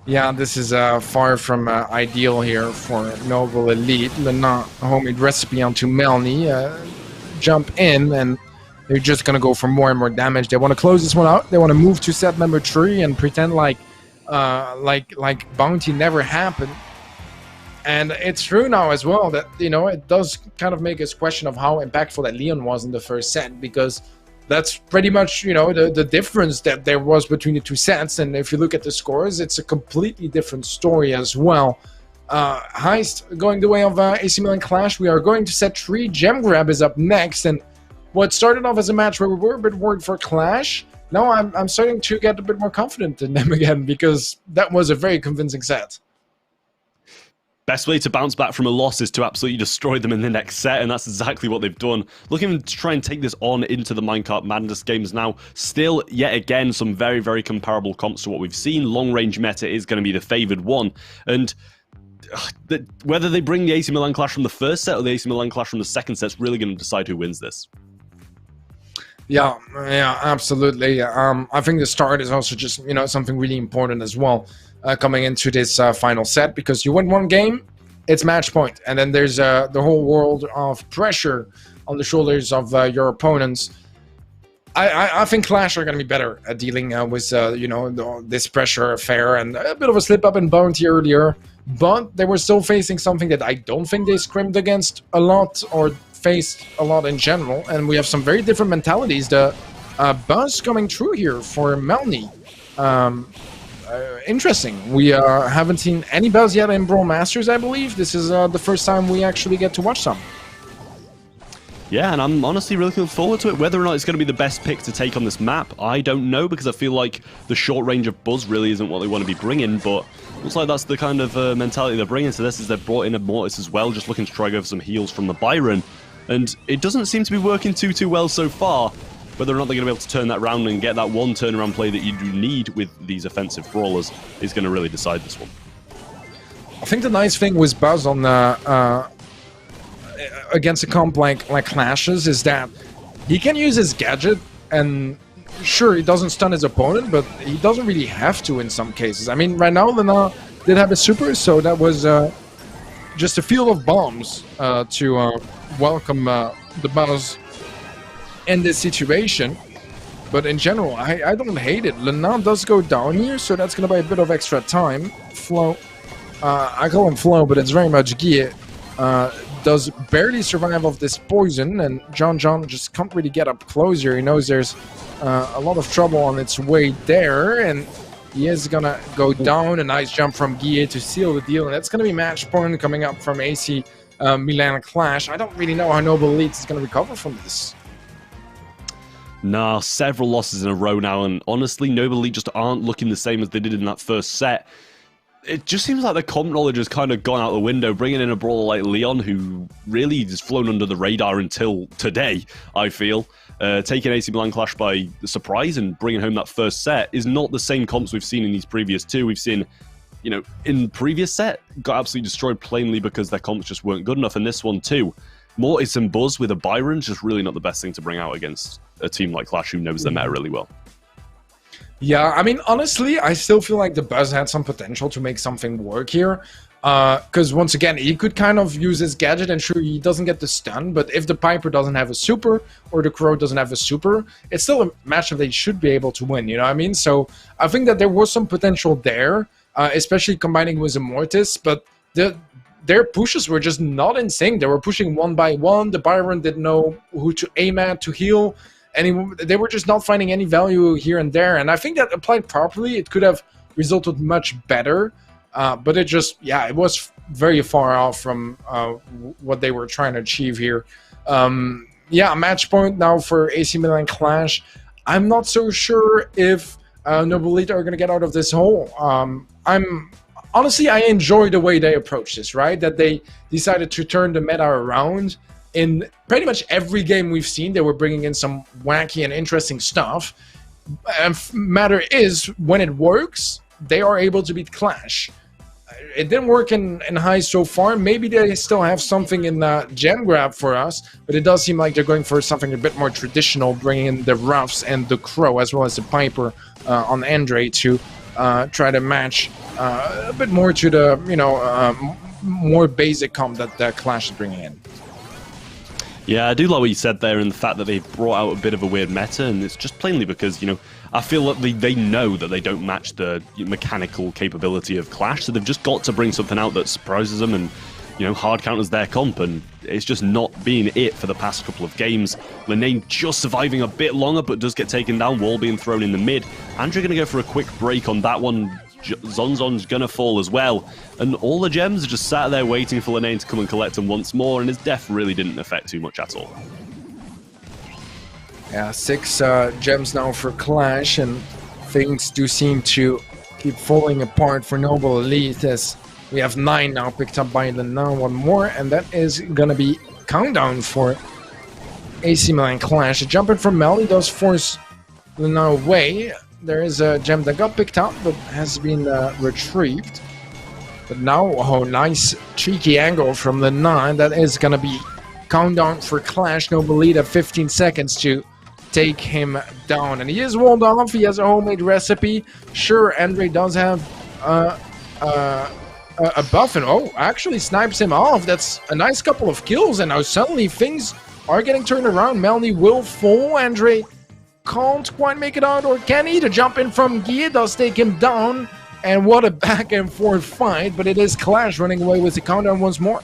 Yeah, this is far from ideal here for Noble Elite. Lena, homemade recipe onto Melny. Jump in, and they're just going to go for more and more damage. They want to close this one out. They want to move to set number 3 and pretend like Bounty never happened. And it's true now as well that, it does kind of make us question of how impactful that Leon was in the first set, because that's pretty much, the difference that there was between the 2 sets. And if you look at the scores, it's a completely different story as well. Heist going the way of AC Milan Clash. We are going to set 3. Gem Grab is up next. And what started off as a match where we were a bit worried for Clash, now I'm starting to get a bit more confident in them again, because that was a very convincing set. Best way to bounce back from a loss is to absolutely destroy them in the next set, and that's exactly what they've done. Looking to try and take this on into the Minecart Madness games now. Still, yet again, some very, very comparable comps to what we've seen. Long-range meta is going to be the favoured one, and whether they bring the AC Milan clash from the first set or the AC Milan clash from the second set is really going to decide who wins this. Yeah, absolutely. I think the start is also just, something really important as well, coming into this final set, because you win one game, it's match point, and then there's the whole world of pressure on the shoulders of your opponents. I think Clash are going to be better at dealing with this pressure affair, and a bit of a slip up in Bounty earlier, but they were still facing something that I don't think they scrimmed against a lot or faced a lot in general, and we have some very different mentalities. The buzz coming through here for Melny. Interesting. We haven't seen any buzz yet in BrawlMSTRS, I believe. This is the first time we actually get to watch some. Yeah, and I'm honestly really looking forward to it. Whether or not it's going to be the best pick to take on this map, I don't know, because I feel like the short range of buzz really isn't what they want to be bringing, but looks like that's the kind of mentality they're bringing to this, is they've brought in a Mortis as well, just looking to try to go for some heals from the Byron. And it doesn't seem to be working too well so far. Whether or not they're going to be able to turn that round and get that one turnaround play that you do need with these offensive brawlers is going to really decide this one. I think the nice thing with Buzz on against a comp like Clashes is that he can use his gadget, and sure, he doesn't stun his opponent, but he doesn't really have to in some cases. I mean, right now, Lena did have a super, so that was just a field of bombs to welcome the Buzz in this situation. But in general, I don't hate it. Lena does go down here, so that's going to be a bit of extra time. Flow, I call him Flow, but it's very much Guy. Does barely survive off this poison, and John just can't really get up close here. He knows there's a lot of trouble on its way there, and he is gonna go down. A nice jump from Guy to seal the deal, and that's gonna be match point coming up from AC Milan Clash. I don't really know how Noble Elite is gonna recover from this. Nah, several losses in a row now, and honestly, Noble Elite just aren't looking the same as they did in that first set. It just seems like the comp knowledge has kind of gone out the window, bringing in a brawler like Leon, who really has flown under the radar until today, I feel. Taking AC Milan Clash by surprise and bringing home that first set is not the same comps we've seen in these previous two. We've seen, in previous set, got absolutely destroyed plainly because their comps just weren't good enough, and this one too. Mortis and Buzz with a Byron is just really not the best thing to bring out against a team like Clash who knows their meta really well. Yeah, I mean, honestly, I still feel like the Buzz had some potential to make something work here. Because once again, he could kind of use his gadget, and sure, he doesn't get the stun, but if the Piper doesn't have a super, or the Crow doesn't have a super, it's still a match that they should be able to win, you know what I mean? So I think that there was some potential there, especially combining with a Mortis, but their pushes were just not in sync. They were pushing one by one, the Byron didn't know who to aim at to heal, and they were just not finding any value here and there. And I think that applied properly, it could have resulted much better. But it just, it was very far off from what they were trying to achieve here. Match point now for AC Milan Clash. I'm not so sure if Noble Elite are going to get out of this hole. Honestly, I enjoy the way they approach this, right? That they decided to turn the meta around. In pretty much every game we've seen, they were bringing in some wacky and interesting stuff. And matter is, when it works, they are able to beat Clash. It didn't work in high so far. Maybe they still have something in Gen Grab for us, but it does seem like they're going for something a bit more traditional, bringing in the Ruffs and the Crow, as well as the Piper on Andre to try to match a bit more to the, more basic comp that Clash is bringing in. Yeah, I do like what you said there, and the fact that they've brought out a bit of a weird meta, and it's just plainly because, I feel that they know that they don't match the mechanical capability of Clash, so they've just got to bring something out that surprises them and, hard counters their comp, and it's just not been it for the past couple of games. Linane just surviving a bit longer, but does get taken down, wall being thrown in the mid. Andre gonna go for a quick break on that one. Zonzon's gonna fall as well, and all the gems are just sat there waiting for Linane to come and collect them once more, and his death really didn't affect too much at all. Yeah, 6 gems now for Clash, and things do seem to keep falling apart for Noble Elite, as we have 9 now picked up by Lena, one more, and that is gonna be countdown for AC Milan Clash. A jump in from Melly does force Lena away. There is a gem that got picked up, but has been retrieved. But now, oh, nice cheeky angle from the 9. That is going to be countdown for Clash. Noble lead at 15 seconds to take him down. And he is walled off. He has a homemade recipe. Sure, Andre does have a buff, and oh, actually snipes him off. That's a nice couple of kills, and now suddenly things are getting turned around. Melanie will fall. Andre can't quite make it out, or can he? The jump in from Guy does take him down. And what a back and forth fight, but it is Clash running away with the countdown once more.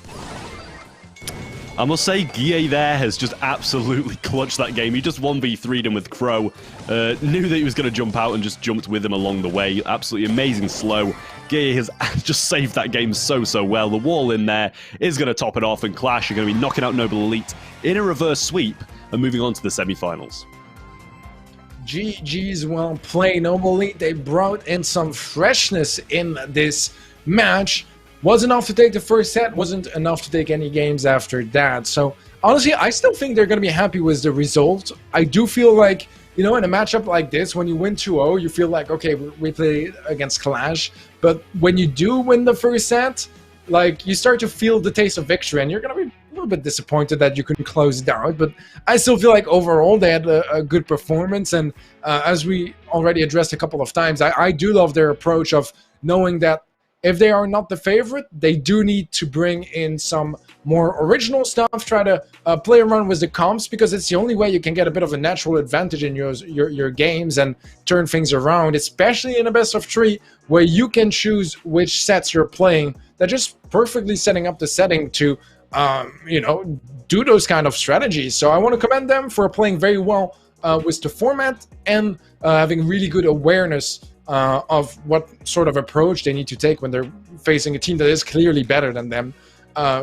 I must say, Guy there has just absolutely clutched that game. He just 1v3'd him with Crow. Knew that he was going to jump out and just jumped with him along the way. Absolutely amazing slow. Guy has just saved that game so well. The wall in there is going to top it off, and Clash are going to be knocking out Noble Elite in a reverse sweep and moving on to the semi-finals. GG's well played, Noble Elite. They brought in some freshness in this match. Was enough to take the first set, wasn't enough to take any games after that. So honestly, I still think they're going to be happy with the result. I do feel like, you know, in a matchup like this, when you win 2-0, you feel like, okay, we played against Clash. But when you do win the first set, like, you start to feel the taste of victory, and you're going to be a little bit disappointed that you couldn't close it out. But I still feel like overall they had a good performance. And as we already addressed a couple of times, I do love their approach of knowing that if they are not the favorite, they do need to bring in some more original stuff, try to play around with the comps, because it's the only way you can get a bit of a natural advantage in your games and turn things around, especially in a best of 3, where you can choose which sets you're playing. They're just perfectly setting up the setting to, you know, do those kind of strategies. So I want to commend them for playing very well with the format and having really good awareness of what sort of approach they need to take when they're facing a team that is clearly better than them.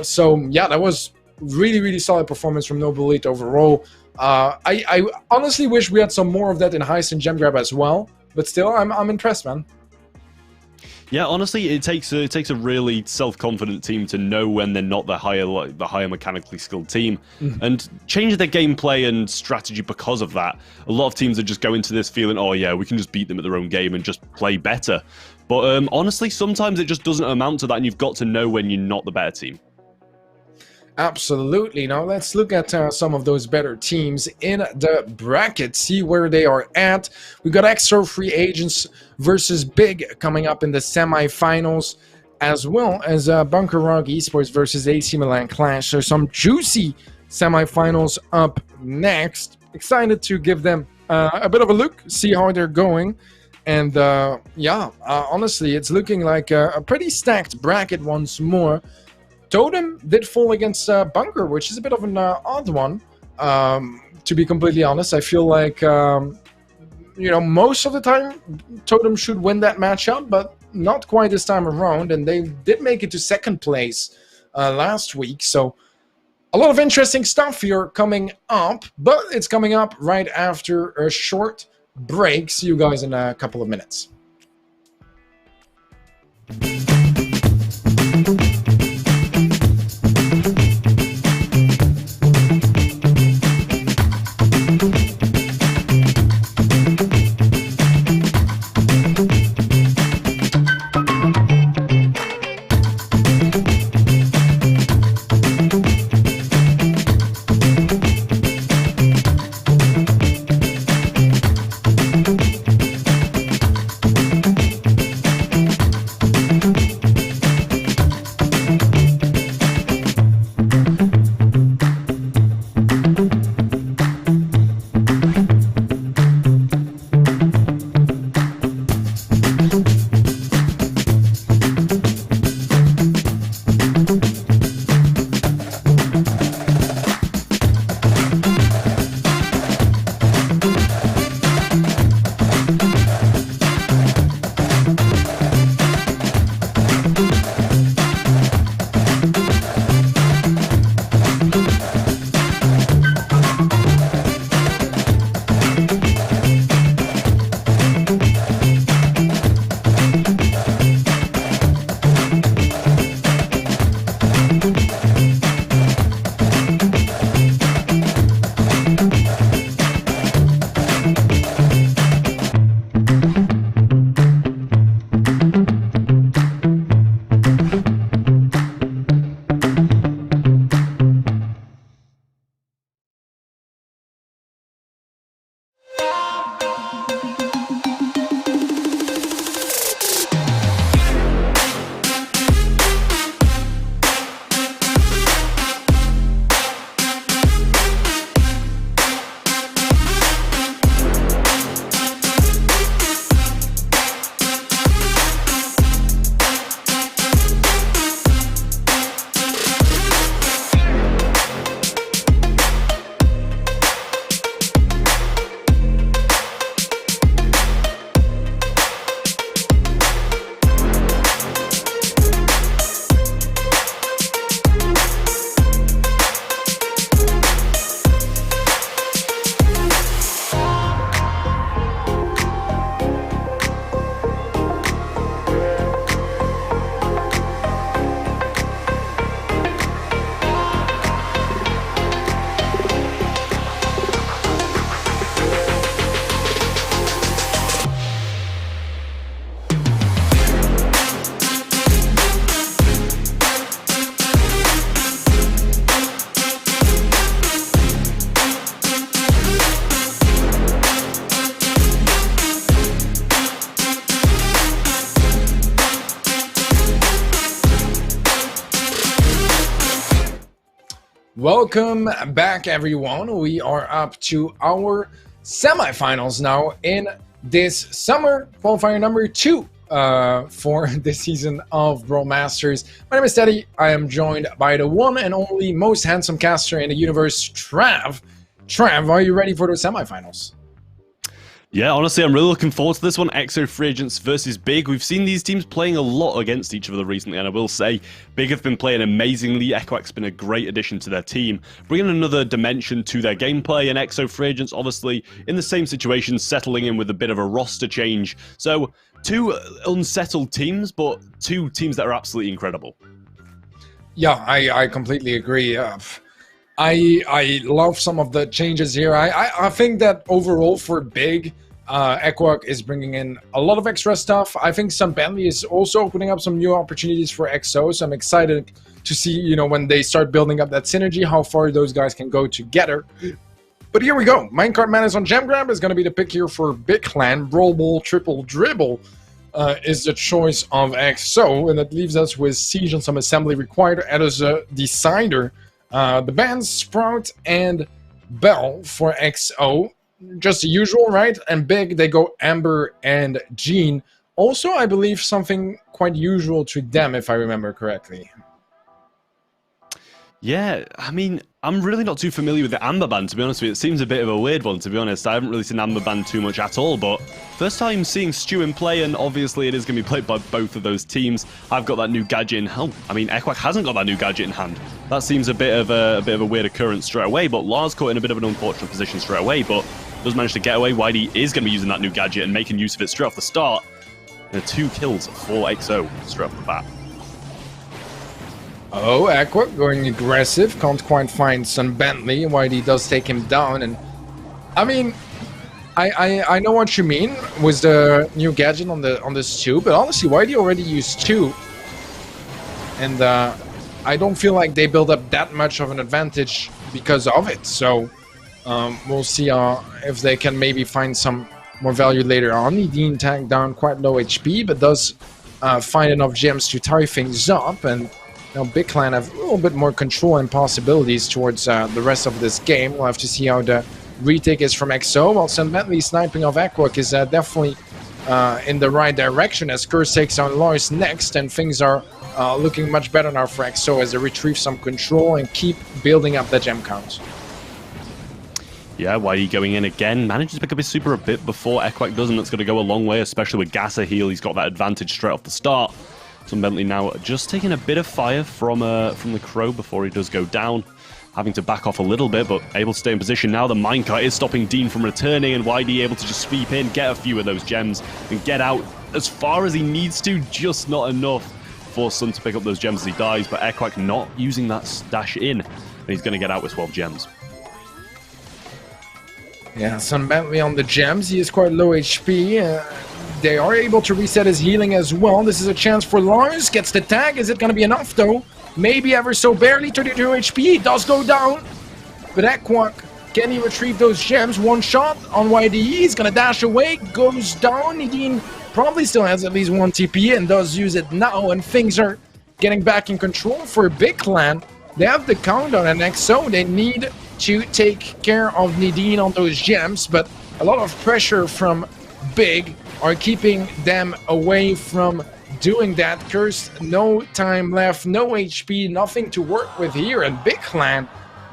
So yeah, that was really solid performance from Noble Elite overall. I honestly wish we had some more of that in Heist and Gem Grab as well, but still, I'm impressed, man. Yeah, honestly, it takes a really self-confident team to know when they're not the higher mechanically skilled team, and change their gameplay and strategy because of that. A lot of teams are just go into this feeling, oh yeah, we can just beat them at their own game and just play better. But honestly, sometimes it just doesn't amount to that, and you've got to know when you're not the better team. Absolutely. Now let's look at some of those better teams in the bracket, see where they are at. We got extra free agents versus Big coming up in the semi-finals, as well as Bunker Rock Esports versus AC Milan Clash. So some juicy semi-finals up next. Excited to give them a bit of a look, see how they're going. And yeah, honestly, it's looking like a pretty stacked bracket once more. Totem did fall against Bunker, which is a bit of an odd one, to be completely honest. I feel like, you know, most of the time Totem should win that matchup, but not quite this time around. And they did make it to second place last week. So a lot of interesting stuff here coming up, but it's coming up right after a short break. See you guys in a couple of minutes. Welcome back, everyone. We are up to our semifinals now in this summer qualifier number 2 for this season of Brawl Masters. My name is Teddy. I am joined by the one and only most handsome caster in the universe, Trav. Trav, are you ready for the semifinals? Yeah, honestly, I'm really looking forward to this one. EXO Free Agents versus Big. We've seen these teams playing a lot against each other recently, and I will say, Big have been playing amazingly. Equac's been a great addition to their team, bringing another dimension to their gameplay, and EXO Free Agents, obviously, in the same situation, settling in with a bit of a roster change. So, two unsettled teams, but two teams that are absolutely incredible. Yeah, I completely agree. I love some of the changes here. I think that overall for Big, Equac is bringing in a lot of extra stuff. I think Sun Bentley is also opening up some new opportunities for EXO, so I'm excited to see, you know, when they start building up that synergy, how far those guys can go together. But here we go. Minecart Madness on Gem Grab is going to be the pick here for Big Clan. Brawl Ball Triple Dribble is the choice of EXO, and that leaves us with Siege and some assembly required as a decider. The bands Sprout and Bell for EXO. Just the usual, right? And Big, they go Amber and Jean. Also, I believe something quite usual to them, if I remember correctly. Yeah, I mean, I'm really not too familiar with the Amber Band, to be honest with you. It seems a bit of a weird one, to be honest. I haven't really seen Amber Band too much at all, but first time seeing Stu in play, and obviously it is going to be played by both of those teams. I've got that new gadget in hand. I mean, Equac hasn't got that new gadget in hand. That seems a bit of a weird occurrence straight away, but Lars caught in a bit of an unfortunate position straight away, but does manage to get away. Whitey is going to be using that new gadget and making use of it straight off the start. And 2 kills for EXO straight off the bat. Oh, Aqua going aggressive. Can't quite find Sun Bentley. Whitey does take him down. And I mean, I know what you mean with the new gadget on this 2, but honestly, Whitey already used 2. And I don't feel like they build up that much of an advantage because of it. So we'll see if they can maybe find some more value later on. Nadine tagged down quite low HP, but does find enough gems to tie things up. And now Big Clan have a little bit more control and possibilities towards the rest of this game. We'll have to see how the retake is from EXO. While St. Bentley sniping off Equac is definitely in the right direction as Curse takes on Lars next, and things are looking much better now for EXO as they retrieve some control and keep building up the gem count. Yeah, Whitey going in again. Manages to pick up his super a bit before Equac does, and that's going to go a long way, especially with Gasser heal. He's got that advantage straight off the start. Some Bentley now just taking a bit of fire from the Crow before he does go down. Having to back off a little bit, but able to stay in position now. The minecart is stopping Dean from returning, and Whitey able to just sweep in, get a few of those gems, and get out as far as he needs to. Just not enough for Sun to pick up those gems as he dies, but Equac not using that stash in, and he's going to get out with 12 gems. Yeah, Sun Bentley on the gems. He is quite low HP. They are able to reset his healing as well. This is a chance for Lars. Gets the tag. Is it going to be enough, though? Maybe ever so barely. 32 HP. He does go down. But Equac, can he retrieve those gems? One shot on YDE. He's going to dash away. Goes down. Nadine probably still has at least 1 TP and does use it now. And things are getting back in control for Big Clan. They have the countdown and EXO. They need to take care of Nadine on those gems. But a lot of pressure from Big are keeping them away from doing that. Curse, no time left, no HP, nothing to work with here. And Big Clan,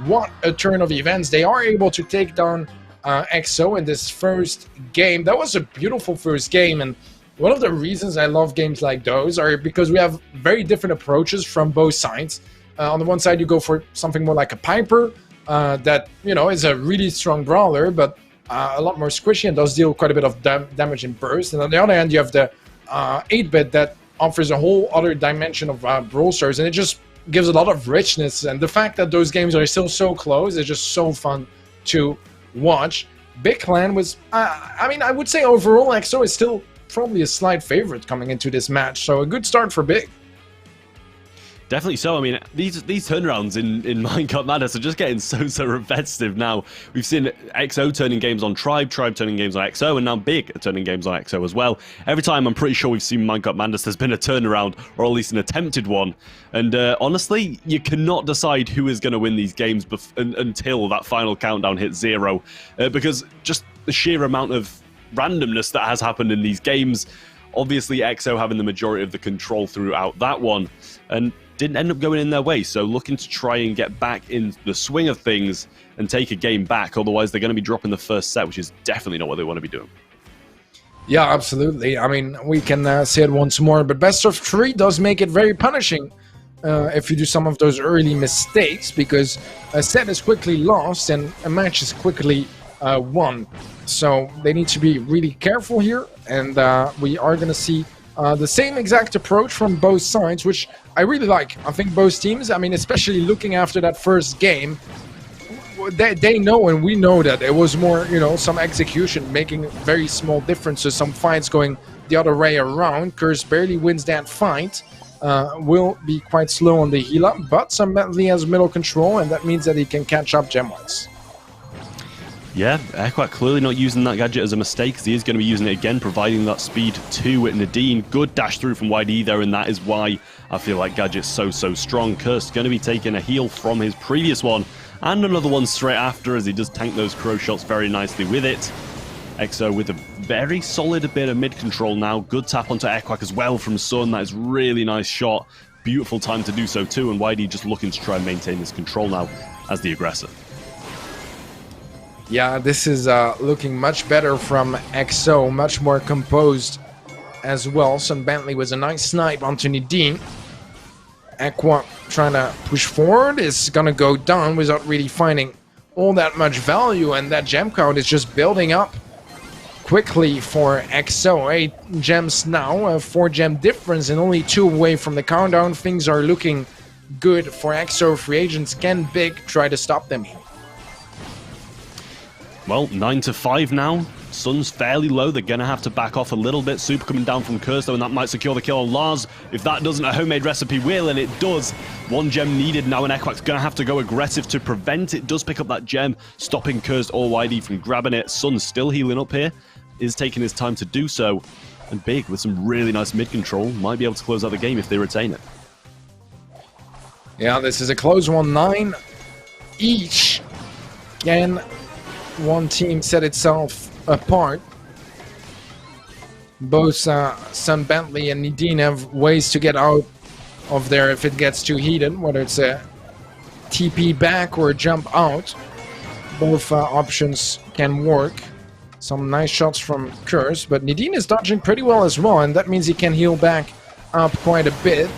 what a turn of events. They are able to take down EXO in this first game. That was a beautiful first game, and one of the reasons I love games like those are because we have very different approaches from both sides. On the one side, you go for something more like a Piper that, you know, is a really strong brawler, but a lot more squishy and does deal quite a bit of damage in burst. And on the other hand, you have the 8-bit that offers a whole other dimension of Brawl Stars, and it just gives a lot of richness. And the fact that those games are still so close is just so fun to watch. Big Clan was, I mean, I would say overall, EXO is still probably a slight favorite coming into this match. So a good start for Big. Definitely so. I mean, these turnarounds in Minecraft Madness are just getting so repetitive now. We've seen XO turning games on Tribe, Tribe turning games on XO, and now Big turning games on XO as well. Every time I'm pretty sure we've seen Minecraft Madness, there's been a turnaround, or at least an attempted one. And honestly, you cannot decide who is going to win these games until that final countdown hits 0. Because just the sheer amount of randomness that has happened in these games, obviously XO having the majority of the control throughout that one, and didn't end up going in their way, so looking to try and get back in the swing of things and take a game back, otherwise they're going to be dropping the first set, which is definitely not what they want to be doing. Yeah, absolutely. I mean, we can say it once more, but best of 3 does make it very punishing if you do some of those early mistakes, because a set is quickly lost and a match is quickly won. So they need to be really careful here, and we are going to see the same exact approach from both sides, which I really like. I think both teams, I mean, especially looking after that first game, they know and we know that it was more, you know, some execution making very small differences, some fights going the other way around. Curse barely wins that fight, will be quite slow on the heal up, but Sam Bentley has middle control, and that means that he can catch up gem-wise. Yeah, Equak clearly not using that gadget as a mistake, because he is going to be using it again, providing that speed to Nadine. Good dash through from YD there, and that is why I feel like Gadget's so strong. Curse going to be taking a heal from his previous one, and another one straight after, as he does tank those crow shots very nicely with it. XO with a very solid bit of mid-control now. Good tap onto Equak as well from Sun. That is really nice shot. Beautiful time to do so too, and YD just looking to try and maintain this control now as the aggressor. Yeah, this is looking much better from XO, much more composed as well. Sun Bentley was a nice snipe onto Nadine. Aqua trying to push forward is going to go down without really finding all that much value, and that gem count is just building up quickly for XO. 8 gems now, a 4 gem difference, and only 2 away from the countdown. Things are looking good for XO. Free agents can Big try to stop them here. Well, 9-5 now. Sun's fairly low. They're going to have to back off a little bit. Super coming down from Curse, though, and that might secure the kill on Lars. If that doesn't, a homemade recipe will, and it does. 1 gem needed now, and Equak's going to have to go aggressive to prevent it. Does pick up that gem, stopping Curse or YD from grabbing it. Sun's still healing up here. Is taking his time to do so. And Big, with some really nice mid-control, might be able to close out the game if they retain it. Yeah, this is a close one. 9 each. Can one team set itself apart? Both Sun Bentley and Nadine have ways to get out of there if it gets too heated, whether it's a TP back or a jump out. Both options can work. Some nice shots from Curse, but Nadine is dodging pretty well as well, and that means he can heal back up quite a bit.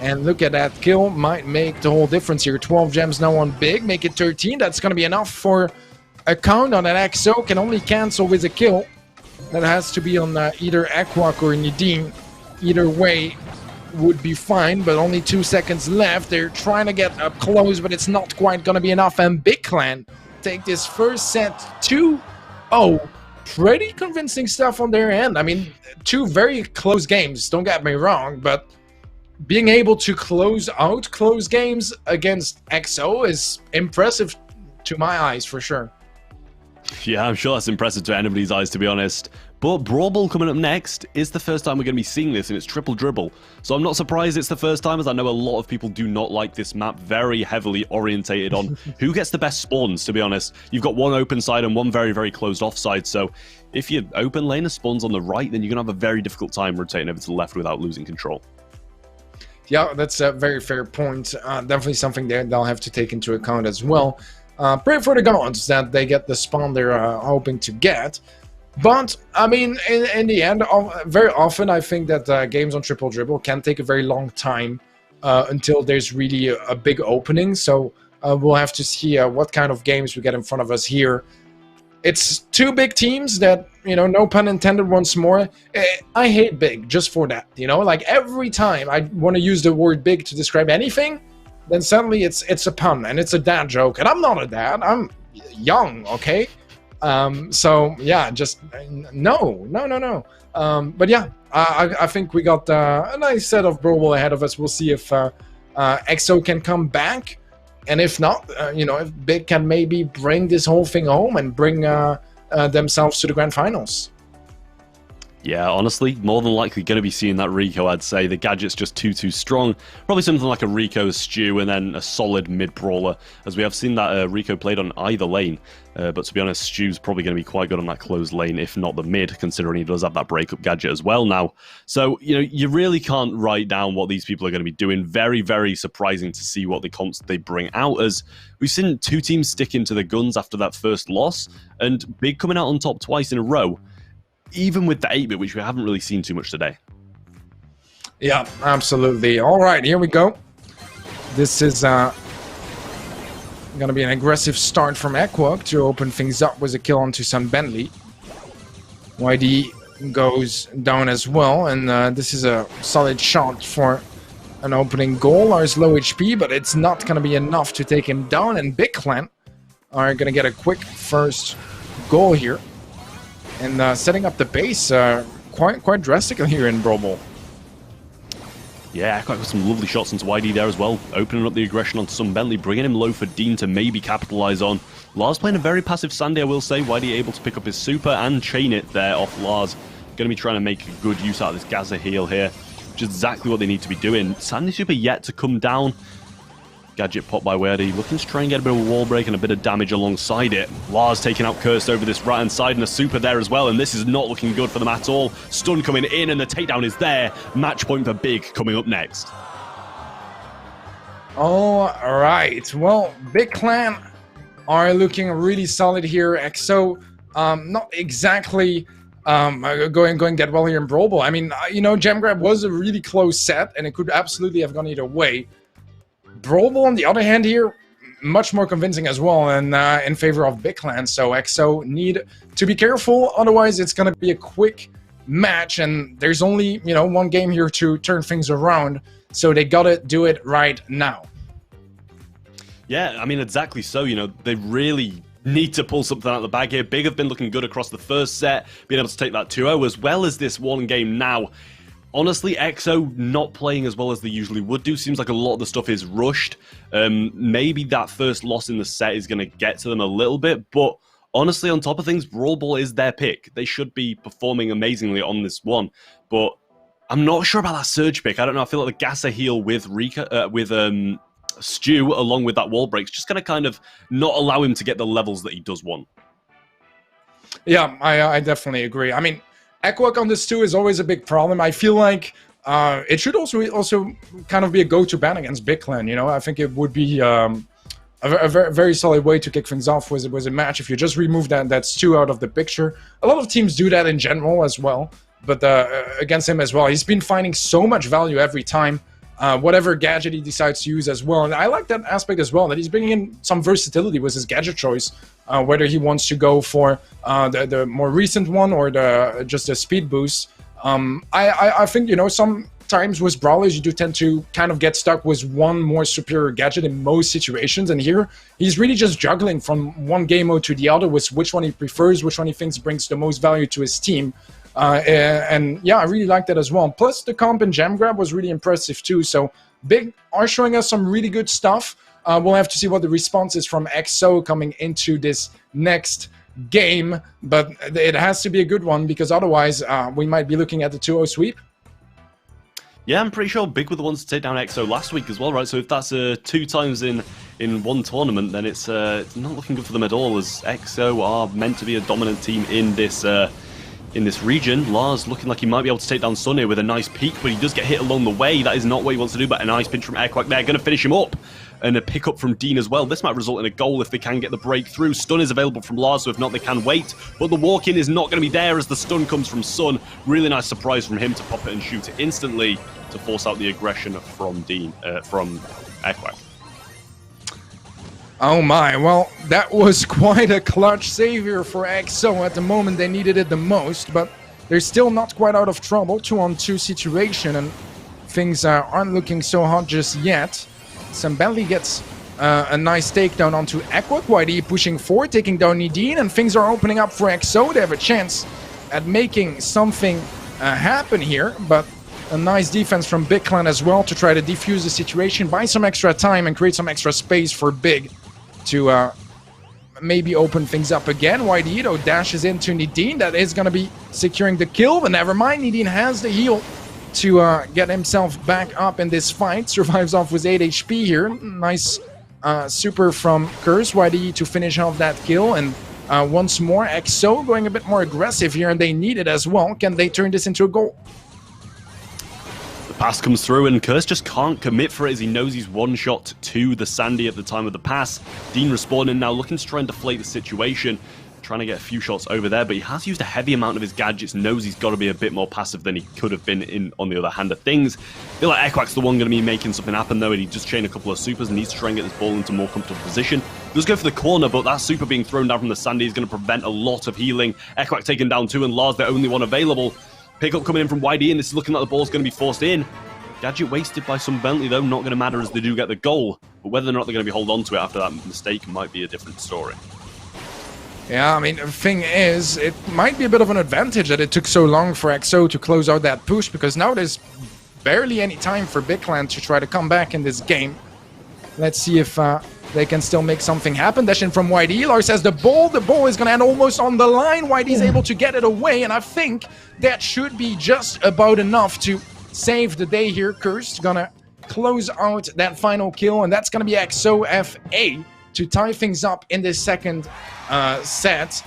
And look at that kill, might make the whole difference here. 12 gems now on Big, make it 13. That's going to be enough for a countdown, that XO can only cancel with a kill. That has to be on either Aquak or Nadine. Either way would be fine, but only 2 seconds left. They're trying to get up close, but it's not quite going to be enough. And Big Clan take this first set 2-0. Pretty convincing stuff on their end. I mean, 2 very close games, don't get me wrong, but being able to close out close games against XO is impressive to my eyes, for sure. Yeah, I'm sure that's impressive to anybody's eyes, to be honest. But Brawl Ball coming up next is the first time we're going to be seeing this, and it's triple dribble. So I'm not surprised it's the first time, as I know a lot of people do not like this map, very heavily orientated on who gets the best spawns, to be honest. You've got one open side and one very closed off side, so if your open laner spawns on the right, then you're going to have a very difficult time rotating over to the left without losing control. Yeah, that's a very fair point. Definitely something that they'll have to take into account as well. Pray for the gods that they get the spawn they're hoping to get. But, I mean, in the end, very often I think that games on Triple Dribble can take a very long time until there's really a big opening. So we'll have to see what kind of games we get in front of us here. It's 2 big teams that, you know, no pun intended once more. I hate big just for that, you know? Like, every time I want to use the word big to describe anything, then suddenly it's a pun and it's a dad joke. And I'm not a dad. I'm young, okay? So, yeah, just no. But, yeah, I think we got a nice set of Brawl Ball ahead of us. We'll see if EXO can come back, and if not, you know, if Big can maybe bring this whole thing home and bring themselves to the grand finals. Yeah, honestly, more than likely going to be seeing that Rico, I'd say. The gadget's just too strong. Probably something like a Rico Stew and then a solid mid-brawler, as we have seen that Rico played on either lane. But to be honest, Stew's probably going to be quite good on that closed lane, if not the mid, considering he does have that breakup gadget as well now. So, you know, you really can't write down what these people are going to be doing. Very, very surprising to see what the comps they bring out, as we've seen two teams sticking to the guns after that first loss, and Big coming out on top twice in a row. Even with the 8-bit, which we haven't really seen too much today. Yeah, absolutely. All right, here we go. This is going to be an aggressive start from Equok to open things up with a kill onto Sam Bentley. YD goes down as well, and this is a solid shot for an opening goal. Lars low HP, but it's not going to be enough to take him down, and Big Clan are going to get a quick first goal here. And setting up the base quite drastically here in Brawl Ball. Yeah, quite some lovely shots into YD there as well, opening up the aggression on Sam Bentley, bringing him low for Dean to maybe capitalize on. Lars playing a very passive Sandy, I will say. YD able to pick up his super and chain it there off Lars. Going to be trying to make good use out of this Gaza heal here, which is exactly what they need to be doing. Sandy super yet to come down. Gadget pop by YD, looking to try and get a bit of a wall break and a bit of damage alongside it. Lars taking out Cursed over this right-hand side and a super there as well, and this is not looking good for them at all. Stun coming in and the takedown is there. Match point for Big coming up next. All right, well, Big Clan are looking really solid here. EXO, not exactly going that well here in Brawl Ball. I mean, you know, Gem Grab was a really close set, and it could absolutely have gone either way. Brawl Ball, on the other hand here, much more convincing as well, and in favor of Big Clan. So EXO need to be careful, otherwise it's going to be a quick match, and there's only, you know, one game here to turn things around, so they got to do it right now. Yeah, I mean, exactly so. You know, they really need to pull something out of the bag here. Big have been looking good across the first set, being able to take that 2-0, as well as this one game now. Honestly, EXO not playing as well as they usually would do. Seems like a lot of the stuff is rushed. Maybe that first loss in the set is going to get to them a little bit, but honestly, on top of things, Brawl Ball is their pick. They should be performing amazingly on this one, but I'm not sure about that surge pick. I don't know. I feel like the Gasser heal with Stew, along with that wall break, is just going to kind of not allow him to get the levels that he does want. Yeah, I definitely agree. I mean, Equok on this too is always a big problem. I feel like it should also kind of be a go-to ban against Big Clan. You know, I think it would be a very, very solid way to kick things off with a match if you just remove that Stew out of the picture. A lot of teams do that in general as well, but against him as well, he's been finding so much value every time. Whatever gadget he decides to use as well. And I like that aspect as well, that he's bringing in some versatility with his gadget choice, whether he wants to go for the more recent one or just a speed boost. I think, you know, sometimes with brawlers you do tend to kind of get stuck with one more superior gadget in most situations, and here he's really just juggling from one game mode to the other with which one he prefers, which one he thinks brings the most value to his team. And yeah, I really like that as well. Plus, the comp and Gem Grab was really impressive too. So Big are showing us some really good stuff. We'll have to see what the response is from EXO coming into this next game, but it has to be a good one, because otherwise we might be looking at the 2-0 sweep. Yeah, I'm pretty sure Big were the ones to take down EXO last week as well, right? So if that's 2 times in one tournament, then it's not looking good for them at all, as EXO are meant to be a dominant team in this region. Lars looking like he might be able to take down Sun here with a nice peek, but he does get hit along the way. That is not what he wants to do, but a nice pinch from Equok there. Going to finish him up. And a pick up from Dean as well. This might result in a goal if they can get the breakthrough. Stun is available from Lars, so if not, they can wait. But the walk-in is not going to be there as the stun comes from Sun. Really nice surprise from him to pop it and shoot it instantly to force out the aggression from from Equok. Oh my, well, that was quite a clutch savior for EXO. At the moment they needed it the most, but they're still not quite out of trouble. 2-on-2 situation, and things aren't looking so hot just yet. Sam Bentley gets a nice takedown onto Equok. YD pushing forward, taking down Nadine, and things are opening up for EXO. They have a chance at making something happen here, but A nice defense from Big Clan as well to try to defuse the situation, buy some extra time and create some extra space for Big to maybe open things up again. YDE though dashes into Nadine. That is going to be securing the kill, but never mind. Nadine has the heal to get himself back up in this fight. Survives off with 8 HP here. Nice super from Curse. YDE to finish off that kill, and once more EXO going a bit more aggressive here, and they need it as well. Can they turn this into a goal? Pass comes through and Curse just can't commit for it as he knows he's one shot to the Sandy at the time of the pass. Dean respawning now, looking to try and deflate the situation, trying to get a few shots over there, but he has used a heavy amount of his gadgets, knows he's got to be a bit more passive than he could have been in on the other hand of things. I feel like Equak's the one going to be making something happen though, and he just chained a couple of supers and needs to try and get this ball into a more comfortable position. Does go for the corner, but that super being thrown down from the Sandy is going to prevent a lot of healing. Equak taken down 2 and Lars the only one available. Pickup coming in from YD, and this is looking like the ball's going to be forced in. Gadget wasted by some Bentley, though, not going to matter as they do get the goal. But whether or not they're going to be hold on to it after that mistake might be a different story. Yeah, I mean, the thing is, it might be a bit of an advantage that it took so long for EXO to close out that push, because now there's barely any time for Big Clan to try to come back in this game. Let's see if they can still make something happen. Dash in from YD. Lars has the ball. The ball is going to end almost on the line. YD is able to get it away, and I think that should be just about enough to save the day here. Curse gonna close out that final kill, and that's gonna be EXO FA to tie things up in this second set.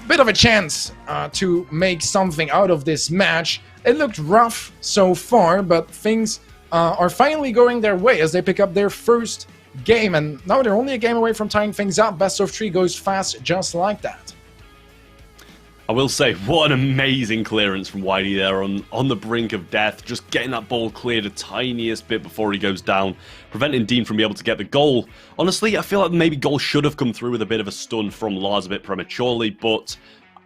Bit of a chance to make something out of this match. It looked rough so far, but things are finally going their way as they pick up their first game, and now they're only a game away from tying things up. Best of 3 goes fast just like that. I will say, what an amazing clearance from YD there on the brink of death, just getting that ball cleared a tiniest bit before he goes down, preventing Dean from being able to get the goal. Honestly, I feel like maybe goal should have come through with a bit of a stun from Lars a bit prematurely, but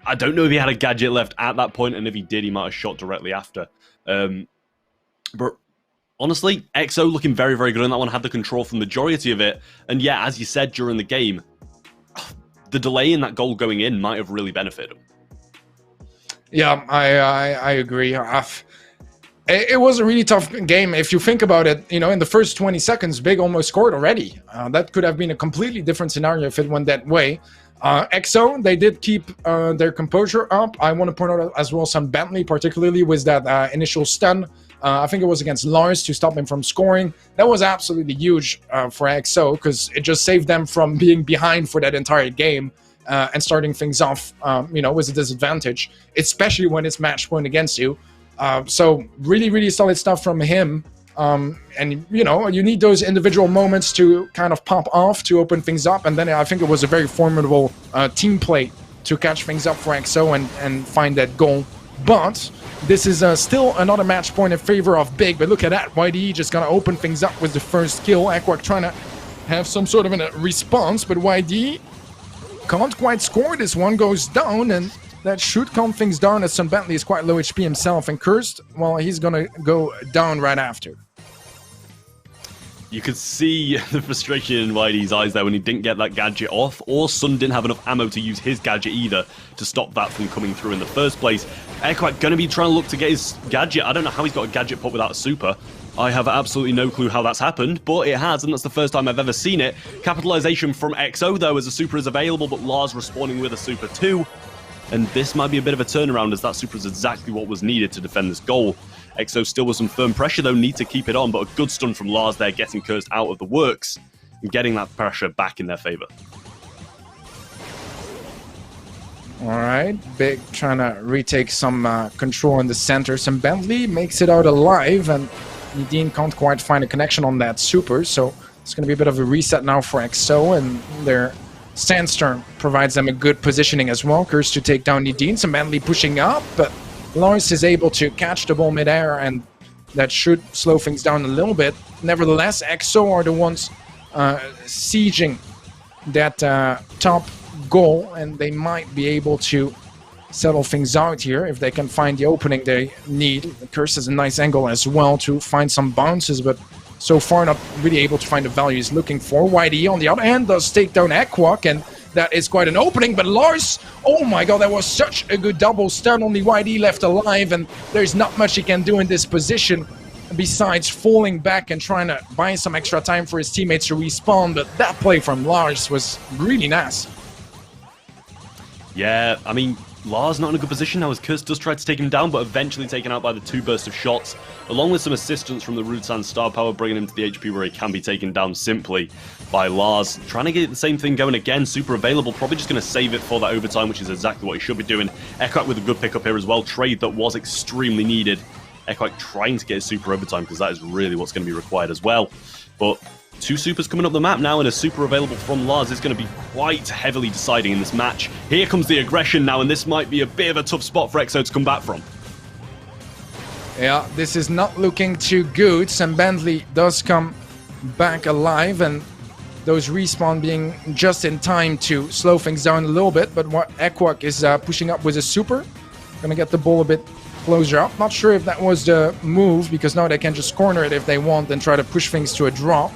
I don't know if he had a gadget left at that point, and if he did, he might have shot directly after. But honestly, EXO looking very, very good on that one, had the control for the majority of it, and yeah, as you said during the game, the delay in that goal going in might have really benefited him. Yeah, I agree. It was a really tough game. If you think about it, you know, in the first 20 seconds, Big almost scored already. That could have been a completely different scenario if it went that way. EXO, they did keep their composure up. I want to point out as well some Bentley, particularly with that initial stun. I think it was against Lars to stop him from scoring. That was absolutely huge for EXO, because it just saved them from being behind for that entire game. And starting things off, you know, with a disadvantage, especially when it's match point against you. So really, really solid stuff from him. And, you know, you need those individual moments to kind of pop off to open things up. And then I think it was a very formidable team play to catch things up for EXO and find that goal. But this is still another match point in favor of Big. But look at that. YDE just going to open things up with the first kill. Equak trying to have some sort of a response, but YDE can't quite score. This one goes down, and that should calm things down as Sun Bentley is quite low HP himself, and Cursed, well, he's gonna go down right after. You could see the frustration in YD's eyes there when he didn't get that gadget off, or Sun didn't have enough ammo to use his gadget either to stop that from coming through in the first place. Equak gonna be trying to look to get his gadget. I don't know how he's got a gadget pop without a super. I have absolutely no clue how that's happened, but it has, and that's the first time I've ever seen it. Capitalization from EXO, though, as a super is available, but Lars respawning with a super too. And this might be a bit of a turnaround, as that super is exactly what was needed to defend this goal. EXO still with some firm pressure, though, need to keep it on, but a good stun from Lars there, getting Cursed out of the works and getting that pressure back in their favor. All right, Big trying to retake some control in the center. Some Bentley makes it out alive, and Nadine can't quite find a connection on that super, so it's going to be a bit of a reset now for EXO, and their Sandstorm provides them a good positioning as well. Curse to take down Nadine, some Bentley pushing up, but Lars is able to catch the ball midair, and that should slow things down a little bit. Nevertheless, EXO are the ones sieging that top goal, and they might be able to settle things out here if they can find the opening they need. Curse has a nice angle as well to find some bounces, but so far not really able to find the value he's looking for. YD on the other hand does take down Equak, and that is quite an opening, but Lars, oh my god, that was such a good double stun. Only YD left alive, and there's not much he can do in this position besides falling back and trying to buy some extra time for his teammates to respawn. But that play from Lars was really nice. Yeah, I mean, Lars not in a good position now as Curse does try to take him down, but eventually taken out by the 2 bursts of shots, along with some assistance from the Rutan star power, bringing him to the HP where he can be taken down simply by Lars. Trying to get the same thing going again, super available, probably just going to save it for that overtime, which is exactly what he should be doing. Ekak with a good pickup here as well, trade that was extremely needed. Ekak trying to get his super overtime, because that is really what's going to be required as well. But 2 supers coming up the map now, and a super available from Lars is going to be quite heavily deciding in this match. Here comes the aggression now, and this might be a bit of a tough spot for EXO to come back from. Yeah, this is not looking too good. Sam Bentley does come back alive, and those respawn being just in time to slow things down a little bit. But what Ekwak is pushing up with a super, gonna get the ball a bit closer up. Not sure if that was the move, because now they can just corner it if they want and try to push things to a draw.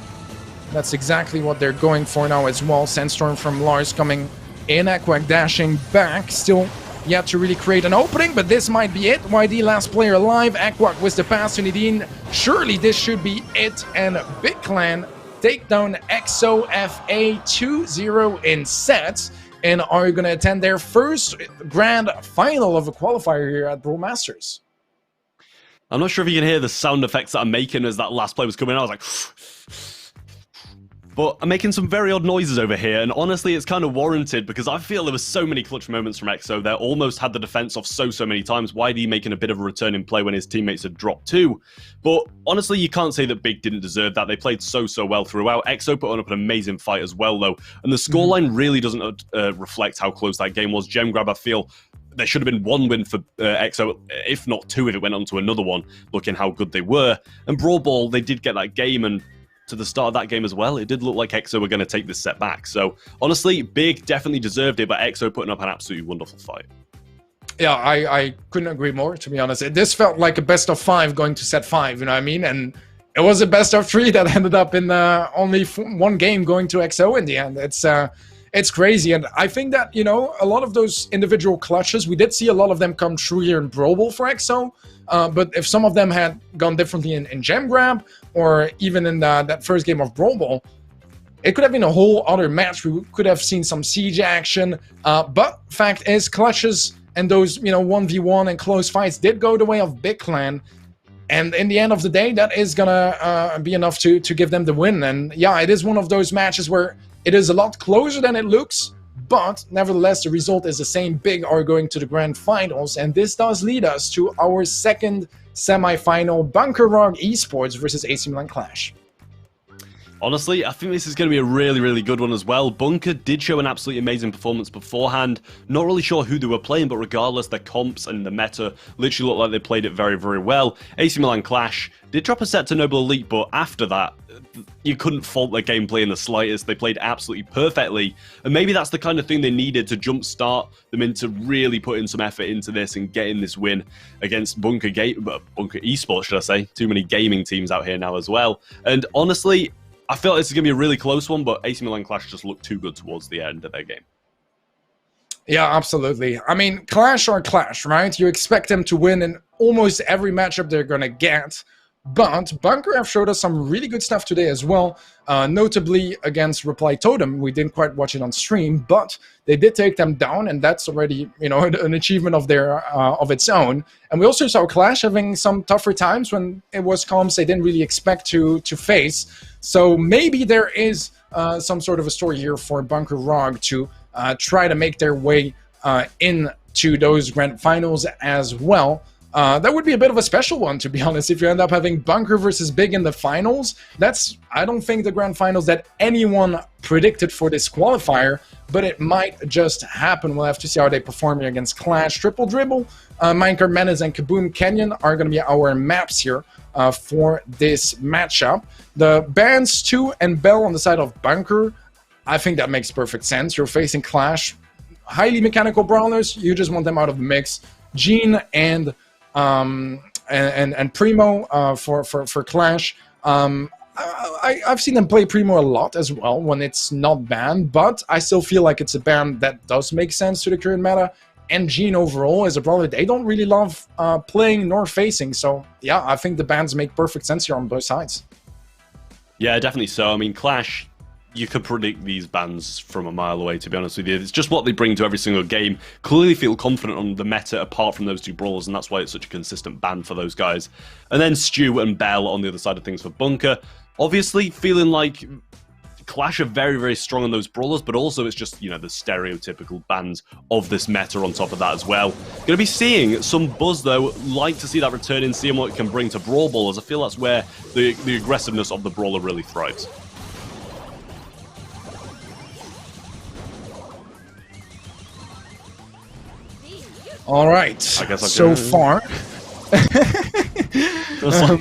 That's exactly what they're going for now as well. Sandstorm from Lars coming in. Ekwak dashing back. Still yet to really create an opening, but this might be it. YD last player alive. Ekwak with the pass to Nadine. Surely this should be it. And Big Clan take down EXO FA 2-0 in sets, and are going to attend their first grand final of a qualifier here at BrawlMSTRS. I'm not sure if you can hear the sound effects that I'm making as that last play was coming in. I was like... But I'm making some very odd noises over here, and honestly, it's kind of warranted because I feel there were so many clutch moments from EXO. They almost had the defense off so many times. YD making a bit of a return in play when his teammates had dropped too. But honestly, you can't say that Big didn't deserve that. They played so well throughout. EXO put on up an amazing fight as well, though. And the scoreline really doesn't reflect how close that game was. Gem Grab, I feel... there should have been 1 win for EXO, if not 2 if it went on to another one, looking how good they were. And Brawl Ball, they did get that game, and to the start of that game as well, it did look like EXO were going to take this set back. So, honestly, Big definitely deserved it, but EXO putting up an absolutely wonderful fight. Yeah, I couldn't agree more, to be honest. This felt like a best of 5 going to set 5, you know what I mean? And it was a best of 3 that ended up in only 1 game going to EXO in the end. It's crazy, and I think that, you know, a lot of those individual clutches, we did see a lot of them come true here in Brawl Ball for EXO, but if some of them had gone differently in Gem Grab, or even in that first game of Brawl Ball, it could have been a whole other match. We could have seen some siege action, but fact is, clutches and those, you know, 1v1 and close fights did go the way of Big Clan, and in the end of the day, that is gonna be enough to give them the win. And yeah, it is one of those matches where it is a lot closer than it looks, but nevertheless, the result is the same. Big are going to the grand finals, and this does lead us to our second semi-final, Bunker Rock Esports versus AC Milan Clash. Honestly, I think this is going to be a really good one as well. Bunker did show an absolutely amazing performance beforehand. Not really sure who they were playing, but regardless, their comps and the meta literally looked like they played it very well. AC Milan Clash did drop a set to Noble Elite, but after that, you couldn't fault their gameplay in the slightest. They played absolutely perfectly, and maybe that's the kind of thing they needed to jumpstart them into really putting some effort into this and getting this win against Bunker Esports, should I say. Too many gaming teams out here now as well. And honestly, I feel like this is going to be a really close one, but AC Milan Clash just looked too good towards the end of their game. Yeah, absolutely. I mean, Clash are Clash, right? You expect them to win in almost every matchup they're going to get. But Bunker have showed us some really good stuff today as well, notably against Reply Totem. We didn't quite watch it on stream, but they did take them down, and that's already, you know, an achievement of its own. And we also saw Clash having some tougher times when it was comps they didn't really expect to face. So maybe there is some sort of a story here for Bunker Rock to try to make their way into those grand finals as well. That would be a bit of a special one, to be honest, if you end up having Bunker versus Big in the finals. That's, I don't think, the grand finals that anyone predicted for this qualifier, but it might just happen. We'll have to see how they perform here against Clash. Triple Dribble, Minecart Menace, and Kaboom Canyon are going to be our maps here for this matchup. The Bands 2 and Bell on the side of Bunker, I think that makes perfect sense. You're facing Clash, highly mechanical brawlers, you just want them out of the mix. Gene and Primo for Clash. I've seen them play Primo a lot as well when it's not banned, but I still feel like it's a ban that does make sense to the current meta. And Gene overall as a brawler, they don't really love playing nor facing, so yeah, I think the bans make perfect sense here on both sides. Yeah, definitely so. I mean, Clash, you could predict these bans from a mile away, to be honest with you. It's just what they bring to every single game. Clearly feel confident on the meta apart from those two brawlers, and that's why it's such a consistent ban for those guys. And then Stu and Bell on the other side of things for Bunker. Obviously, feeling like Clash are very, very strong on those brawlers, but also it's just, you know, the stereotypical bans of this meta on top of that as well. Going to be seeing some buzz, though. Like to see that return in, seeing what it can bring to Brawl Ball, as I feel that's where the aggressiveness of the brawler really thrives. All right, so far...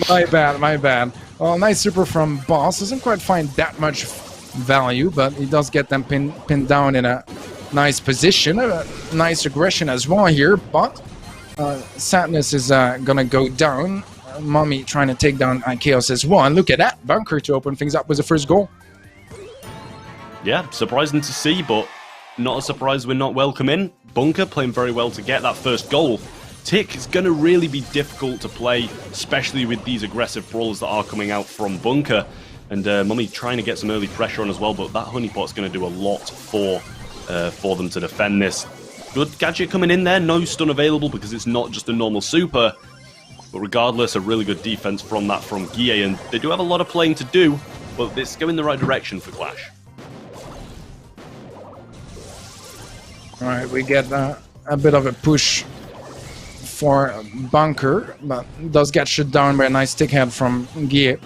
my bad. Well, nice super from Boss. Doesn't quite find that much value, but he does get them pinned down in a nice position. A nice aggression as well here, but Sadness is gonna go down. Mommy trying to take down Chaos as well. And look at that, Bunker to open things up with the first goal. Yeah, surprising to see, but not a surprise we're not welcome in. Bunker playing very well to get that first goal. Tick is going to really be difficult to play, especially with these aggressive brawlers that are coming out from Bunker. And Mummy trying to get some early pressure on as well, but that honeypot's going to do a lot for them to defend this. Good gadget coming in there, no stun available because it's not just a normal super. But regardless, a really good defense from that from Guille, and they do have a lot of playing to do, but it's going in the right direction for Clash. All right, we get a bit of a push for Bunker, but does get shut down by a nice stick head from Guille.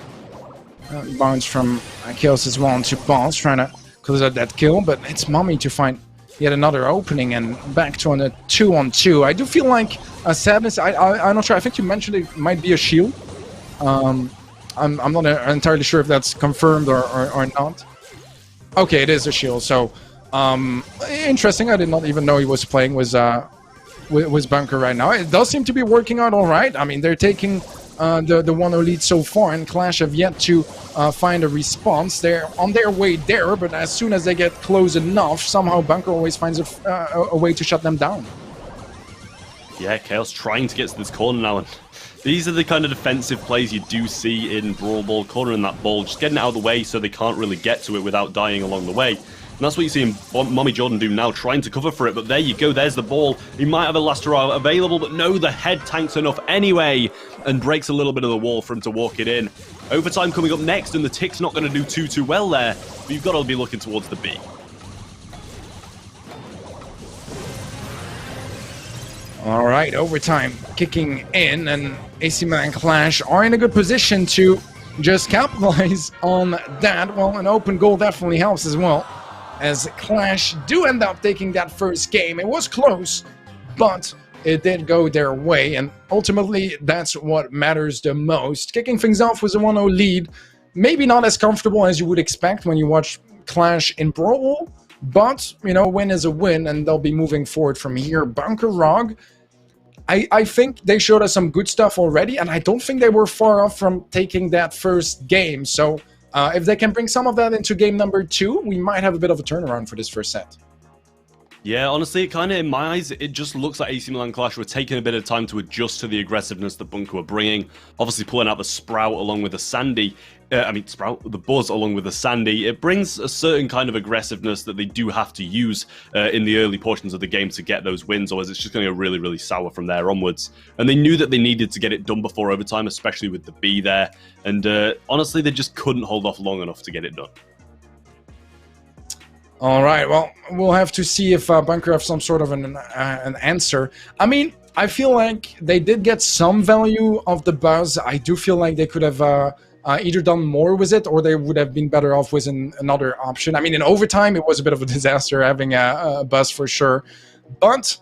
Bounce from Chaos as well onto Boss, trying to close out that kill, but it's Mommy to find yet another opening and back to a 2-on-2. I do feel like Sadness, I'm not sure, I think you mentioned it might be a shield. I'm not entirely sure if that's confirmed or not. Okay, it is a shield, so interesting. I did not even know he was playing with Bunker right now. It does seem to be working out all right. I mean, they're taking the 1-0 lead so far, and Clash have yet to find a response. They're on their way there, but as soon as they get close enough, somehow Bunker always finds a way to shut them down. Yeah, Chaos trying to get to this corner now, and these are the kind of defensive plays you do see in Brawl Ball, cornering that ball, just getting it out of the way so they can't really get to it without dying along the way. And that's what you see Mommy Jordan do now, trying to cover for it. But there you go, there's the ball. He might have a last hurrah available, but no, the head tanks enough anyway and breaks a little bit of the wall for him to walk it in. Overtime coming up next, and the Tick's not going to do too well there. But you've got to be looking towards the B. All right, overtime kicking in, and AC Milan Clash are in a good position to just capitalize on that. Well, an open goal definitely helps as well, as Clash do end up taking that first game. It was close, but it did go their way, and ultimately that's what matters the most. Kicking things off with a 1-0 lead, maybe not as comfortable as you would expect when you watch Clash in Brawl, but, you know, win is a win, and they'll be moving forward from here. Bunker Rog, I think they showed us some good stuff already, and I don't think they were far off from taking that first game, so if they can bring some of that into game number 2, we might have a bit of a turnaround for this first set. Yeah, honestly, it kind of, in my eyes, it just looks like AC Milan Clash were taking a bit of time to adjust to the aggressiveness that Bunker were bringing. Obviously, pulling out the Sprout along with the Sandy. The Buzz along with the Sandy. It brings a certain kind of aggressiveness that they do have to use in the early portions of the game to get those wins, or it's just going to go really, really sour from there onwards. And they knew that they needed to get it done before overtime, especially with the B there. And honestly, they just couldn't hold off long enough to get it done. All right, well, we'll have to see if Bunker have some sort of an answer. I mean, I feel like they did get some value of the Buzz. I do feel like they could have either done more with it, or they would have been better off with another option. I mean, in overtime, it was a bit of a disaster having a Buzz for sure. But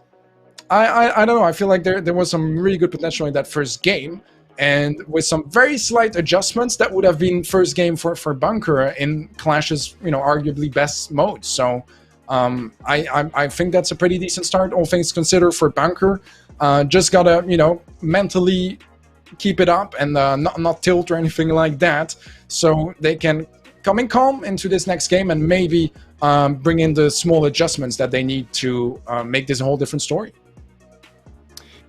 I don't know, I feel like there was some really good potential in that first game. And with some very slight adjustments, that would have been first game for Bunker in Clash's, you know, arguably best mode. So I think that's a pretty decent start, all things considered, for Bunker. Just gotta, you know, mentally keep it up and not tilt or anything like that, so they can come in calm into this next game and maybe bring in the small adjustments that they need to make this a whole different story.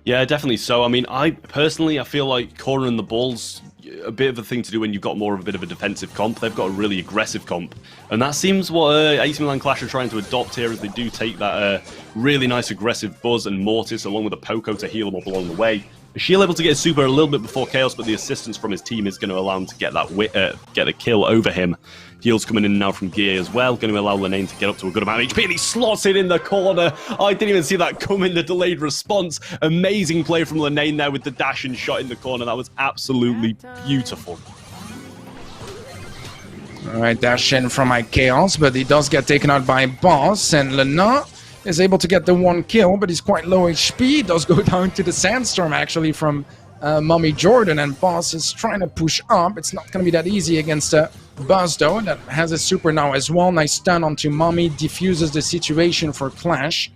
Yeah, definitely so. I mean, I feel like cornering the ball's a bit of a thing to do when you've got more of a bit of a defensive comp. They've got a really aggressive comp, and that seems what AC Milan Clash are trying to adopt here, as they do take that really nice aggressive Buzz and Mortis along with a Poco to heal them up along the way. Shield able to get a super a little bit before Chaos, but the assistance from his team is going to allow him to get that get a kill over him. Heals coming in now from Gear as well, going to allow Linane to get up to a good amount of HP, and he slots it in the corner. I didn't even see that come in, the delayed response. Amazing play from Linane there with the dash and shot in the corner. That was absolutely beautiful. All right, dash in from Chaos, but he does get taken out by Boss, and Lena is able to get the 1 kill, but he's quite low HP. Does go down to the Sandstorm, actually, from Mommy Jordan, and Boss is trying to push up. It's not going to be that easy against Buzz, though, that has a super now as well. Nice stun onto Mommy, diffuses the situation for Clash,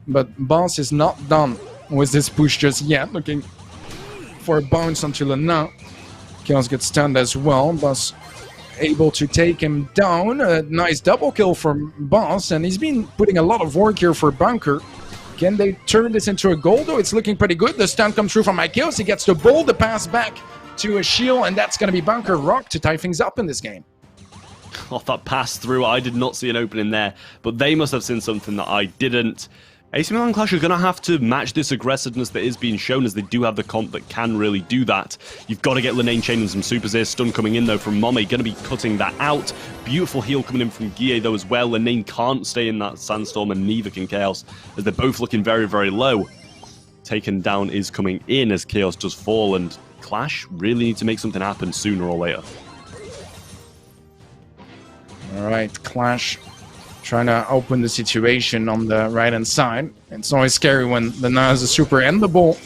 but Boss is not done with this push just yet. Looking for a bounce onto Lena. Chaos gets stunned as well. Boss able to take him down. A nice double kill from Boss, and he's been putting a lot of work here for Bunker. Can they turn this into a goal, though? It's looking pretty good. The stun comes through from Chaos. He gets the ball, the pass back to a shield, and that's going to be Bunker Rock to tie things up in this game. Off that pass through, I did not see an opening there, but they must have seen something that I didn't. AC Milan Clash are going to have to match this aggressiveness that is being shown, as they do have the comp that can really do that. You've got to get Linane chaining some supers here. Stun coming in, though, from Mommy. Going to be cutting that out. Beautiful heal coming in from Guille, though, as well. Linane can't stay in that Sandstorm, and neither can Chaos, as they're both looking very, very low. Taken down is coming in as Chaos does fall, and Clash really need to make something happen sooner or later. All right, Clash trying to open the situation on the right-hand side. It's always scary when Lena has a super and the ball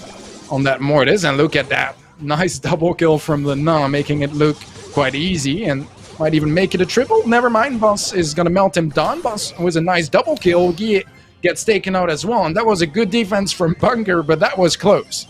on that Mortis, and look at that. Nice double kill from Lena, making it look quite easy, and might even make it a triple. Never mind, Boss is going to melt him down. Boss with a nice double kill. Guy gets taken out as well, and that was a good defense from Bunker, but that was close.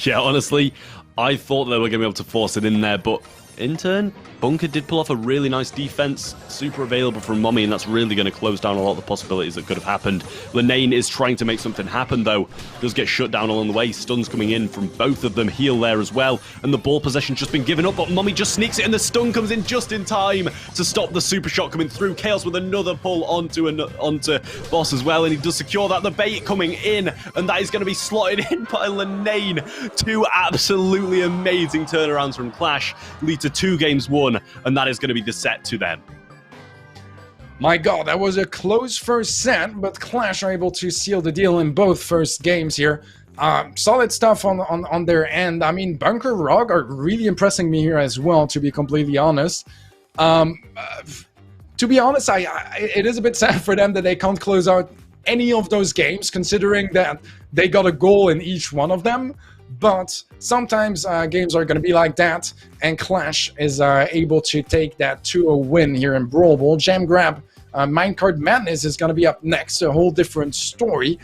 Yeah, honestly, I thought they were going to be able to force it in there, but in turn, Bunker did pull off a really nice defense, super available from Mommy, and that's really going to close down a lot of the possibilities that could have happened. Linane is trying to make something happen, though. Does get shut down along the way. Stuns coming in from both of them. Heal there as well, and the ball possession's just been given up, but Mommy just sneaks it, and the stun comes in just in time to stop the super shot coming through. Chaos with another pull onto Boss as well, and he does secure that. The bait coming in, and that is going to be slotted in by Linane. 2 absolutely amazing turnarounds from Clash lead to 2 games won, and that is going to be the set to them. My god, that was a close first set, but Clash are able to seal the deal in both first games here. Solid stuff on their end. I mean, Bunker Rock are really impressing me here as well, to be completely honest. To be honest, it is a bit sad for them that they can't close out any of those games, considering that they got a goal in each one of them. But sometimes games are going to be like that, and Clash is able to take that to a win here in Brawl Ball. Jam Grab, Minecart Madness is going to be up next, a whole different story.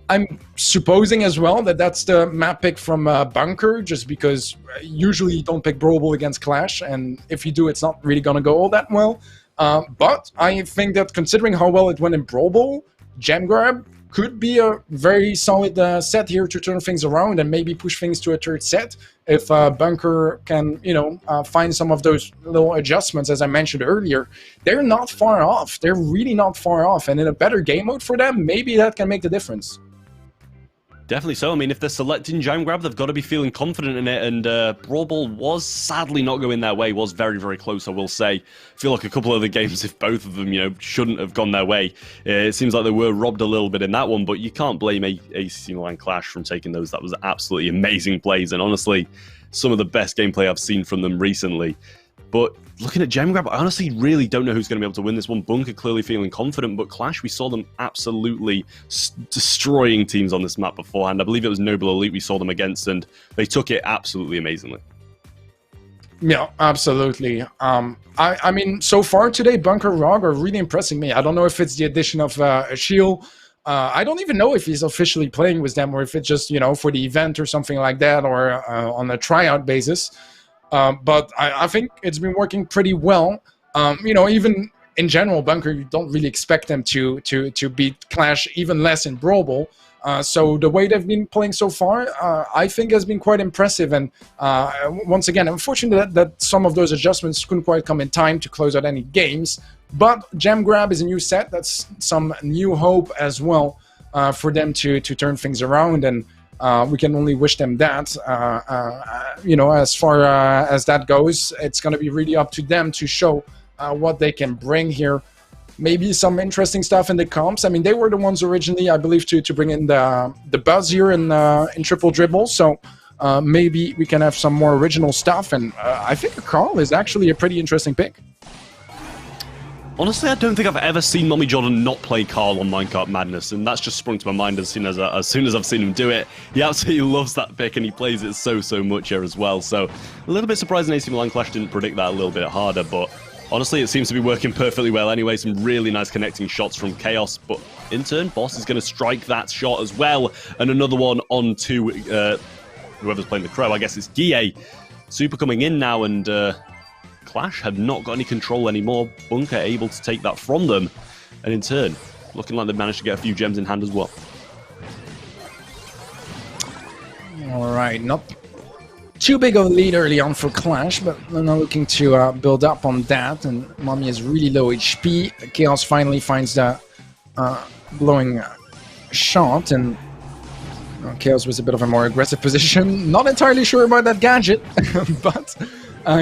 I'm supposing as well that that's the map pick from Bunker, just because usually you don't pick Brawl Ball against Clash, and if you do, it's not really going to go all that well. But I think that considering how well it went in Brawl Ball, Jam Grab could be a very solid set here to turn things around and maybe push things to a third set if Bunker can, find some of those little adjustments, as I mentioned earlier. They're not far off. They're really not far off. And in a better game mode for them, maybe that can make the difference. Definitely so. I mean, if they're selecting Jam Grab, they've got to be feeling confident in it, and Brawl Ball was sadly not going their way, was very, very close, I will say. I feel like a couple of the games, if both of them, shouldn't have gone their way, it seems like they were robbed a little bit in that one, but you can't blame AC Milan Clash from taking those. That was absolutely amazing plays, and honestly, some of the best gameplay I've seen from them recently. But looking at Gem Grab, I honestly really don't know who's going to be able to win this one. Bunker clearly feeling confident, but Clash, we saw them absolutely destroying teams on this map beforehand. I believe it was Noble Elite we saw them against, and they took it absolutely amazingly. Yeah, absolutely. I mean, so far today, Bunker Rock are really impressing me. I don't know if it's the addition of Shield I don't even know if he's officially playing with them or if it's just, for the event or something like that, or on a tryout basis. But I think it's been working pretty well. Even in general, Bunker, you don't really expect them to beat Clash, even less in Brawl Ball. So the way they've been playing so far, I think has been quite impressive. And once again, unfortunate that some of those adjustments couldn't quite come in time to close out any games. But Gem Grab is a new set. That's some new hope as well for them to turn things around. And we can only wish them that. As far as that goes, it's going to be really up to them to show what they can bring here. Maybe some interesting stuff in the comps. I mean, they were the ones originally, I believe, to bring in the buzz here in Triple Dribble. So maybe we can have some more original stuff. And I think Carl is actually a pretty interesting pick. Honestly, I don't think I've ever seen Mommy Jordan not play Carl on Minecart Madness, and that's just sprung to my mind as soon as I've seen him do it. He absolutely loves that pick, and he plays it so much here as well. So a little bit surprising AC Milan Clash didn't predict that a little bit harder, but honestly, it seems to be working perfectly well anyway. Some really nice connecting shots from Chaos, but in turn, Boss is going to strike that shot as well, and another one onto whoever's playing the Crow. I guess it's Guille. Super coming in now, and Clash had not got any control anymore. Bunker able to take that from them, and in turn, looking like they've managed to get a few gems in hand as well. All right, not too big of a lead early on for Clash, but they're not looking to build up on that, and Mommy is really low HP. Chaos finally finds the blowing shot, and Chaos was a bit of a more aggressive position. Not entirely sure about that gadget, but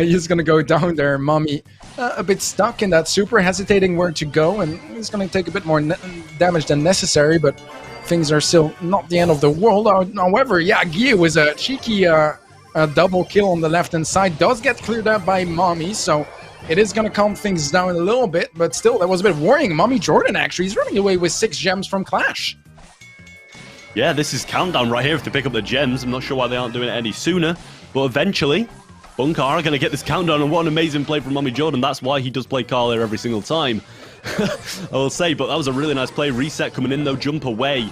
he's going to go down there. Mommy a bit stuck in that super, hesitating where to go, and he's going to take a bit more damage than necessary, but things are still not the end of the world. However, yeah, Guille was a cheeky double kill on the left-hand side. Does get cleared out by Mommy, so it is going to calm things down a little bit, but still, that was a bit worrying. Mommy Jordan, actually, he's running away with 6 gems from Clash. Yeah, this is countdown right here to pick up the gems. I'm not sure why they aren't doing it any sooner, but eventually, Bunker are going to get this countdown, and what an amazing play from Mommy Jordan. That's why he does play Carl here every single time, I will say, but that was a really nice play. Reset coming in, though, jump away.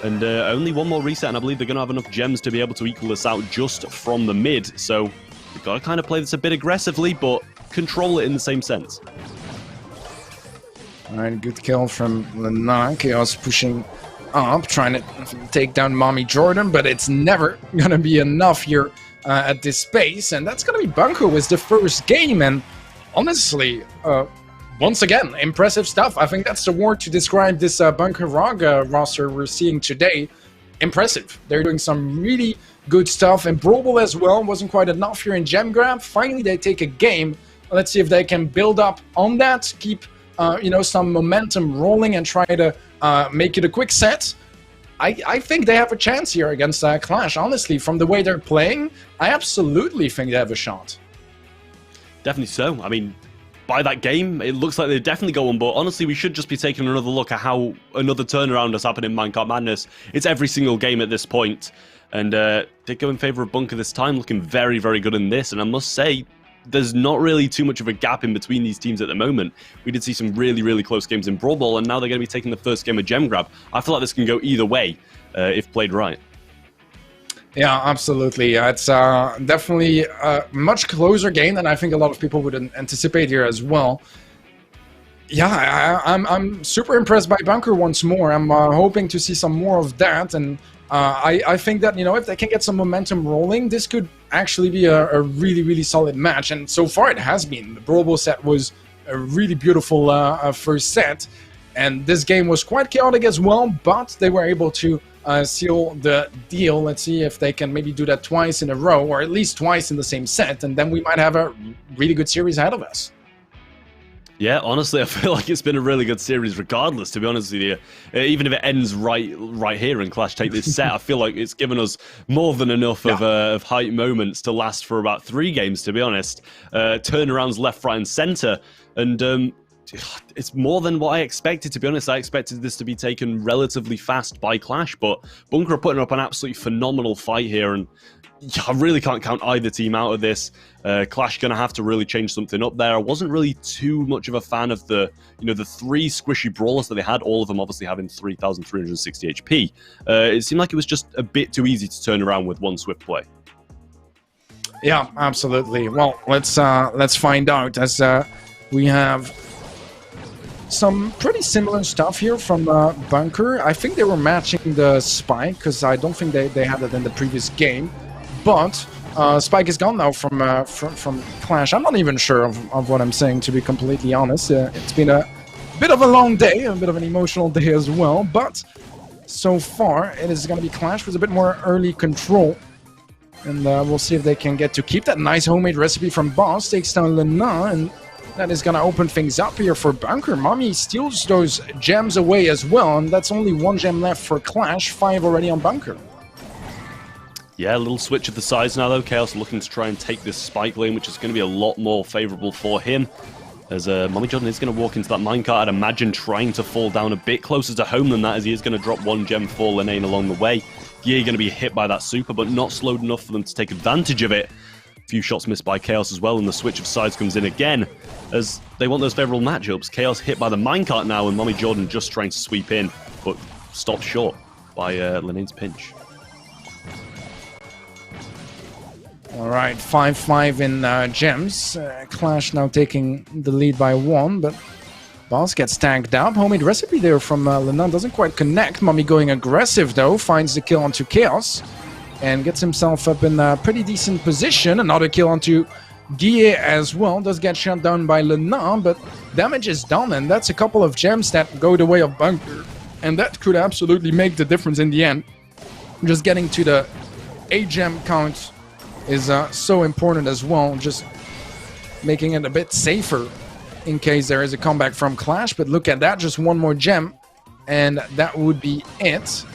And only one more reset, and I believe they're going to have enough gems to be able to equal this out just from the mid. So we've got to kind of play this a bit aggressively, but control it in the same sense. All right, good kill from Lana. Chaos pushing up, trying to take down Mommy Jordan, but it's never going to be enough here at this pace. And that's going to be Bunker with the first game. And honestly, once again, impressive stuff. I think that's the word to describe this Bunker Rog roster we're seeing today. Impressive. They're doing some really good stuff. And Brawl Ball as well wasn't quite enough here in Gem Grab. Finally, they take a game. Let's see if they can build up on that, keep some momentum rolling, and try to make it a quick set. I think they have a chance here against Clash. Honestly, from the way they're playing, I absolutely think they have a shot. Definitely so. I mean, by that game, it looks like they're definitely going, but honestly, we should just be taking another look at how another turnaround has happened in Minecart Madness. It's every single game at this point, and did go in favor of Bunker this time, looking very good in this, and I must say, there's not really too much of a gap in between these teams at the moment. We did see some really close games in Brawl Ball, and now they're going to be taking the first game of Gem Grab. I feel like this can go either way if played right. Yeah, absolutely. It's definitely a much closer game than I think a lot of people would anticipate here as well. Yeah, I'm super impressed by Bunker once more. I'm hoping to see some more of that, and I think that, if they can get some momentum rolling, this could actually be a really solid match, and so far it has been. The Brawl Ball set was a really beautiful first set, and this game was quite chaotic as well, but they were able to seal the deal. Let's see if they can maybe do that twice in a row, or at least twice in the same set, and then we might have a really good series ahead of us. Yeah, honestly, I feel like it's been a really good series regardless, to be honest with you. Even if it ends right here and Clash take this set, I feel like it's given us more than enough of hype moments to last for about 3 games, to be honest. Turnarounds left, right, and center. And it's more than what I expected, to be honest. I expected this to be taken relatively fast by Clash, but Bunker are putting up an absolutely phenomenal fight here, and yeah, I really can't count either team out of this. Clash going to have to really change something up there. I wasn't really too much of a fan of the, the 3 squishy brawlers that they had, all of them obviously having 3,360 HP. It seemed like it was just a bit too easy to turn around with one swift play. Yeah, absolutely. Well, let's find out, as we have some pretty similar stuff here from Bunker. I think they were matching the Spike, because I don't think they had it in the previous game. But Spike is gone now from Clash. I'm not even sure of what I'm saying, to be completely honest. It's been a bit of a long day, a bit of an emotional day as well. But so far, it is going to be Clash with a bit more early control. And we'll see if they can get to keep that nice homemade recipe from Boss. Takes down Lena, and that is going to open things up here for Bunker. Mommy steals those gems away as well, and that's only 1 gem left for Clash, 5 already on Bunker. Yeah, a little switch of the sides now, though. Chaos looking to try and take this Spike lane, which is going to be a lot more favourable for him. As Mommy Jordan is going to walk into that minecart, I'd imagine trying to fall down a bit closer to home than that, as he is going to drop 1 gem for Lenane along the way. Yeah, you're going to be hit by that super, but not slowed enough for them to take advantage of it. A few shots missed by Chaos as well, and the switch of sides comes in again, as they want those favourable matchups. Chaos hit by the minecart now, and Mommy Jordan just trying to sweep in, but stopped short by Lenane's pinch. Alright, 5-5 in gems. Clash now taking the lead by 1, but Boss gets tagged up. Homemade recipe there from Lena doesn't quite connect. Mommy going aggressive though, finds the kill onto Chaos and gets himself up in a pretty decent position. Another kill onto Guille as well. Does get shot down by Lena, but damage is done, and that's a couple of gems that go the way of Bunker. And that could absolutely make the difference in the end. Just getting to the 8 gem count is so important as well, just making it a bit safer in case there is a comeback from Clash. But look at that, just 1 more gem and that would be it.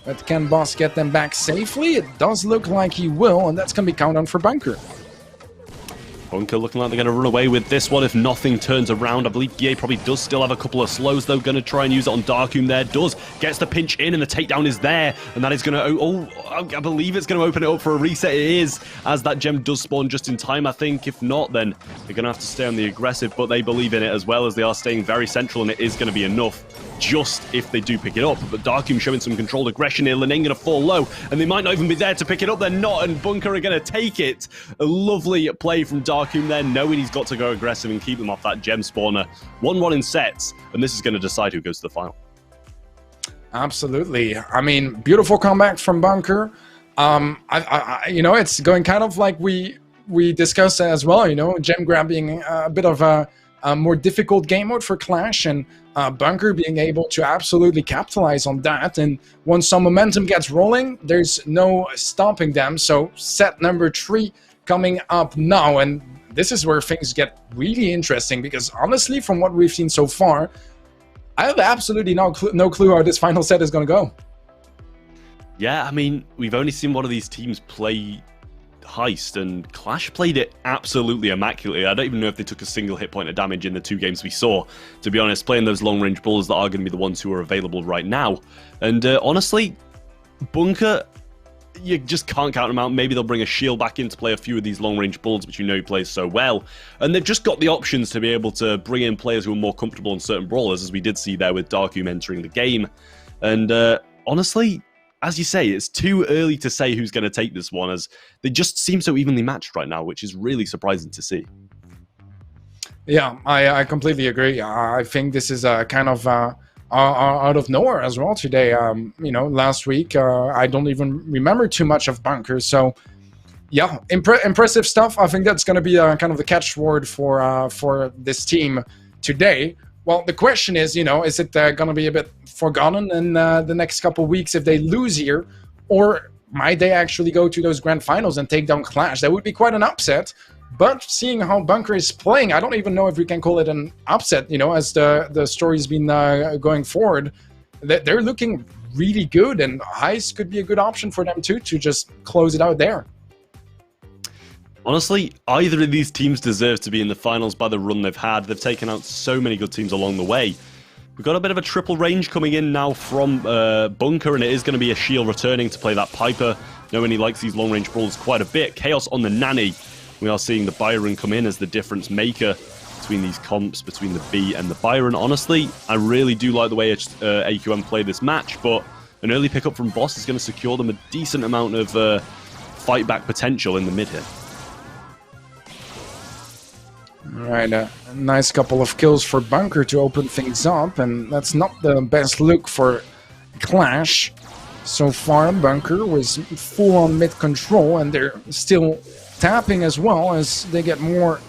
But can Boss get them back safely? It does look like he will, and that's going to be countdown for Bunker. Bunker looking like they're going to run away with this one if nothing turns around. I believe Guille probably does still have a couple of slows, though. Going to try and use it on Darkoom there. Does. Gets the pinch in, and the takedown is there. And that is going to... Oh, I believe it's going to open it up for a reset. It is, as that gem does spawn just in time, I think. If not, then they're going to have to stay on the aggressive. But they believe in it as well, as they are staying very central, and it is going to be enough just if they do pick it up. But Darkoom showing some controlled aggression here. Lenane going to fall low, and they might not even be there to pick it up. They're not, and Bunker are going to take it. A lovely play from Darkoom there, knowing he's got to go aggressive and keep them off that gem spawner. 1-1 in sets, and this is going to decide who goes to the final. Absolutely. I mean, beautiful comeback from Bunker. You know, it's going kind of like we discussed as well, you know, gem grab being a bit of a more difficult game mode for Clash, and Bunker being able to absolutely capitalize on that. And once some momentum gets rolling, there's no stopping them. So set number 3 coming up now, and this is where things get really interesting, because honestly, from what we've seen so far, I have absolutely no clue how this final set is going to go. Yeah, I mean, we've only seen one of these teams play Heist, and Clash played it absolutely immaculately. I don't even know if they took a single hit point of damage in the 2 games we saw, to be honest, playing those long-range brawlers that are going to be the ones who are available right now. And honestly, Bunker, you just can't count them out. Maybe they'll bring a shield back in to play a few of these long-range builds, which you know he plays so well. And they've just got the options to be able to bring in players who are more comfortable in certain brawlers, as we did see there with Darkoom entering the game. And honestly, as you say, it's too early to say who's going to take this one, as they just seem so evenly matched right now, which is really surprising to see. Yeah, I completely agree. I think this is kind of out of nowhere as well today. You know, last week, I don't even remember too much of Bunker. So, yeah, impressive stuff. I think that's going to be kind of the catchword for this team today. Well, the question is, you know, is it going to be a bit forgotten in the next couple weeks if they lose here? Or might they actually go to those grand finals and take down Clash? That would be quite an upset. But seeing how Bunker is playing, I don't even know if we can call it an upset, you know, as the story's been going forward. They're looking really good, and Heist could be a good option for them too, to just close it out there. Honestly, either of these teams deserve to be in the finals by the run they've had. They've taken out so many good teams along the way. We've got a bit of a triple range coming in now from Bunker, and it is going to be a Shield returning to play that Piper, knowing he likes these long-range brawls quite a bit. Chaos on the Nanny. We are seeing the Byron come in as the difference maker between these comps, between the B and the Byron. Honestly, I really do like the way AQM play this match, but an early pickup from Boss is going to secure them a decent amount of fight-back potential in the mid here. Alright, a nice couple of kills for Bunker to open things up, and that's not the best look for Clash. So far, Bunker was full on mid control, and they're still tapping as well as they get more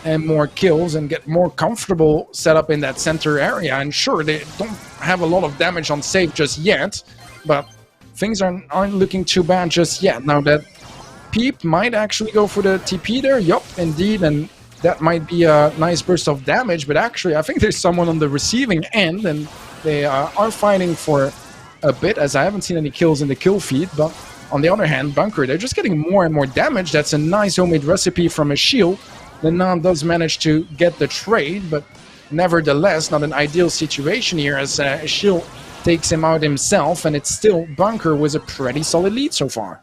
and more kills and get more comfortable set up in that center area. And sure, they don't have a lot of damage on save just yet, but things aren't looking too bad just yet. Now that Peep might actually go for the TP there, yup, indeed, and that might be a nice burst of damage, but actually I think there's someone on the receiving end, and they are fighting for a bit, as I haven't seen any kills in the kill feed. But on the other hand, Bunker, they're just getting more and more damage. That's a nice homemade recipe from a Shield. The Nan does manage to get the trade, but nevertheless not an ideal situation here, as Shield takes him out himself, and it's still Bunker with a pretty solid lead so far.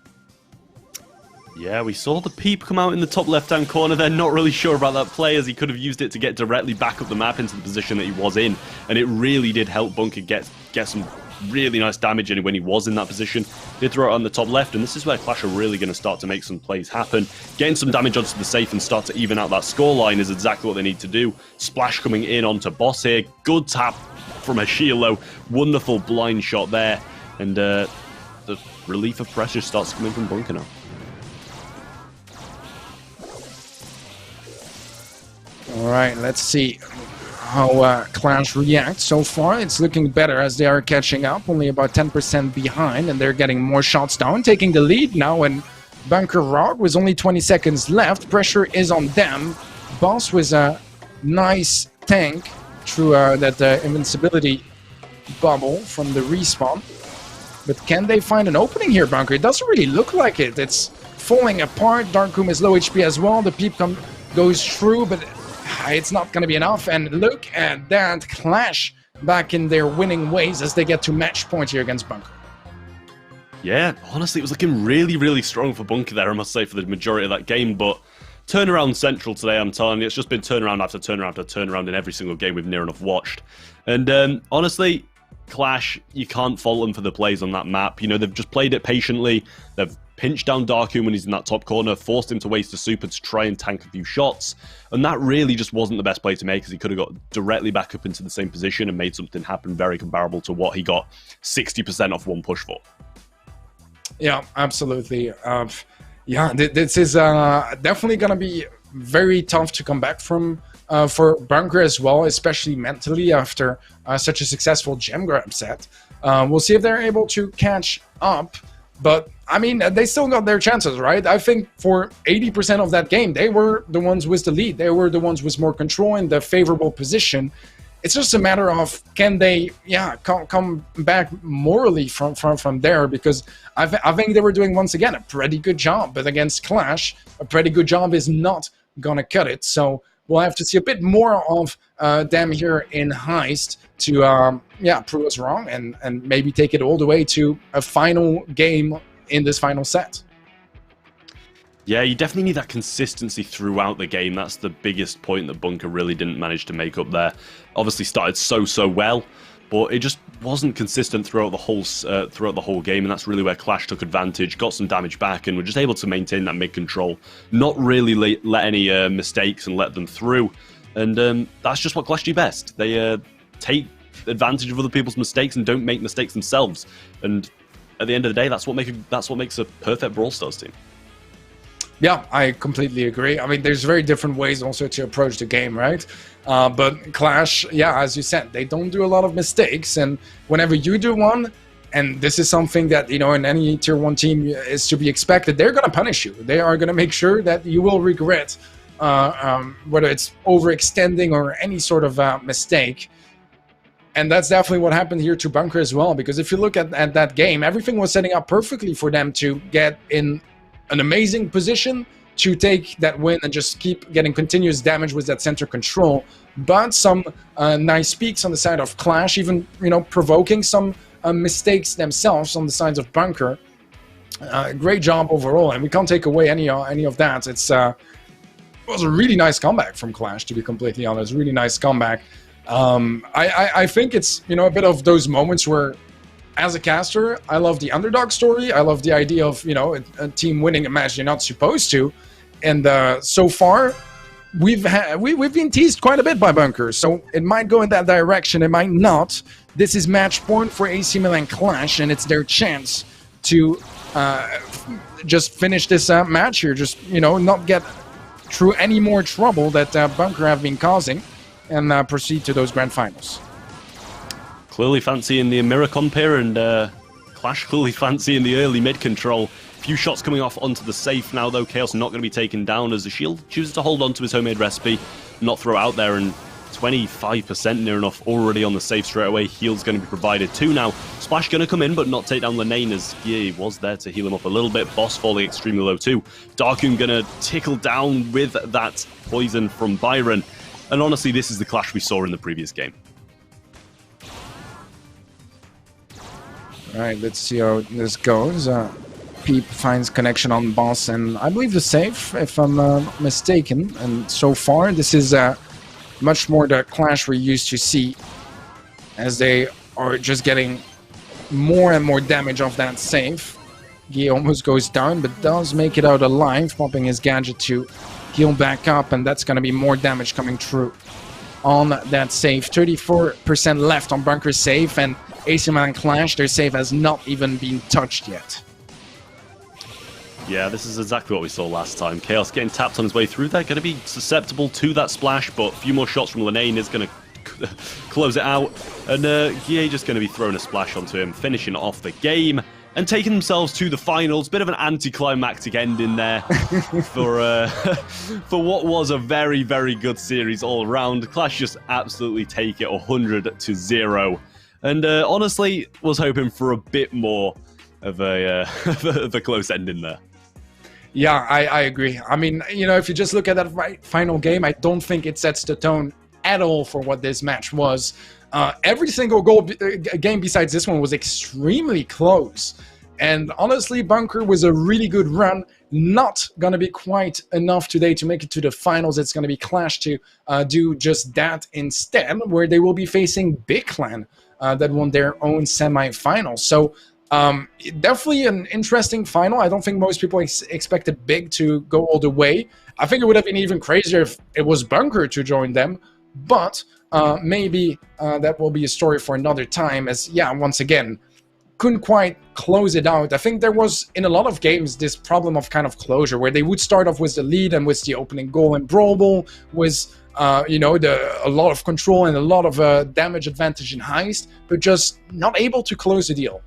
Yeah, we saw the Peep come out in the top left-hand corner there. Not really sure about that play, as he could have used it to get directly back up the map into the position that he was in. And it really did help Bunker get some really nice damage in when he was in that position. Did throw it on the top left, and this is where Clash are really going to start to make some plays happen. Getting some damage onto the safe and start to even out that scoreline is exactly what they need to do. Splash coming in onto Boss here. Good tap from a Shield, though. Wonderful blind shot there. And the relief of pressure starts coming from Bunker now. Alright, let's see how Clash reacts. So far, it's looking better as they are catching up, only about 10% behind, and they're getting more shots down, taking the lead now. And Bunker Rock with only 20 seconds left. Pressure is on them. Boss with a nice tank through that invincibility bubble from the respawn. But can they find an opening here, Bunker? It doesn't really look like it. It's falling apart. Darkroom is low HP as well. The Peep goes through, but it's not going to be enough. And look at that, Clash back in their winning ways as they get to match point here against Bunker. Yeah, honestly, it was looking really, really strong for Bunker there, I must say, for the majority of that game. But turnaround central today, I'm telling you. It's just been turnaround after turnaround after turnaround in every single game we've near enough watched. And honestly, Clash, you can't fault them for the plays on that map. You know, they've just played it patiently. They've pinched down Darkroom when he's in that top corner, forced him to waste a super to try and tank a few shots. And that really just wasn't the best play to make, because he could have got directly back up into the same position and made something happen very comparable to what he got 60% off one push for. Yeah, absolutely. Yeah, this is definitely going to be very tough to come back from for Bunker as well, especially mentally after such a successful gem grab set. We'll see if they're able to catch up, but I mean, they still got their chances, right? I think for 80% of that game, they were the ones with the lead. They were the ones with more control in the favorable position. It's just a matter of can they, come back morally from there, because I think they were doing, once again, a pretty good job. But against Clash, a pretty good job is not going to cut it. So we'll have to see a bit more of them here in Heist to, prove us wrong and maybe take it all the way to a final game in this final set. Yeah, you definitely need that consistency throughout the game. That's the biggest point that Bunker really didn't manage to make up there. Obviously started so well, but it just wasn't consistent throughout the whole game, and that's really where Clash took advantage, got some damage back, and were just able to maintain that mid control, not really let any mistakes and let them through. And that's just what Clash do best. They take advantage of other people's mistakes and don't make mistakes themselves. And at the end of the day, that's what makes a perfect Brawl Stars team. Yeah, I completely agree. I mean, there's very different ways also to approach the game, right? But Clash, as you said, they don't do a lot of mistakes. And whenever you do one, and this is something that, you know, in any Tier 1 team is to be expected, they're going to punish you. They are going to make sure that you will regret whether it's overextending or any sort of mistake. And that's definitely what happened here to Bunker as well. Because if you look at that game, everything was setting up perfectly for them to get in an amazing position to take that win and just keep getting continuous damage with that center control. But some nice peaks on the side of Clash, even provoking some mistakes themselves on the sides of Bunker. Great job overall, and we can't take away any of that. It was a really nice comeback from Clash, to be completely honest. Really nice comeback. I think it's a bit of those moments where, as a caster, I love the underdog story. I love the idea of a team winning a match they're not supposed to, and so far we've been teased quite a bit by Bunker. So it might go in that direction, it might not. This is match point for AC Milan Clash, and it's their chance to just finish this match here. Just not get through any more trouble that Bunker have been causing, and proceed to those grand finals. Clearly fancying the mirror comp here, and Clash clearly fancying the early mid control. Few shots coming off onto the safe now, though. Chaos not going to be taken down as the Shield chooses to hold on to his homemade recipe, not throw it out there, and 25% near enough already on the safe straight away. Heal's going to be provided too now. Splash going to come in, but not take down Lenane, as he was there to heal him up a little bit. Boss falling extremely low too. Darkoon going to tickle down with that poison from Byron. And honestly, this is the Clash we saw in the previous game. Alright, let's see how this goes. Peep finds connection on boss, and I believe the safe, if I'm mistaken. And so far, this is much more the Clash we're used to see, as they are just getting more and more damage off that safe. He almost goes down, but does make it out alive, popping his gadget to heal back up, and that's going to be more damage coming through on that safe. 34% left on Bunker's safe, and AC Milan Clash, their save has not even been touched yet. Yeah, this is exactly what we saw last time. Chaos getting tapped on his way through. They're going to be susceptible to that splash, but a few more shots from Lenane is going to close it out. And Guille just going to be throwing a splash onto him, finishing off the game and taking themselves to the finals. Bit of an anticlimactic ending there for what was a very, very good series all around. Clash just absolutely take it 100-0. And honestly, was hoping for a bit more of a close ending there. Yeah, I agree. I mean, if you just look at that final game, I don't think it sets the tone at all for what this match was. Every single game besides this one was extremely close. And honestly, Bunker was a really good run. Not going to be quite enough today to make it to the finals. It's going to be Clash to do just that instead, where they will be facing Big Clan that won their own semi-final. So definitely an interesting final. I don't think most people expected Big to go all the way. I think it would have been even crazier if it was Bunker to join them. But maybe that will be a story for another time, as, yeah, once again, couldn't quite close it out. I think there was, in a lot of games, this problem of kind of closure, where they would start off with the lead and with the opening goal, and Brawl Ball was, a lot of control and a lot of damage advantage in Heist, but just not able to close the deal.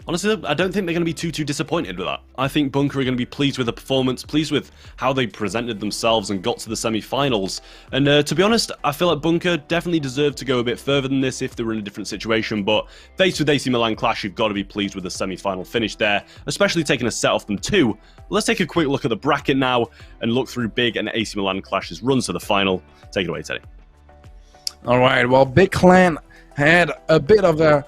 Honestly, I don't think they're going to be too disappointed with that. I think Bunker are going to be pleased with the performance, pleased with how they presented themselves and got to the semi-finals. And to be honest, I feel like Bunker definitely deserved to go a bit further than this if they were in a different situation. But faced with AC Milan Clash, you've got to be pleased with the semi-final finish there, especially taking a set off them too. Let's take a quick look at the bracket now and look through Big and AC Milan Clash's runs to the final. Take it away, Teddy. All right, well, Big Clan had a bit of a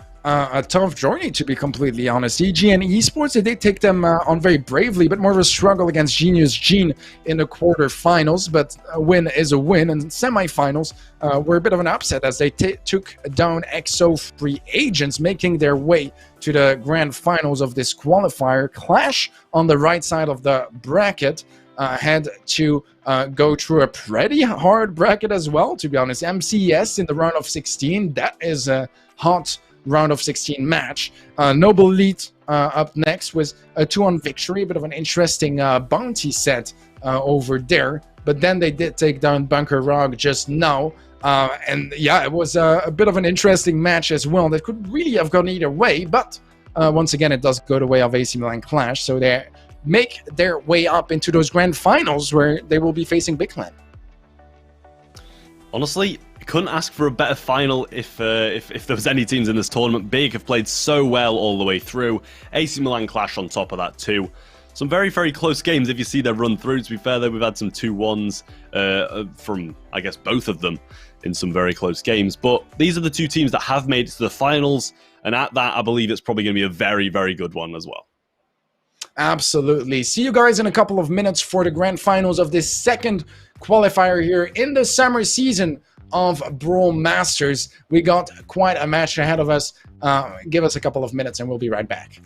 tough journey, to be completely honest. EG and Esports, they did take them on very bravely, but more of a struggle against Genius Gene in the quarterfinals. But a win is a win, and semifinals were a bit of an upset as they took down EXO Free Agents, making their way to the grand finals of this qualifier. Clash on the right side of the bracket had to go through a pretty hard bracket as well, to be honest. MCES in the round of 16, that is a hot round of 16 match. Noble Elite up next was a 2-on victory, a bit of an interesting bounty set over there. But then they did take down Bunker Rog just now. And yeah, it was a bit of an interesting match as well that could really have gone either way. But once again, it does go the way of AC Milan Clash. So they make their way up into those grand finals where they will be facing Big Clan. Honestly, couldn't ask for a better final if there was any teams in this tournament. Big have played so well all the way through. AC Milan Clash on top of that too. some very, very close games if you see their run through. To be fair, though, we've had some 2-1s from, I guess, both of them in some very close games. But these are the two teams that have made it to the finals, and at that, I believe it's probably going to be a very, very good one as well. Absolutely. See you guys in a couple of minutes for the grand finals of this second qualifier here in the summer season of Brawl Masters. We got quite a match ahead of us. Give us a couple of minutes and we'll be right back.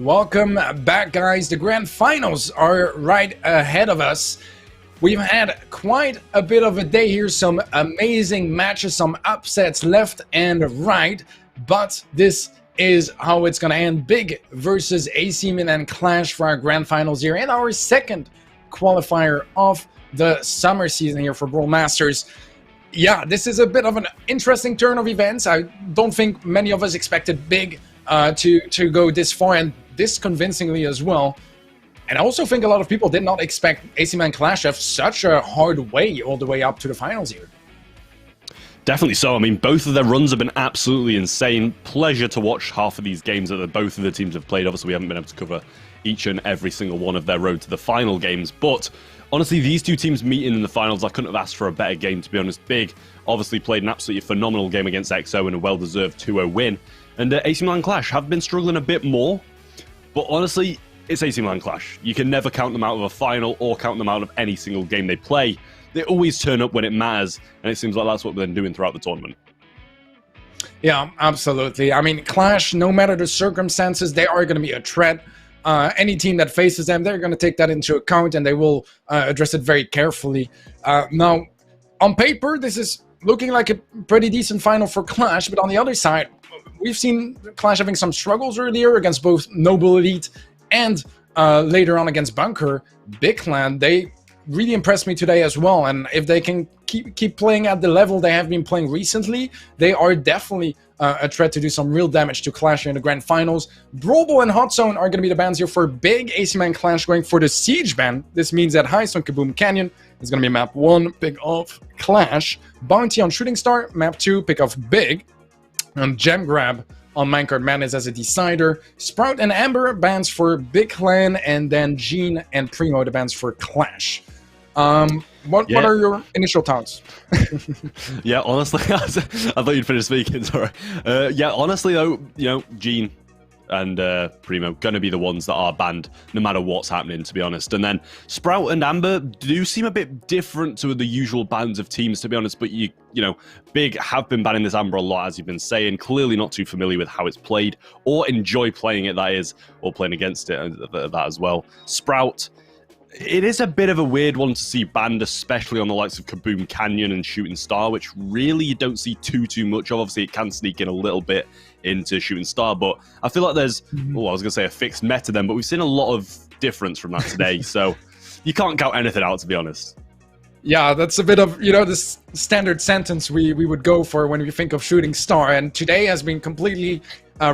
Welcome back, guys. The grand finals are right ahead of us. We've had quite a bit of a day here, some amazing matches, some upsets left and right, but this is how it's going to end. Big versus AC Milan clash for our grand finals here, and our second qualifier of the summer season here for Brawl Masters. Yeah, this is a bit of an interesting turn of events. I don't think many of us expected Big to go this far and this convincingly as well. And I also think a lot of people did not expect AC Milan Clash to have such a hard way all the way up to the finals here. Definitely so. I mean, both of their runs have been absolutely insane. Pleasure to watch half of these games that both of the teams have played. Obviously, we haven't been able to cover each and every single one of their road to the final games. But honestly, these two teams meeting in the finals, I couldn't have asked for a better game, to be honest. Big obviously played an absolutely phenomenal game against XO in a well-deserved 2-0 win. And AC Milan Clash have been struggling a bit more. But honestly, it's AC Milan Clash. You can never count them out of a final or count them out of any single game they play. They always turn up when it matters, and it seems like that's what they've been doing throughout the tournament. Yeah, absolutely. I mean, Clash, no matter the circumstances, they are going to be a threat. Any team that faces them, they're going to take that into account, and they will address it very carefully. Now, on paper, this is looking like a pretty decent final for Clash, but on the other side, we've seen Clash having some struggles earlier against both Noble Elite and later on against Bunker. Big Clan, they really impressed me today as well, and if they can keep playing at the level they have been playing recently, they are definitely a threat to do some real damage to Clash in the grand finals. Brawl and Hot Zone are going to be the bans here for Big. AC Milan Clash going for the Siege ban. This means that Heist on Kaboom Canyon is going to be map 1, pick off Clash. Bounty on Shooting Star, map 2, pick off Big. And Gem Grab on Minecart Madness as a decider. Sprout and Amber bans for Big Clan, and then Gene and Primo the bans for Clash. What are your initial thoughts? Yeah, honestly, I thought you'd finish speaking, sorry. Yeah, honestly though, you know, Gene and Primo going to be the ones that are banned no matter what's happening, to be honest. And then Sprout and Amber do seem a bit different to the usual bans of teams, to be honest, but you know, Big have been banning this Amber a lot, as you've been saying, clearly not too familiar with how it's played or enjoy playing it, that is, or playing against it, that as well. Sprout, it is a bit of a weird one to see banned, especially on the likes of Kaboom Canyon and Shooting Star, which really you don't see too much of. Obviously, it can sneak in a little bit into Shooting Star, but I feel like there's, well, I was going to say a fixed meta then, but we've seen a lot of difference from that today, so you can't count anything out, to be honest. Yeah, that's a bit of, you know, this standard sentence we would go for when we think of Shooting Star, and today has been completely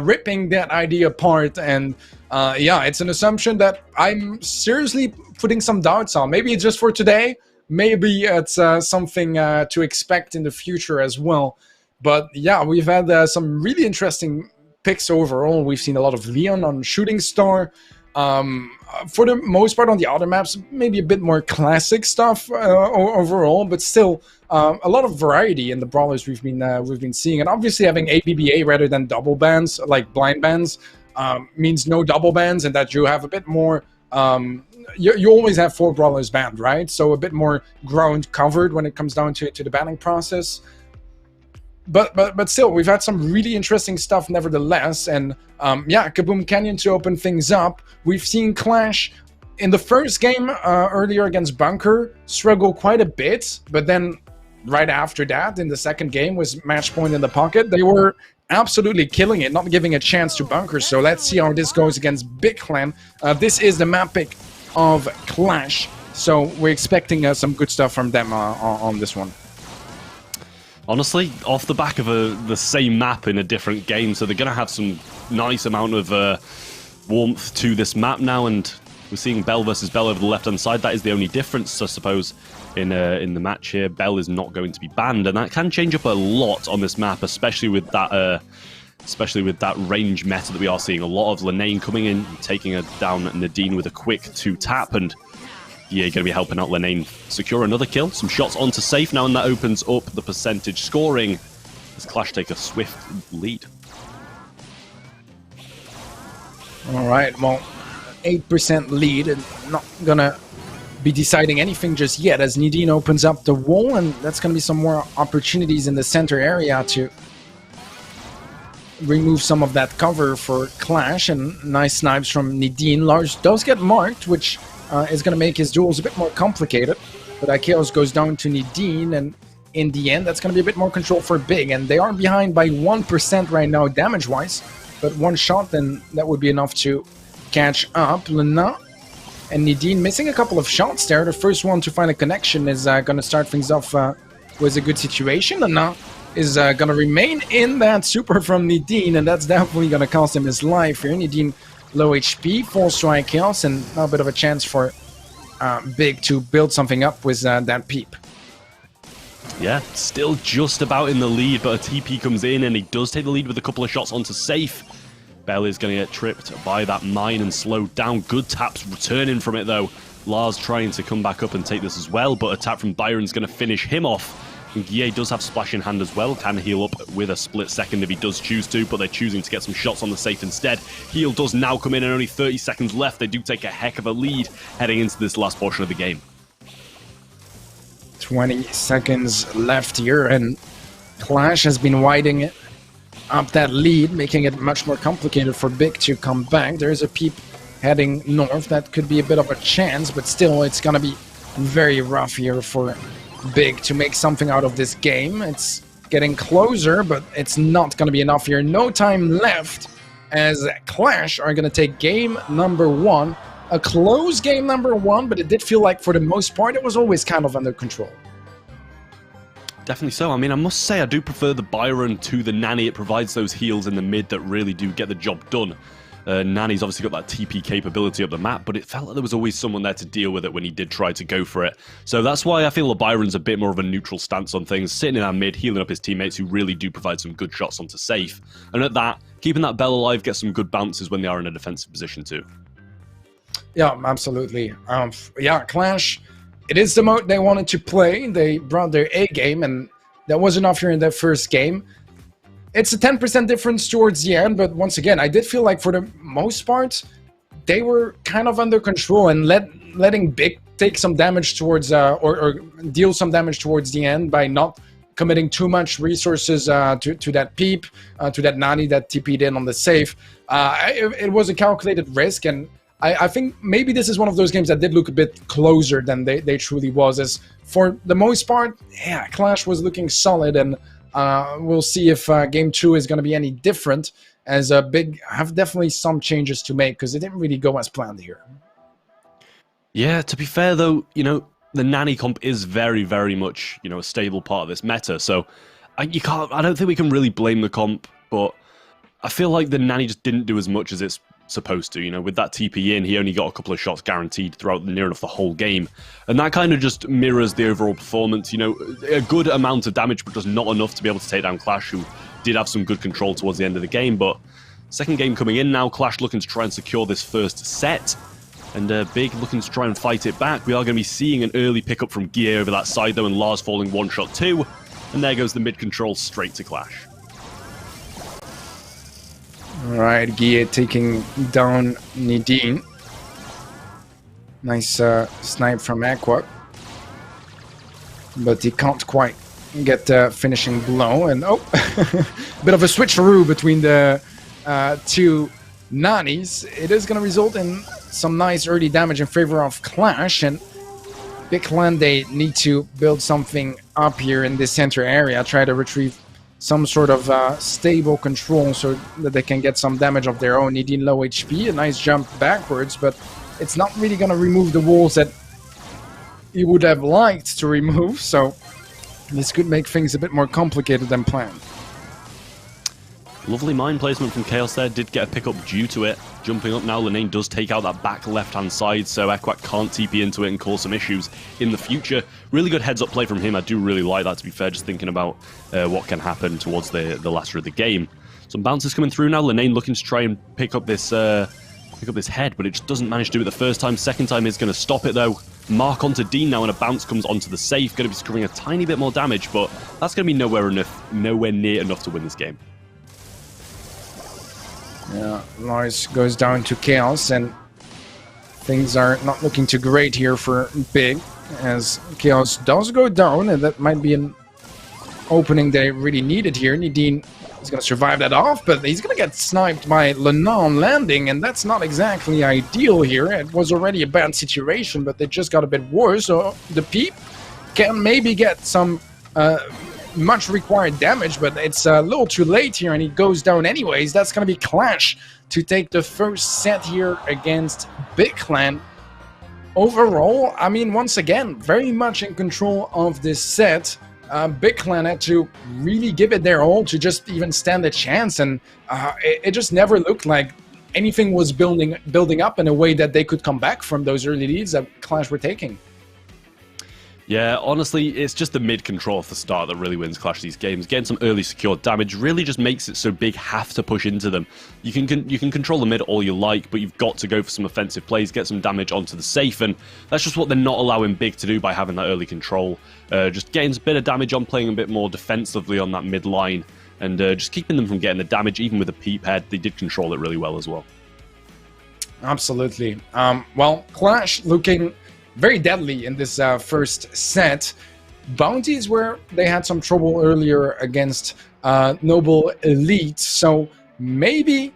ripping that idea apart, and yeah, it's an assumption that I'm seriously putting some doubts on. Maybe it's just for today, maybe it's something to expect in the future as well. But yeah, we've had some really interesting picks overall. We've seen a lot of Leon on Shooting Star. For the most part on the other maps, maybe a bit more classic stuff overall, but still a lot of variety in the brawlers we've been seeing. And obviously having ABBA rather than double bans, like blind bans, means no double bans, and that you have a bit more. You always have 4 brawlers banned, right? So a bit more ground covered when it comes down to the banning process. But still, we've had some really interesting stuff nevertheless, and yeah, Kaboom Canyon to open things up. We've seen Clash in the first game earlier against Bunker struggle quite a bit, but then right after that, in the second game, was match point in the pocket. They were absolutely killing it, not giving a chance to Bunker, so let's see how this goes against Big Clan. This is the map pick of Clash, so we're expecting some good stuff from them on this one. Honestly, off the back of the same map in a different game, so they're going to have some nice amount of warmth to this map now, and we're seeing Bell versus Bell over the left-hand side. That is the only difference, I suppose, in the match here. Bell is not going to be banned, and that can change up a lot on this map, especially with that range meta that we are seeing. A lot of Linane coming in, taking down Nadine with a quick 2-tap, and yeah, going to be helping out Linane secure another kill. Some shots onto safe now, and that opens up the percentage scoring as Clash take a swift lead. All right, well, 8% lead, and not going to be deciding anything just yet as Nadine opens up the wall, and that's going to be some more opportunities in the center area to remove some of that cover for Clash, and nice snipes from Nidine. Lars does get marked, which is going to make his duels a bit more complicated. But Chaos goes down to Nidine, and in the end, that's going to be a bit more control for Big. And they are behind by 1% right now, damage-wise. But one shot, then that would be enough to catch up. Lena and Nidine missing a couple of shots there. The first one to find a connection is going to start things off with a good situation. Lena is going to remain in that super from Nidine, and that's definitely going to cost him his life here. Nidine low HP, full strike Chaos, and now a bit of a chance for Big to build something up with that peep. Yeah, still just about in the lead, but a TP comes in and he does take the lead with a couple of shots onto safe. Bell is going to get tripped by that mine and slowed down. Good taps returning from it though. Lars trying to come back up and take this as well, but a tap from Byron's going to finish him off. And Guille does have splash in hand as well, can heal up with a split second if he does choose to, but they're choosing to get some shots on the safe instead. Heal does now come in and only 30 seconds left. They do take a heck of a lead heading into this last portion of the game. 20 seconds left here, and Clash has been widening up that lead, making it much more complicated for Big to come back. There is a peep heading north. That could be a bit of a chance, but still, it's going to be very rough here for Big to make something out of this game. It's getting closer, but it's not going to be enough here. No time left, as Clash are going to take game number 1. A close game number 1, but it did feel like for the most part it was always kind of under control. Definitely so. I mean, I must say I do prefer the Byron to the Nanny. It provides those heals in the mid that really do get the job done. Nanny's obviously got that TP capability up the map, but it felt like there was always someone there to deal with it when he did try to go for it. So that's why I feel the Byron's a bit more of a neutral stance on things, sitting in our mid, healing up his teammates who really do provide some good shots onto safe. And at that, keeping that Bell alive gets some good bounces when they are in a defensive position too. Yeah, absolutely. Yeah, Clash, it is the mode they wanted to play. They brought their A game, and that was enough here in that first game. It's a 10% difference towards the end, but once again, I did feel like for the most part, they were kind of under control and letting Big take some damage towards, or deal some damage towards the end by not committing too much resources to that peep, to that Nani that TP'd in on the safe. It was a calculated risk, and I think maybe this is one of those games that did look a bit closer than they truly was. As for the most part, yeah, Clash was looking solid, and we'll see if Game 2 is going to be any different, as Big have definitely some changes to make, because it didn't really go as planned here. Yeah, to be fair though, you know, the Nanny comp is very, very much, you know, a stable part of this meta, so I don't think we can really blame the comp, but I feel like the Nanny just didn't do as much as it's supposed to. You know, with that TP in, he only got a couple of shots guaranteed throughout near enough the whole game, and that kind of just mirrors the overall performance. You know, a good amount of damage, but just not enough to be able to take down Clash, who did have some good control towards the end of the game. But second game coming in now, Clash looking to try and secure this first set, and Big looking to try and fight it back. We are going to be seeing an early pickup from Guille over that side though, and Lars falling one shot too, and there goes the mid control straight to Clash. Alright, Guille taking down Nidine. Nice snipe from Aqua. But he can't quite get the finishing blow. And oh, bit of a switcheroo between the two Nanis. It is going to result in some nice early damage in favor of Clash. And Big Clan, they need to build something up here in this center area. Try to retrieve some sort of stable control so that they can get some damage of their own. Nidine low HP, a nice jump backwards, but it's not really going to remove the walls that you would have liked to remove, so this could make things a bit more complicated than planned. Lovely mine placement from Chaos there, did get a pickup due to it. Jumping up now, Lenane does take out that back left-hand side, so Equac can't TP into it and cause some issues in the future. Really good heads-up play from him. I do really like that, to be fair, just thinking about what can happen towards the latter of the game. Some bounces coming through now. Lenane looking to try and pick up this head, but it just doesn't manage to do it the first time. Second time is going to stop it, though. Mark onto Dean now, and a bounce comes onto the safe. Going to be scoring a tiny bit more damage, but that's going to be nowhere near enough to win this game. Yeah, Lars goes down to Chaos, and things are not looking too great here for Big, as Chaos does go down, and that might be an opening they really needed here. Nidine He's going to survive that off, but he's going to get sniped by Lenon landing, and that's not exactly ideal here. It was already a bad situation, but it just got a bit worse, so the Peep can maybe get some much required damage, but it's a little too late here, and he goes down anyways. That's going to be Clash to take the first set here against Big Clan. Overall, I mean, once again, very much in control of this set. Big Clan had to really give it their all to just even stand a chance, and it just never looked like anything was building up in a way that they could come back from those early leads that Clash were taking. Yeah, honestly, it's just the mid-control at the start that really wins Clash these games. Getting some early secure damage really just makes it so Big have to push into them. You can control the mid all you like, but you've got to go for some offensive plays, get some damage onto the safe, and that's just what they're not allowing Big to do by having that early control. Just getting a bit of damage on, playing a bit more defensively on that mid line, and just keeping them from getting the damage, even with a Peep head. They did control it really well as well. Absolutely. Well, Clash looking very deadly in this first set. Bounties where they had some trouble earlier against Noble Elite, so maybe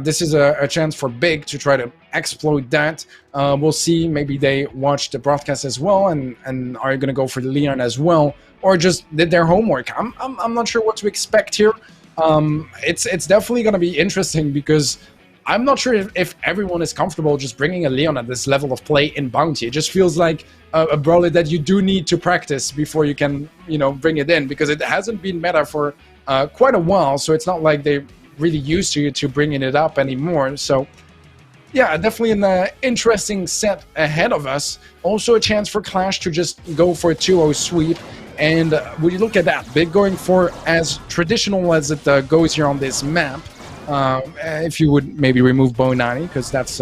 this is a chance for Big to try to exploit that. We'll see. Maybe they watched the broadcast as well and are going to go for the Leon as well, or just did their homework. I'm not sure what to expect here. It's definitely going to be interesting because I'm not sure if everyone is comfortable just bringing a Leon at this level of play in Bounty. It just feels like a brawler that you do need to practice before you can, bring it in, because it hasn't been meta for quite a while, so it's not like they're really used to bringing it up anymore. So, yeah, definitely an interesting set ahead of us. Also a chance for Clash to just go for a 2-0 sweep. And when you look at that, Big going for as traditional as it goes here on this map. If you would maybe remove Bonani, because that's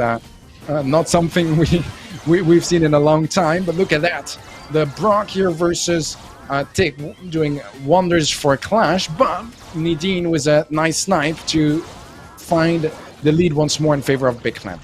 not something we've seen in a long time. But look at that. The Brock here versus Tick doing wonders for Clash, but Nadine was a nice snipe to find the lead once more in favor of Big Clan.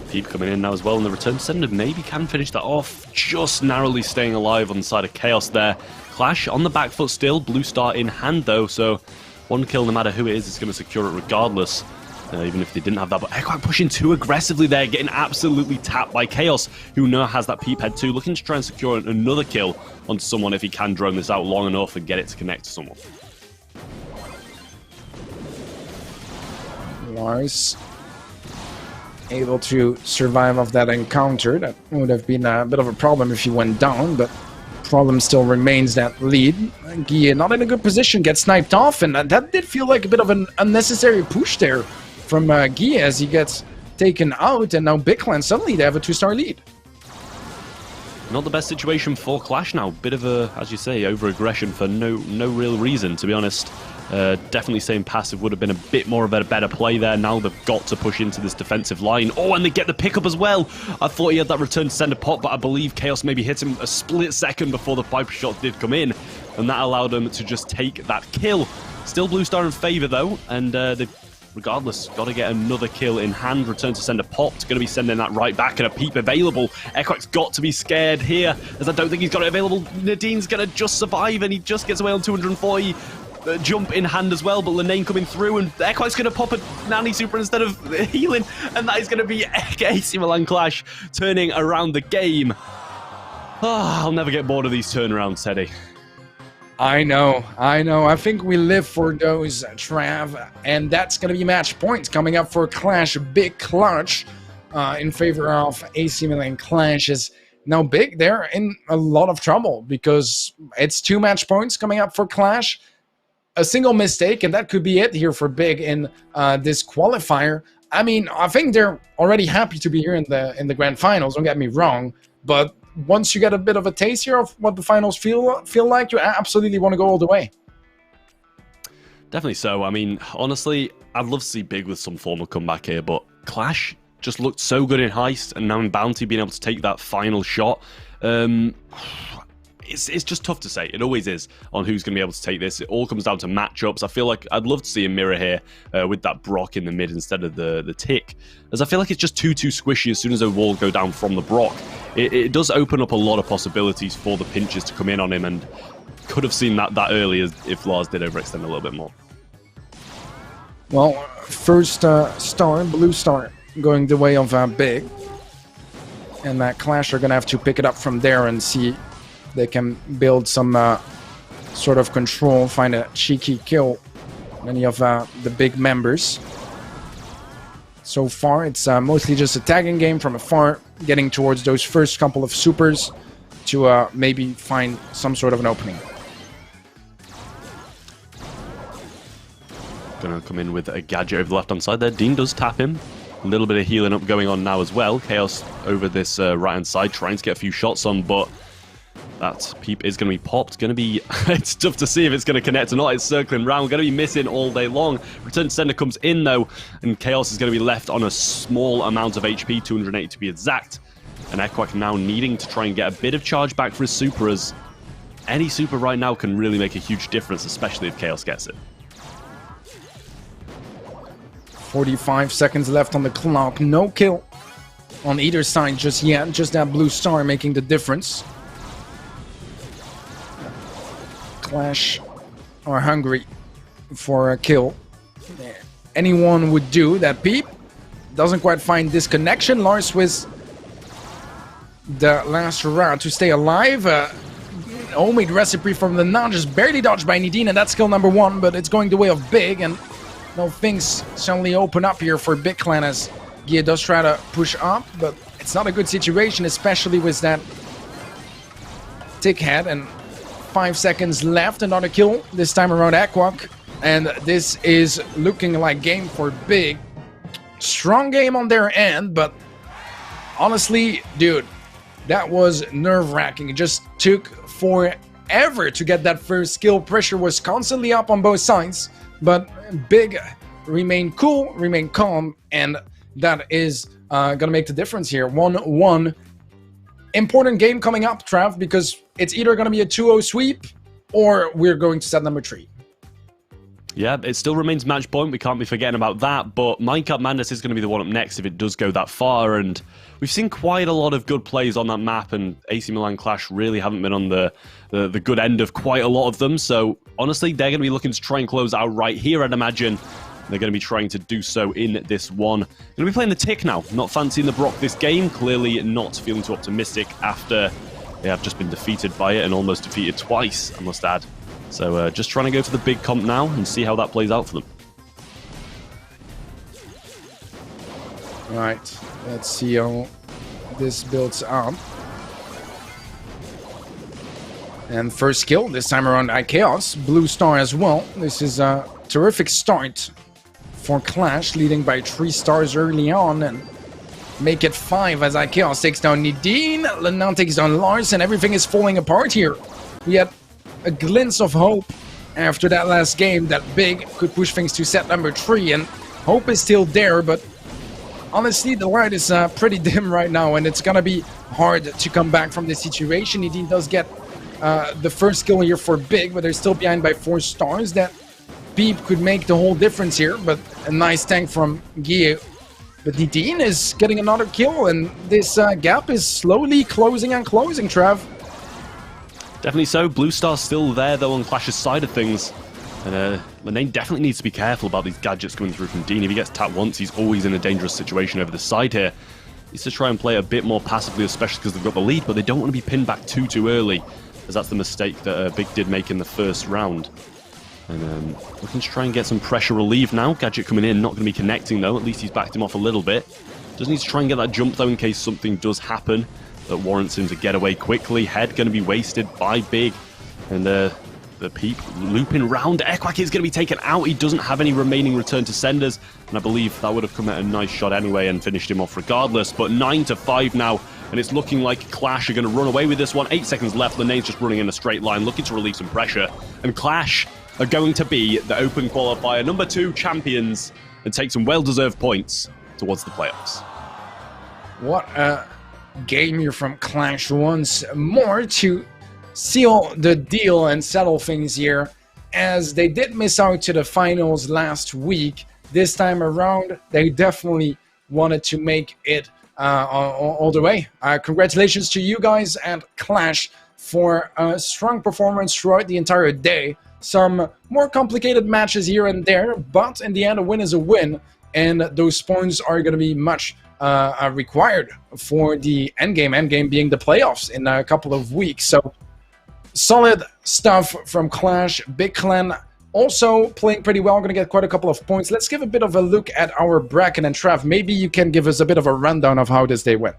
Peep coming in now as well, and the return sender maybe can finish that off, just narrowly staying alive on the side of Chaos there. Clash on the back foot still, blue star in hand though, so one kill, no matter who it is going to secure it regardless, even if they didn't have that. But Equine pushing too aggressively there, getting absolutely tapped by Chaos, who now has that Peep head too, looking to try and secure another kill onto someone if he can drone this out long enough and get it to connect to someone. Lars able to survive off that encounter. That would have been a bit of a problem if he went down, but problem still remains that lead. Guy not in a good position, gets sniped off, and that did feel like a bit of an unnecessary push there from Guy as he gets taken out, and now Big Clan suddenly they have a 2-star lead. Not the best situation for Clash now. Bit of a, as you say, over-aggression for no real reason, to be honest. Definitely saying passive would have been a bit more of a better play there. Now they've got to push into this defensive line. Oh, and they get the pickup as well. I thought he had that return to send a pop, but I believe Chaos maybe hit him a split second before the Viper shot did come in, and that allowed him to just take that kill. Still blue star in favor though, and they've regardless got to get another kill in hand. Return to send a pop, going to be sending that right back, and a Peep available. Equax's got to be scared here, as I don't think he's got it available. Nadine's going to just survive, and he just gets away on 240. Jump in hand as well, but Lenane coming through, and Equax's going to pop a nanny super instead of healing, and that is going to be AC Milan Clash turning around the game. I'll never get bored of these turnarounds, Teddy. I know. I think we live for those, Trav, and that's going to be match points coming up for Clash. Big clutch in favor of AC Milan Clash is now Big. They're in a lot of trouble because it's 2 match points coming up for Clash. A single mistake, and that could be it here for Big in this qualifier. I mean, I think they're already happy to be here in the grand finals. Don't get me wrong, but once you get a bit of a taste here of what the finals feel like, you absolutely want to go all the way. Definitely so. I mean, honestly, I'd love to see Big with some form of comeback here, but Clash just looked so good in Heist, and now in Bounty being able to take that final shot. It's just tough to say. It always is on who's going to be able to take this. It all comes down to matchups. I feel like I'd love to see a mirror here with that Brock in the mid instead of the Tick, as I feel like it's just too squishy as soon as a wall go down from the Brock. It does open up a lot of possibilities for the pinches to come in on him, and could have seen that early if Lars did overextend a little bit more. Well, first star, blue star, going the way of Big. And Clash are going to have to pick it up from there and see if they can build some sort of control, find a cheeky kill any of the big members. So far, it's mostly just a tagging game from afar, getting towards those first couple of supers to maybe find some sort of an opening. Gonna come in with a gadget over the left-hand side there. Dean does tap him. A little bit of healing up going on now as well. Chaos over this right-hand side, trying to get a few shots on, but that peep is going to be popped. Going to be... it's tough to see if it's going to connect or not. It's circling round. Going to be missing all day long. Return to sender comes in, though, and Chaos is going to be left on a small amount of HP, 280 to be exact. And Equak now needing to try and get a bit of charge back for his super, as any super right now can really make a huge difference, especially if Chaos gets it. 45 seconds left on the clock. No kill on either side just yet. Just that blue star making the difference. Clash are hungry for a kill. Anyone would do. That peep doesn't quite find this connection. Lars with the last round to stay alive. Homemade recipe from the nun, just barely dodged by Nadine, and that's skill number 1, but it's going the way of Big, and no, things suddenly open up here for Big Clan as Gia does try to push up, but it's not a good situation, especially with that tick head. And 5 seconds left, another kill, this time around Equak. And this is looking like game for Big. Strong game on their end, but honestly, dude, that was nerve-wracking. It just took forever to get that first kill. Pressure was constantly up on both sides, but Big remained cool, remained calm, and that is gonna make the difference here. 1-1. Important game coming up, Trav, because it's either gonna be a 2-0 sweep or we're going to set number 3. Yeah, it still remains match point. We can't be forgetting about that, but Minecraft Madness is going to be the one up next if it does go that far, and we've seen quite a lot of good plays on that map, and AC Milan Clash really haven't been on the good end of quite a lot of them, so honestly, they're going to be looking to try and close out right here, I'd imagine. They're going to be trying to do so in this one. Going to be playing the Tick now. Not fancying the Brock this game. Clearly not feeling too optimistic after they have just been defeated by it, and almost defeated twice, I must add. So just trying to go for the big comp now and see how that plays out for them. Alright, let's see how this builds up. And first kill, this time around Chaos. Blue star as well. This is a terrific start for Clash, leading by 3 stars early on, and make it 5 as Chaos takes down Nadine. Lenan takes down Lars, and everything is falling apart here. We had a glimpse of hope after that last game that Big could push things to set number 3, and hope is still there, but honestly the light is pretty dim right now, and it's gonna be hard to come back from this situation. Nadine does get the first kill here for Big, but they're still behind by 4 stars. That beep could make the whole difference here, but a nice tank from Guille. But Nadine is getting another kill, and this gap is slowly closing and closing, Trav. Definitely so. Blue Star's still there, though, on Clash's side of things. And Lenan definitely needs to be careful about these gadgets coming through from Dean. If he gets tapped once, he's always in a dangerous situation over the side here. He needs to try and play a bit more passively, especially because they've got the lead, but they don't want to be pinned back too early, as that's the mistake that Big did make in the first round. And looking to try and get some pressure relief now. Gadget coming in, not going to be connecting, though. At least he's backed him off a little bit. Does need to try and get that jump, though, in case something does happen that warrants him to get away quickly. Head going to be wasted by Big. And the peep looping round. Equak is going to be taken out. He doesn't have any remaining return to senders. And I believe that would have come at a nice shot anyway and finished him off regardless. But 9-5 now. And it's looking like Clash are going to run away with this one. 8 seconds left. Lenane's just running in a straight line, looking to relieve some pressure. And Clash are going to be the Open Qualifier number 2 champions and take some well-deserved points towards the playoffs. What a game here from Clash once more to seal the deal and settle things here, as they did miss out to the finals last week. This time around, they definitely wanted to make it all the way. Congratulations to you guys, and Clash for a strong performance throughout the entire day. Some more complicated matches here and there, but in the end, a win is a win, and those points are going to be much required for the endgame being the playoffs in a couple of weeks. So solid stuff from Clash. Big Clan also playing pretty well, going to get quite a couple of points. Let's give a bit of a look at our bracket, and Trav, maybe you can give us a bit of a rundown of how this day went.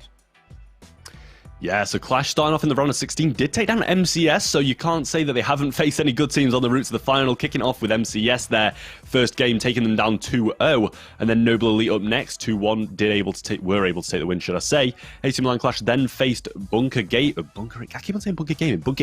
Yeah, so Clash starting off in the round of 16 did take down MCS, so you can't say that they haven't faced any good teams on the route to the final, kicking off with MCS their first game, taking them down 2-0, and then Noble Elite up next, 2-1, were able to take the win, should I say. AC Milan Clash then faced Bunker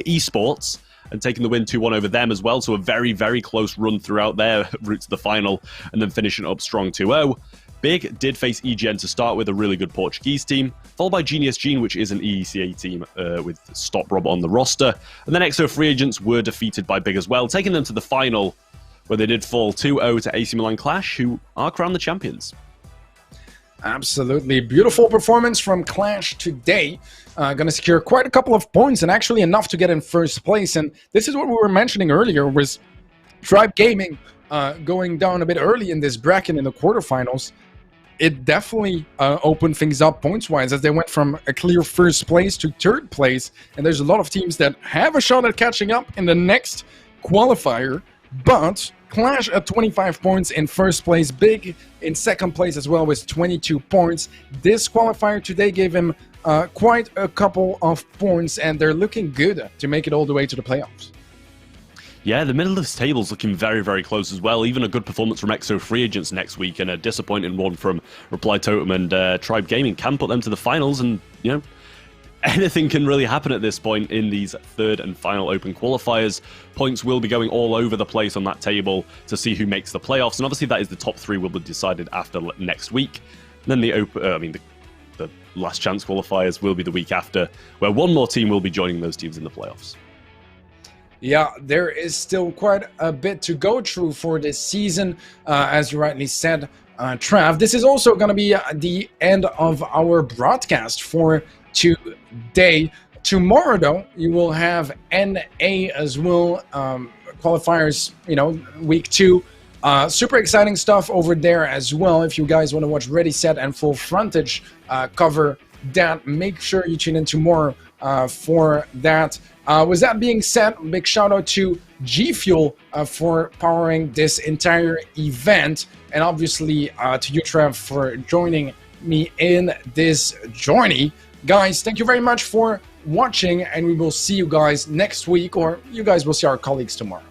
Esports, and taking the win 2-1 over them as well, so a very, very close run throughout their route to the final, and then finishing up strong 2-0. Big did face EGN to start with, a really good Portuguese team, followed by Genius Gene, which is an EECA team with Stop Rob on the roster. And then EXO Free Agents were defeated by Big as well, taking them to the final, where they did fall 2-0 to AC Milan Clash, who are crowned the champions. Absolutely beautiful performance from Clash today. Going to secure quite a couple of points, and actually enough to get in first place. And this is what we were mentioning earlier, was Tribe Gaming going down a bit early in this bracket in the quarterfinals. It definitely opened things up points-wise, as they went from a clear first place to third place. And there's a lot of teams that have a shot at catching up in the next qualifier. But Clash at 25 points in first place, Big in second place as well with 22 points. This qualifier today gave him quite a couple of points, and they're looking good to make it all the way to the playoffs. Yeah, the middle of this table is looking very, very close as well. Even a good performance from EXO Free Agents next week, and a disappointing one from Reply Totem and Tribe Gaming can put them to the finals. And, you know, anything can really happen at this point in these third and final open qualifiers. Points will be going all over the place on that table to see who makes the playoffs. And obviously that is the top three will be decided after next week. And then the last chance qualifiers will be the week after, where one more team will be joining those teams in the playoffs. Yeah, there is still quite a bit to go through for this season, as you rightly said, Trav. This is also going to be the end of our broadcast for today. Tomorrow, though, you will have NA as well, qualifiers, you know, week 2. Super exciting stuff over there as well. If you guys want to watch Ready, Set, and Full Frontage cover that, make sure you tune in tomorrow for that. With that being said, big shout out to G Fuel for powering this entire event, and obviously to you, Trev, for joining me in this journey. Guys, thank you very much for watching, and we will see you guys next week, or you guys will see our colleagues tomorrow.